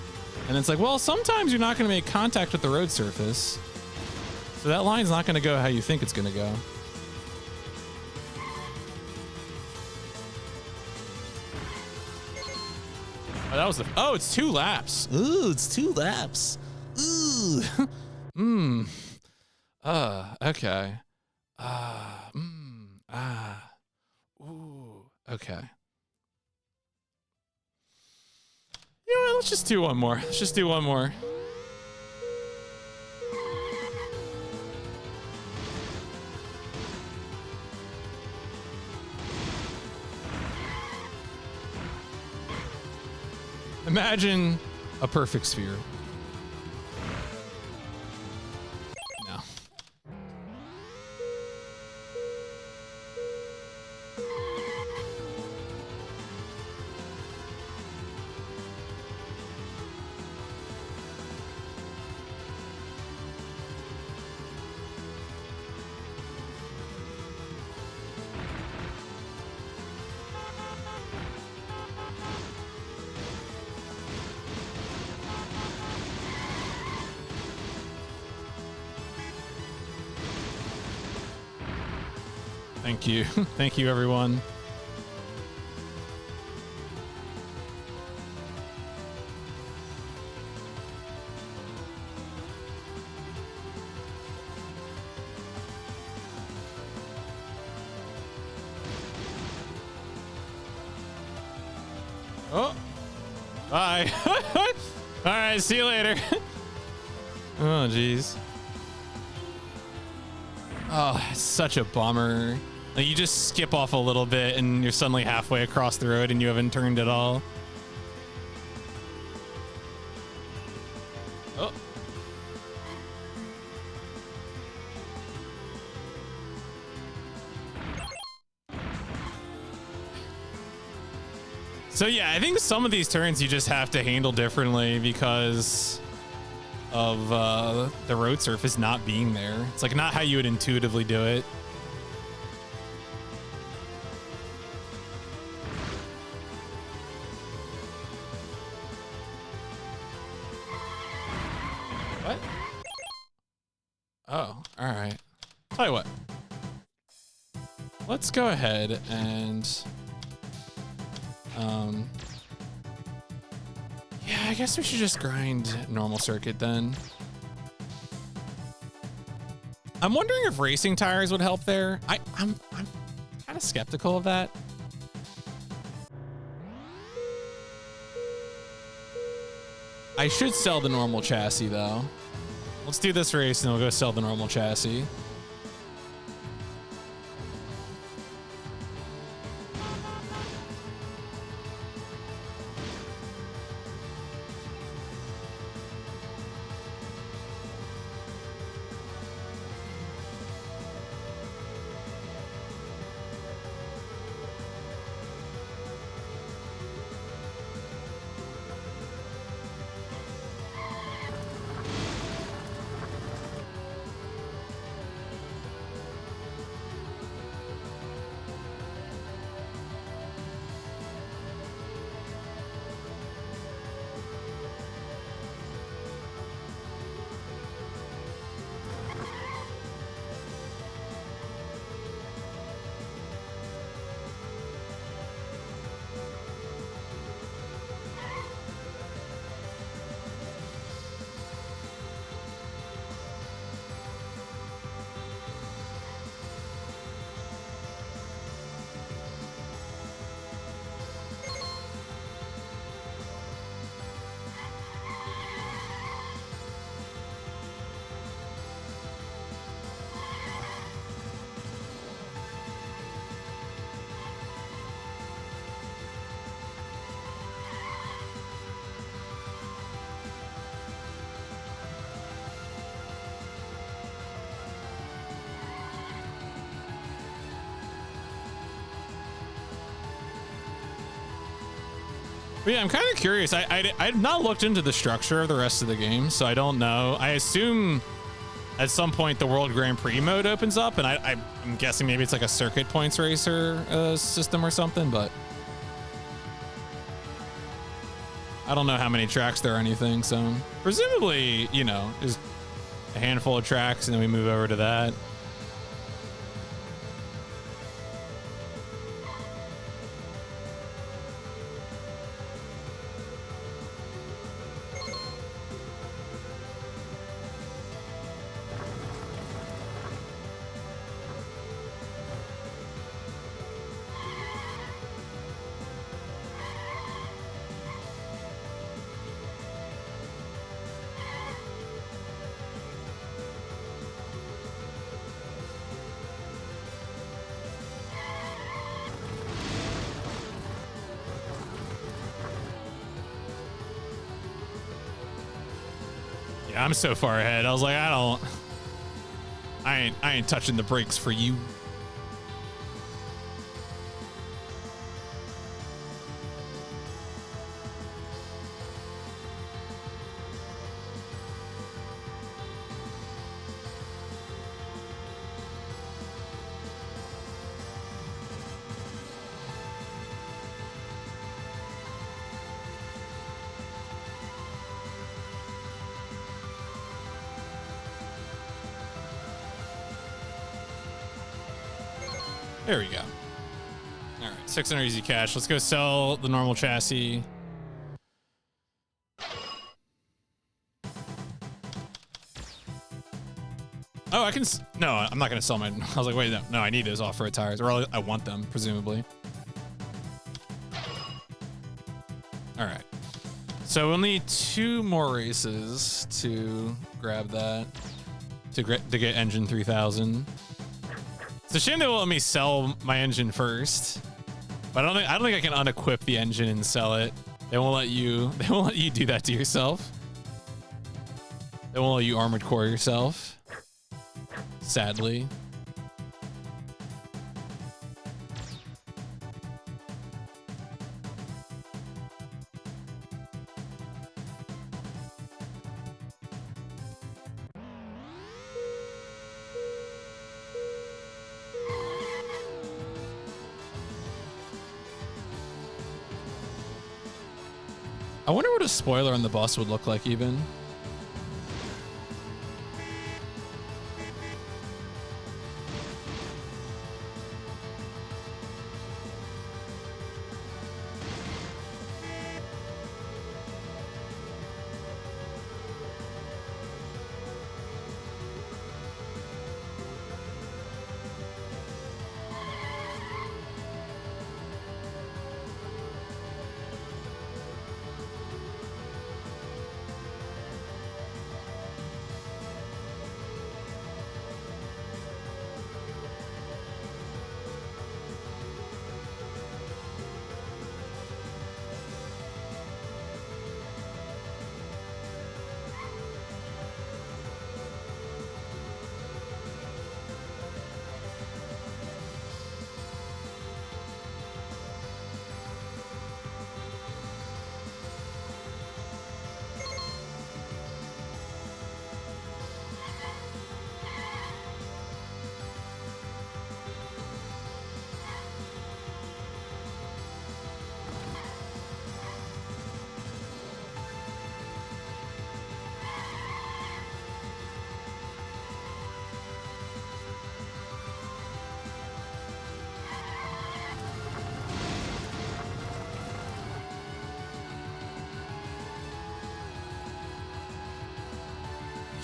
And it's like, well, sometimes you're not going to make contact with the road surface. So that line's not going to go how you think it's going to go. Oh, that was the, oh, it's 2 laps. Ooh, it's 2 laps. Ooh. Okay. Ooh, okay. You know what, let's just do one more. Let's just do one more. Imagine a perfect sphere. No. Thank you. Thank you, everyone. Oh, bye. All right, see you later. Oh, jeez. Oh, it's such a bummer. Like, you just skip off a little bit and you're suddenly halfway across the road and you haven't turned at all. Oh. So yeah, I think some of these turns you just have to handle differently because of the road surface not being there. It's like not how you would intuitively do it. What? Oh, all right. Tell you what. Let's go ahead and yeah, I guess we should just grind normal circuit then. I'm wondering if racing tires would help there. I'm kind of skeptical of that. I should sell the normal chassis though. Let's do this race and then we'll go sell the normal chassis. But yeah, I'm kind of curious. I've not looked into the structure of the rest of the game, so I don't know. I assume at some point the World Grand Prix mode opens up, and I'm guessing maybe it's like a circuit points racer system or something, but I don't know how many tracks there are or anything, so presumably, you know, there's a handful of tracks and then we move over to that. I'm so far ahead. I was like, I ain't touching the brakes for you. There we go. All right, 600 easy cash. Let's go sell the normal chassis. Oh, I can. No, I'm not gonna sell my. I was like, wait, no, I need those off-road tires, or I want them, presumably. All right. So we'll need 2 more races to grab that, to get engine 3000. It's a shame they won't let me sell my engine first, but I don't think I can unequip the engine and sell it. They won't let you. They won't let you do that to yourself. They won't let you armored core yourself. Sadly. I wonder what a spoiler on the bus would look like even.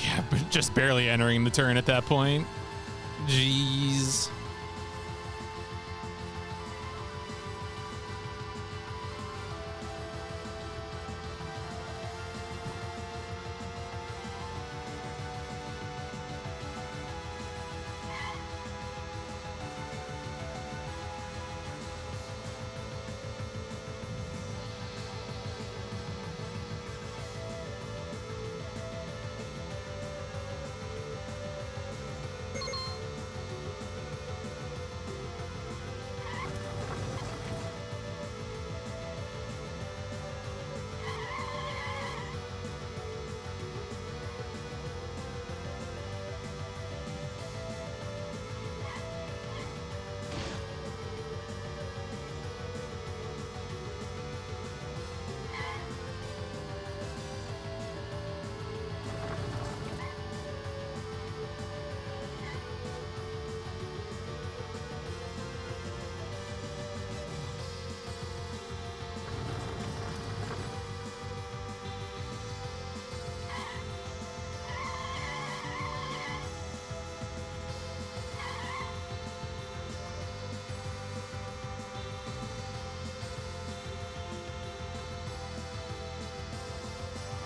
Yeah, but just barely entering the turn at that point. Jeez.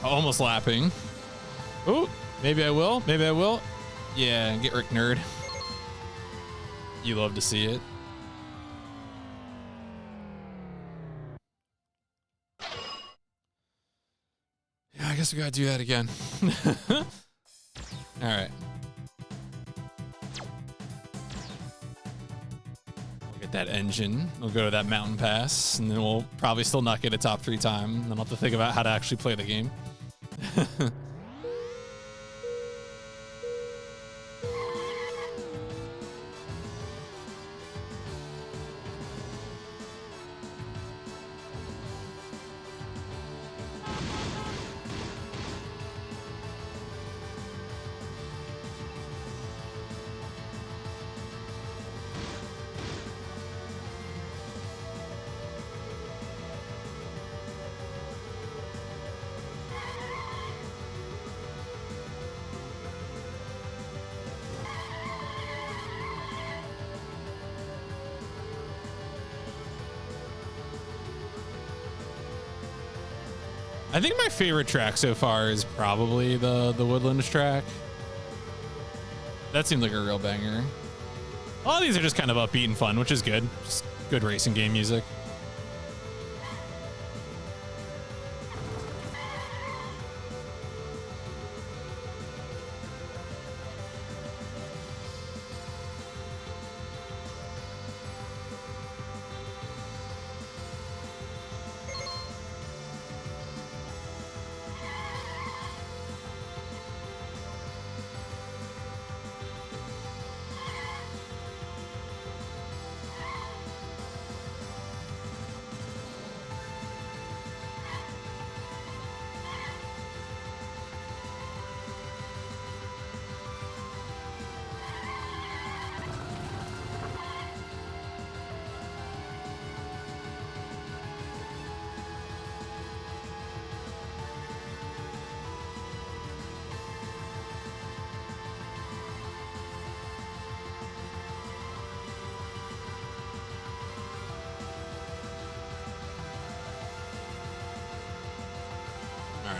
Almost lapping. Oh, maybe I will. Maybe I will. Yeah, get Rick Nerd. You love to see it. Yeah, I guess we gotta do that again. All right. We'll get that engine. We'll go to that mountain pass, and then we'll probably still not get a top 3 time. Then I'll have to think about how to actually play the game. I think my favorite track so far is probably the Woodlands track. That seemed like a real banger. A lot of these are just kind of upbeat and fun, which is good. Just good racing game music.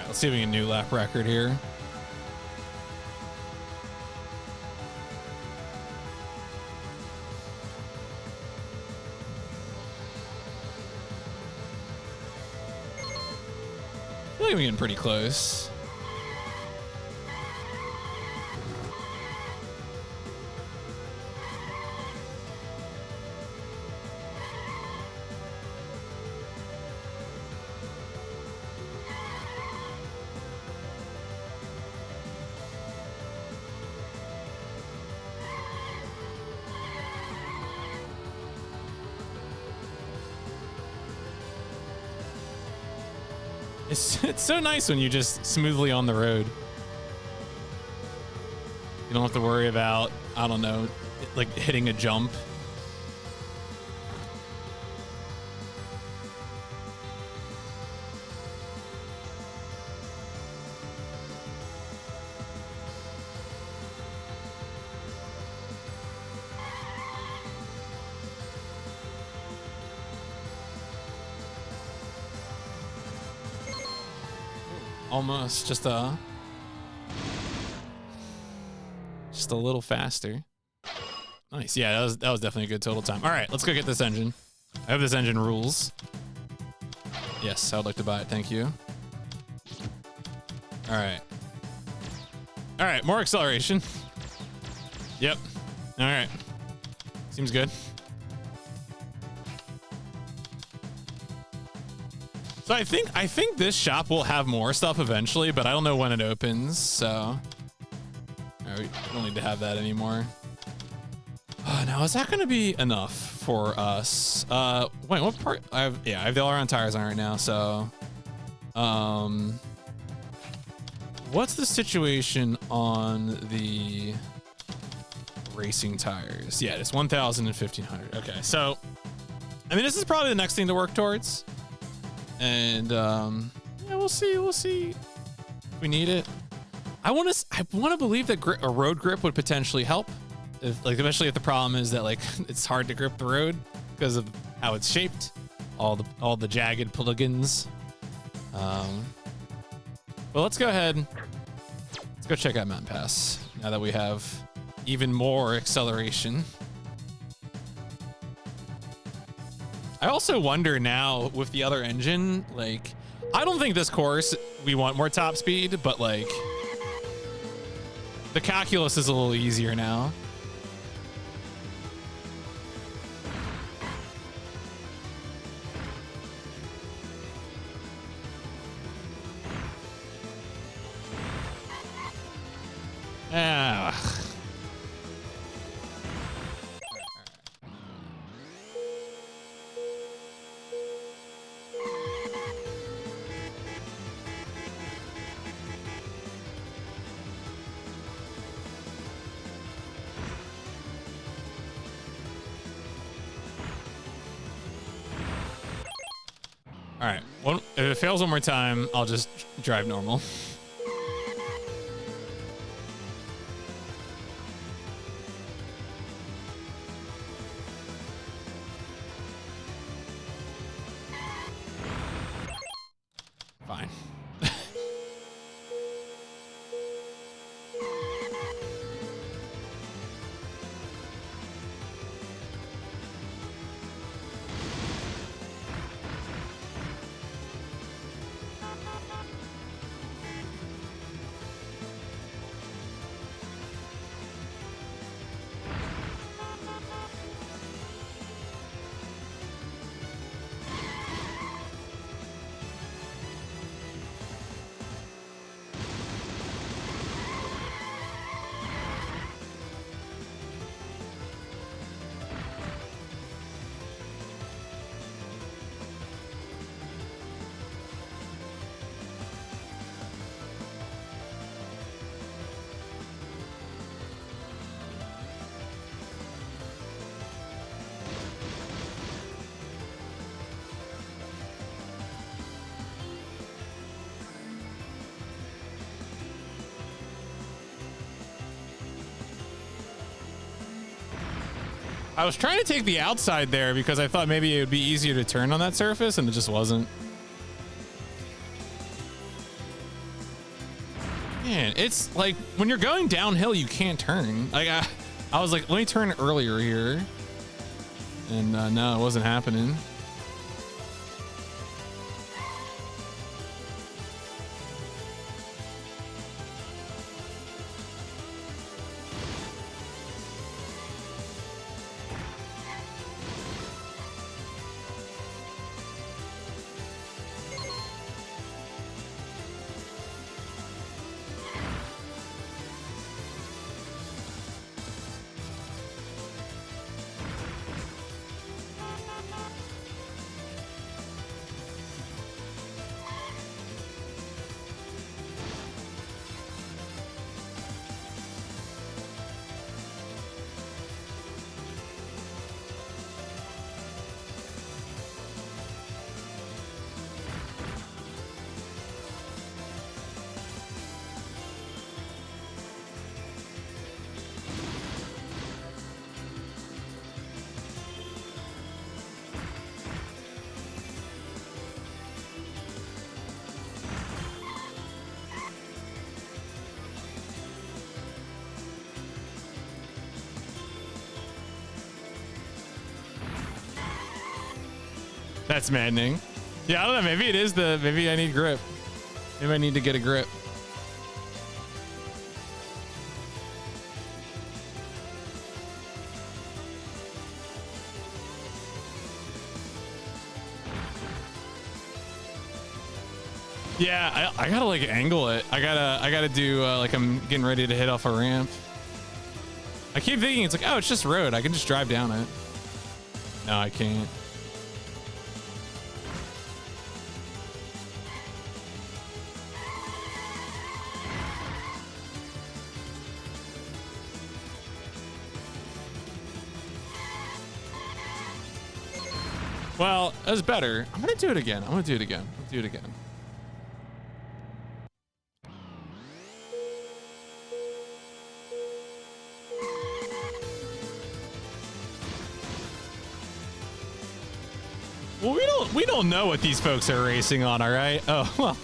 Let's see if we can new lap record here. I feel like we're getting pretty close. It's so nice when you just smoothly on the road. You don't have to worry about, I don't know, like hitting a jump. Almost just a little faster. Nice. Yeah, that was definitely a good total time. All right, let's go get this engine. I hope this engine rules. Yes, I would like to buy it. Thank you. All right. All right, more acceleration. Yep. All right. Seems good. So I think this shop will have more stuff eventually, but I don't know when it opens, so all right, we don't need to have that anymore. Now is that gonna be enough for us? Wait, what part? I have the all-around tires on right now, so what's the situation on the racing tires? Yeah, it's 1,000 and 1,500. Okay, so I mean this is probably the next thing to work towards. And yeah, we'll see if we need it. I want to believe that a road grip would potentially help, especially if the problem is that like it's hard to grip the road because of how it's shaped, all the jagged polygons. But let's go ahead. Let's go check out Mountain Pass now that we have even more acceleration. I also wonder now with the other engine, like, I don't think this course we want more top speed, but like the calculus is a little easier now. All right. Well, if it fails one more time, I'll just drive normal. Fine. I was trying to take the outside there because I thought maybe it would be easier to turn on that surface, and it just wasn't. Man, it's like when you're going downhill, you can't turn. Like I was like, let me turn earlier here, and no, it wasn't happening. That's maddening. Yeah, I don't know. Maybe it is maybe I need grip. Maybe I need to get a grip. Yeah, I gotta like angle it. I gotta do like I'm getting ready to hit off a ramp. I keep thinking it's like, oh, it's just road. I can just drive down it. No, I can't. Well, that was better. I'm gonna do it again. I'm gonna do it again. I'll do it again. Well, we don't know what these folks are racing on, all right? Oh, well,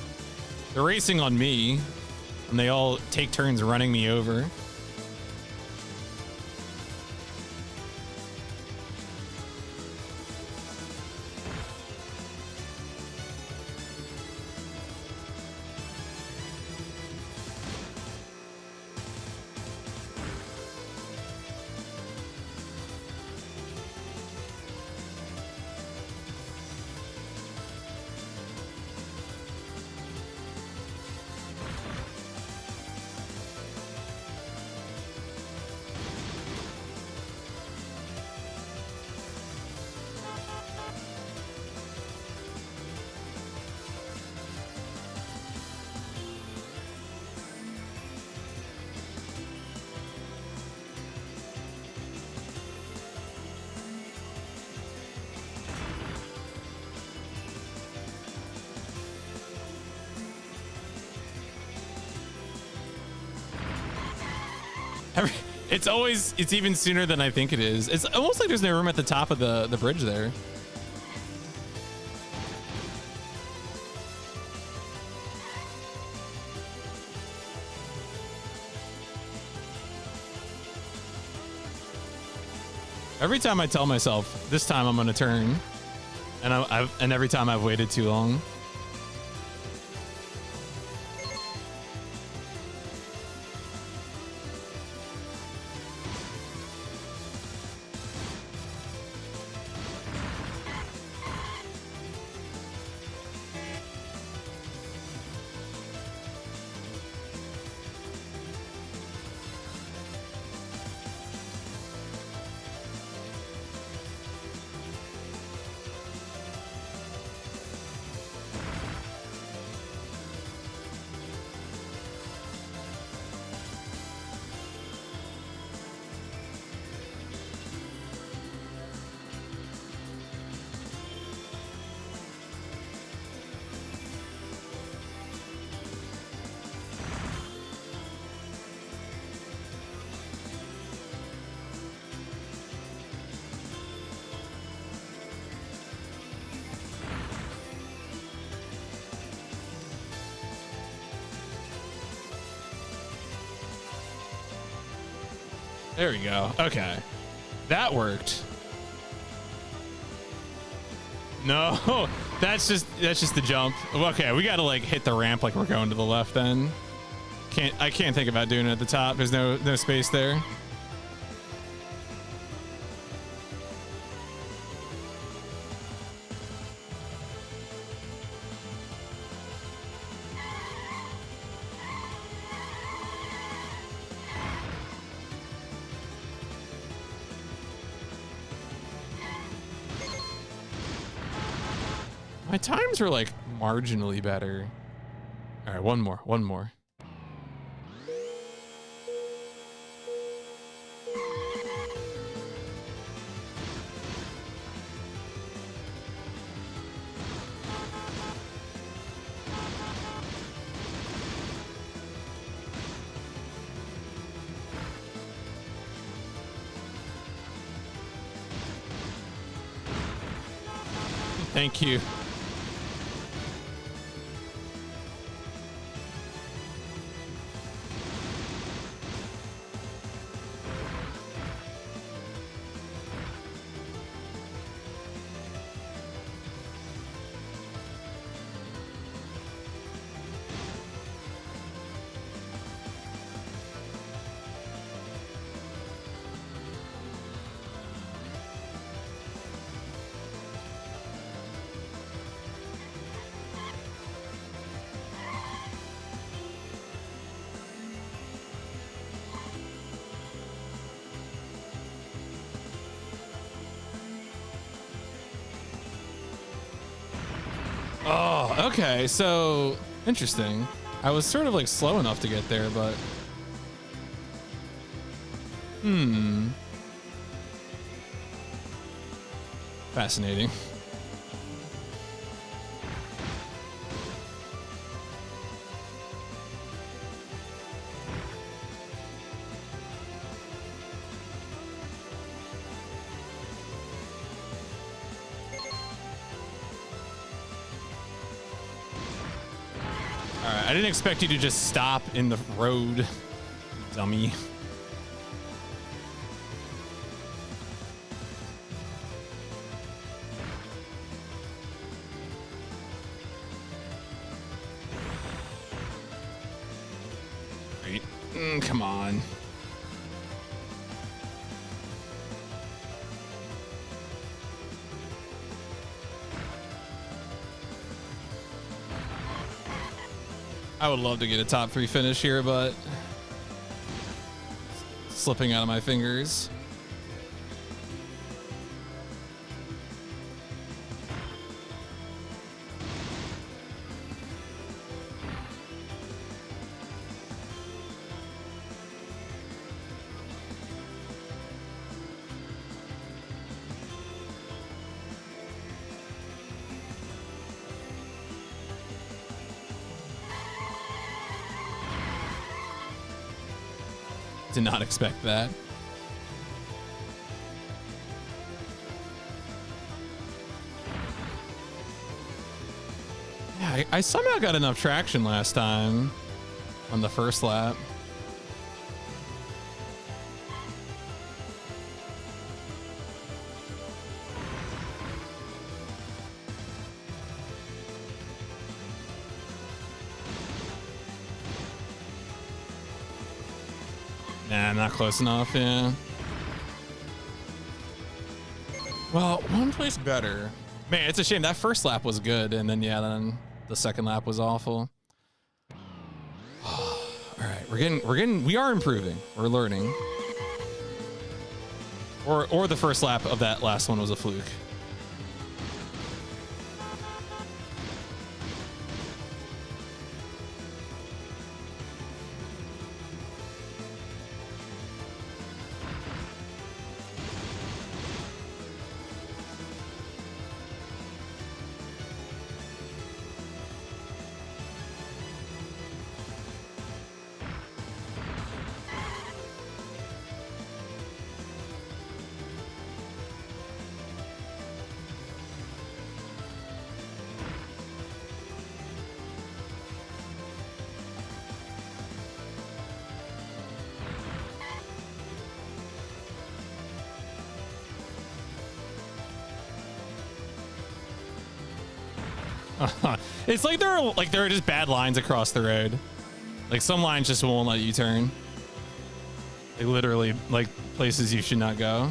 they're racing on me, and they all take turns running me over. It's even sooner than I think it is. It's almost like there's no room at the top of the bridge there. Every time I tell myself this time I'm gonna turn, and every time I've waited too long. There we go. Okay. That worked. No, that's just the jump. Okay, we gotta like hit the ramp like we're going to the left then. I can't think about doing it at the top. There's no space there. My times were like marginally better. All right, one more. Thank you. Oh, okay. So interesting. I was sort of like slow enough to get there, but fascinating. I didn't expect you to just stop in the road, dummy. Great. Come on. I would love to get a top 3 finish here, but slipping out of my fingers. Did not expect that. Yeah, I somehow got enough traction last time on the first lap. Nah, not close enough, yeah. Well, one place better. Man, it's a shame. That first lap was good, and then, yeah, then the second lap was awful. All right, we are improving. We're learning. Or the first lap of that last one was a fluke. It's like there are just bad lines across the road. Like some lines just won't let you turn. Like literally like places you should not go.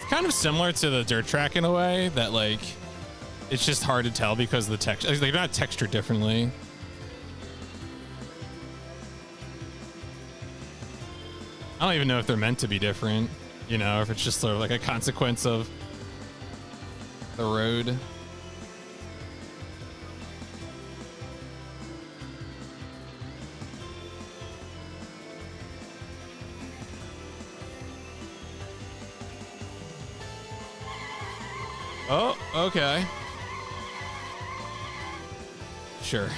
Kind of similar to the dirt track in a way that like it's just hard to tell because of the texture. They're not textured differently. I don't even know if they're meant to be different, you know, if it's just sort of like a consequence of the road. Oh, okay. Sure.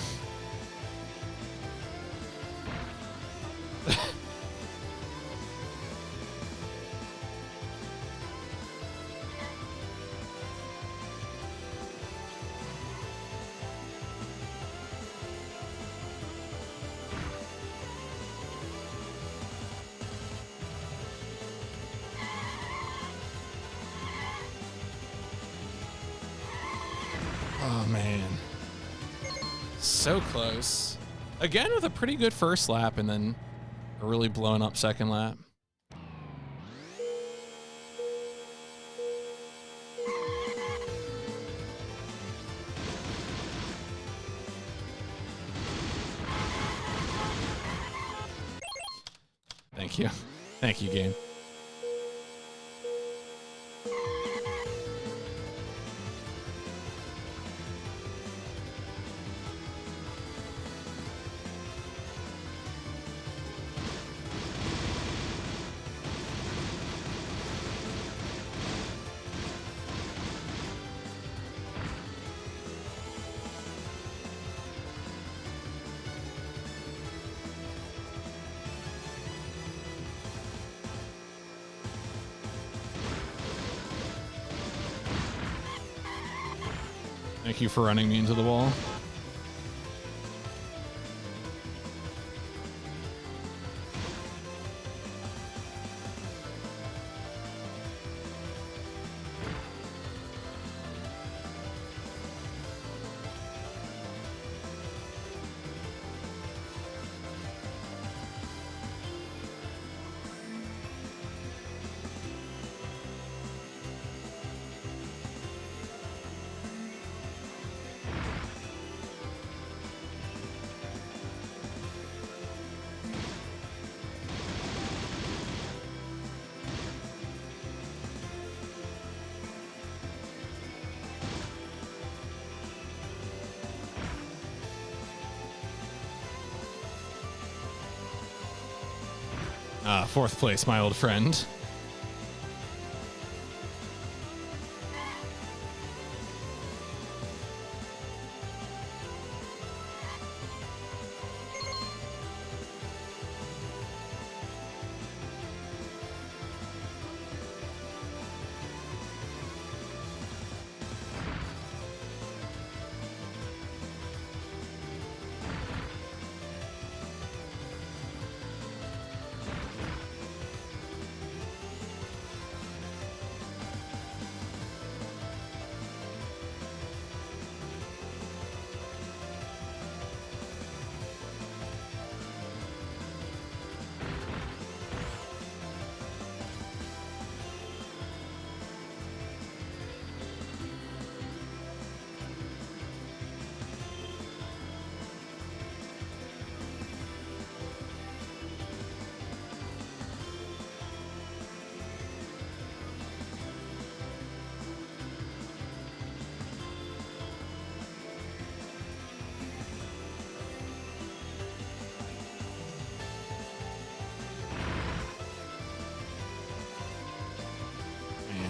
Oh, man. So close. Again with a pretty good first lap and then a really blown up second lap. Thank you. Thank you, game. Thank you for running me into the wall. Fourth place, my old friend.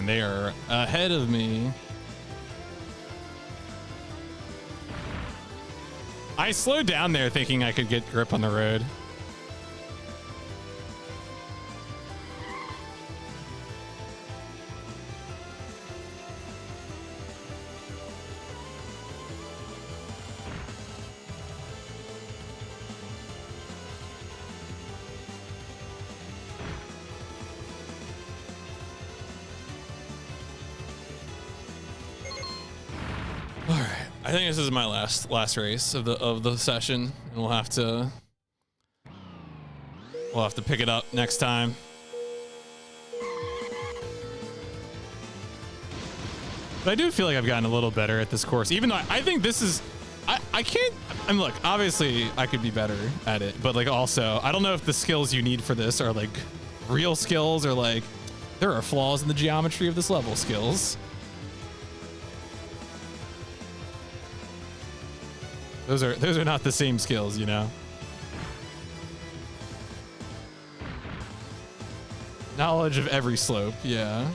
they are ahead of me. I slowed down there thinking I could get grip on the road. I think this is my last race of the session, and we'll have to pick it up next time. But I do feel like I've gotten a little better at this course, even though I think this is I can't. And look, obviously I could be better at it, but like also I don't know if the skills you need for this are like real skills or like there are flaws in the geometry of this level skills. Those are not the same skills, you know. Knowledge of every slope, yeah.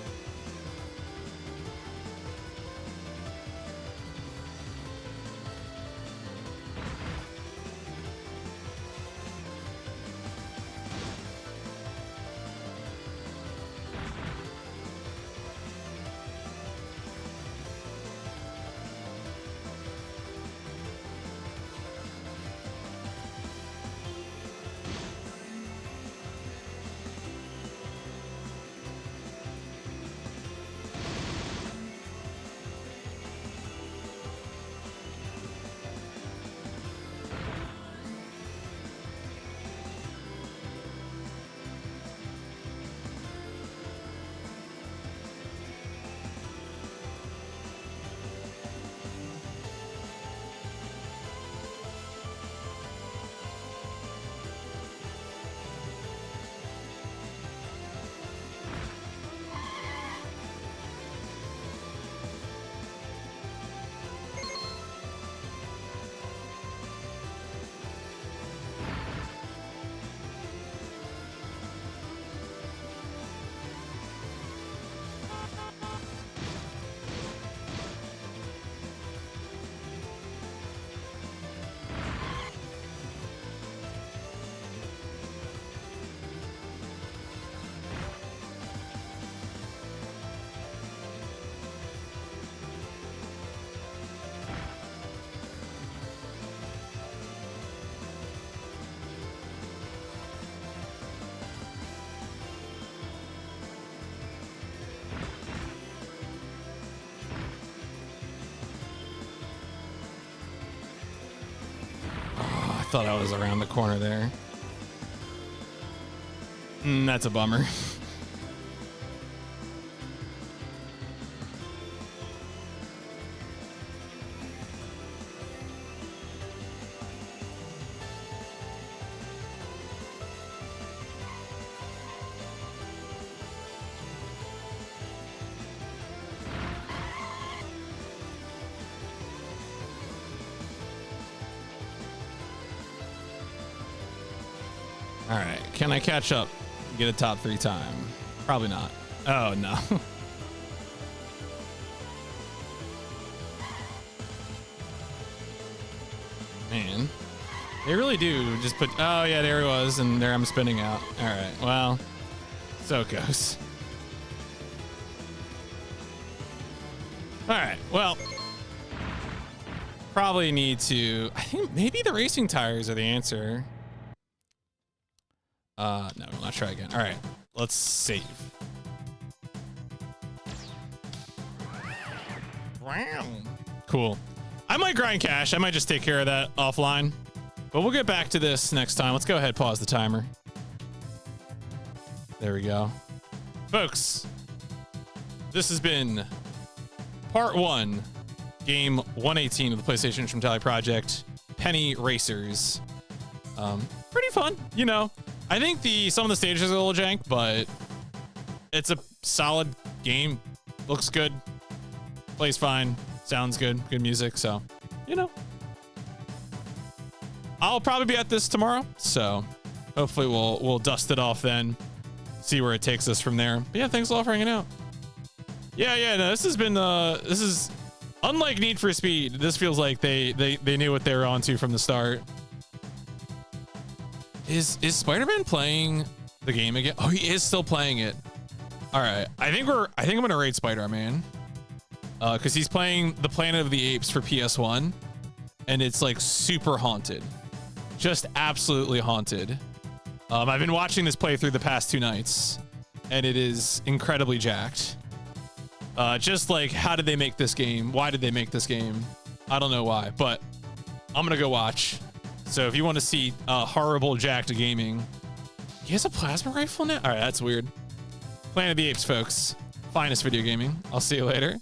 Thought I was around the corner there. That's a bummer. All right, can I catch up? Get a top 3 time? Probably not. Oh no. Man, they really do just put. Oh yeah, there he was, and there I'm spinning out. All right, well, so it goes. All right, well, probably need to. I think maybe the racing tires are the answer. No, let's try again. All right, let's save. Wow. Cool. I might grind cash. I might just take care of that offline, but we'll get back to this next time. Let's go ahead, pause the timer. There we go. Folks, this has been part 1, game 118 of the PlayStation Instrumentality Project, Penny Racers. Pretty fun, you know. I think some of the stages are a little jank, but it's a solid game. Looks good, plays fine, sounds good, good music. So, you know, I'll probably be at this tomorrow. So hopefully we'll dust it off then, see where it takes us from there. But yeah, thanks a lot for hanging out. Yeah, no, this has been this is unlike Need for Speed. This feels like they knew what they were onto from the start. Is Spider-Man playing the game again? Oh, he is still playing it. All right, I think I'm gonna rate Spider-Man because he's playing the Planet of the Apes for PS1, and it's like super haunted, just absolutely haunted. I've been watching this playthrough the past 2 nights, and it is incredibly jacked. Just like, how did they make this game? Why did they make this game? I don't know why, but I'm gonna go watch. So if you want to see horrible jacked gaming, he has a plasma rifle now? All right, that's weird. Planet of the Apes, folks. Finest video gaming. I'll see you later.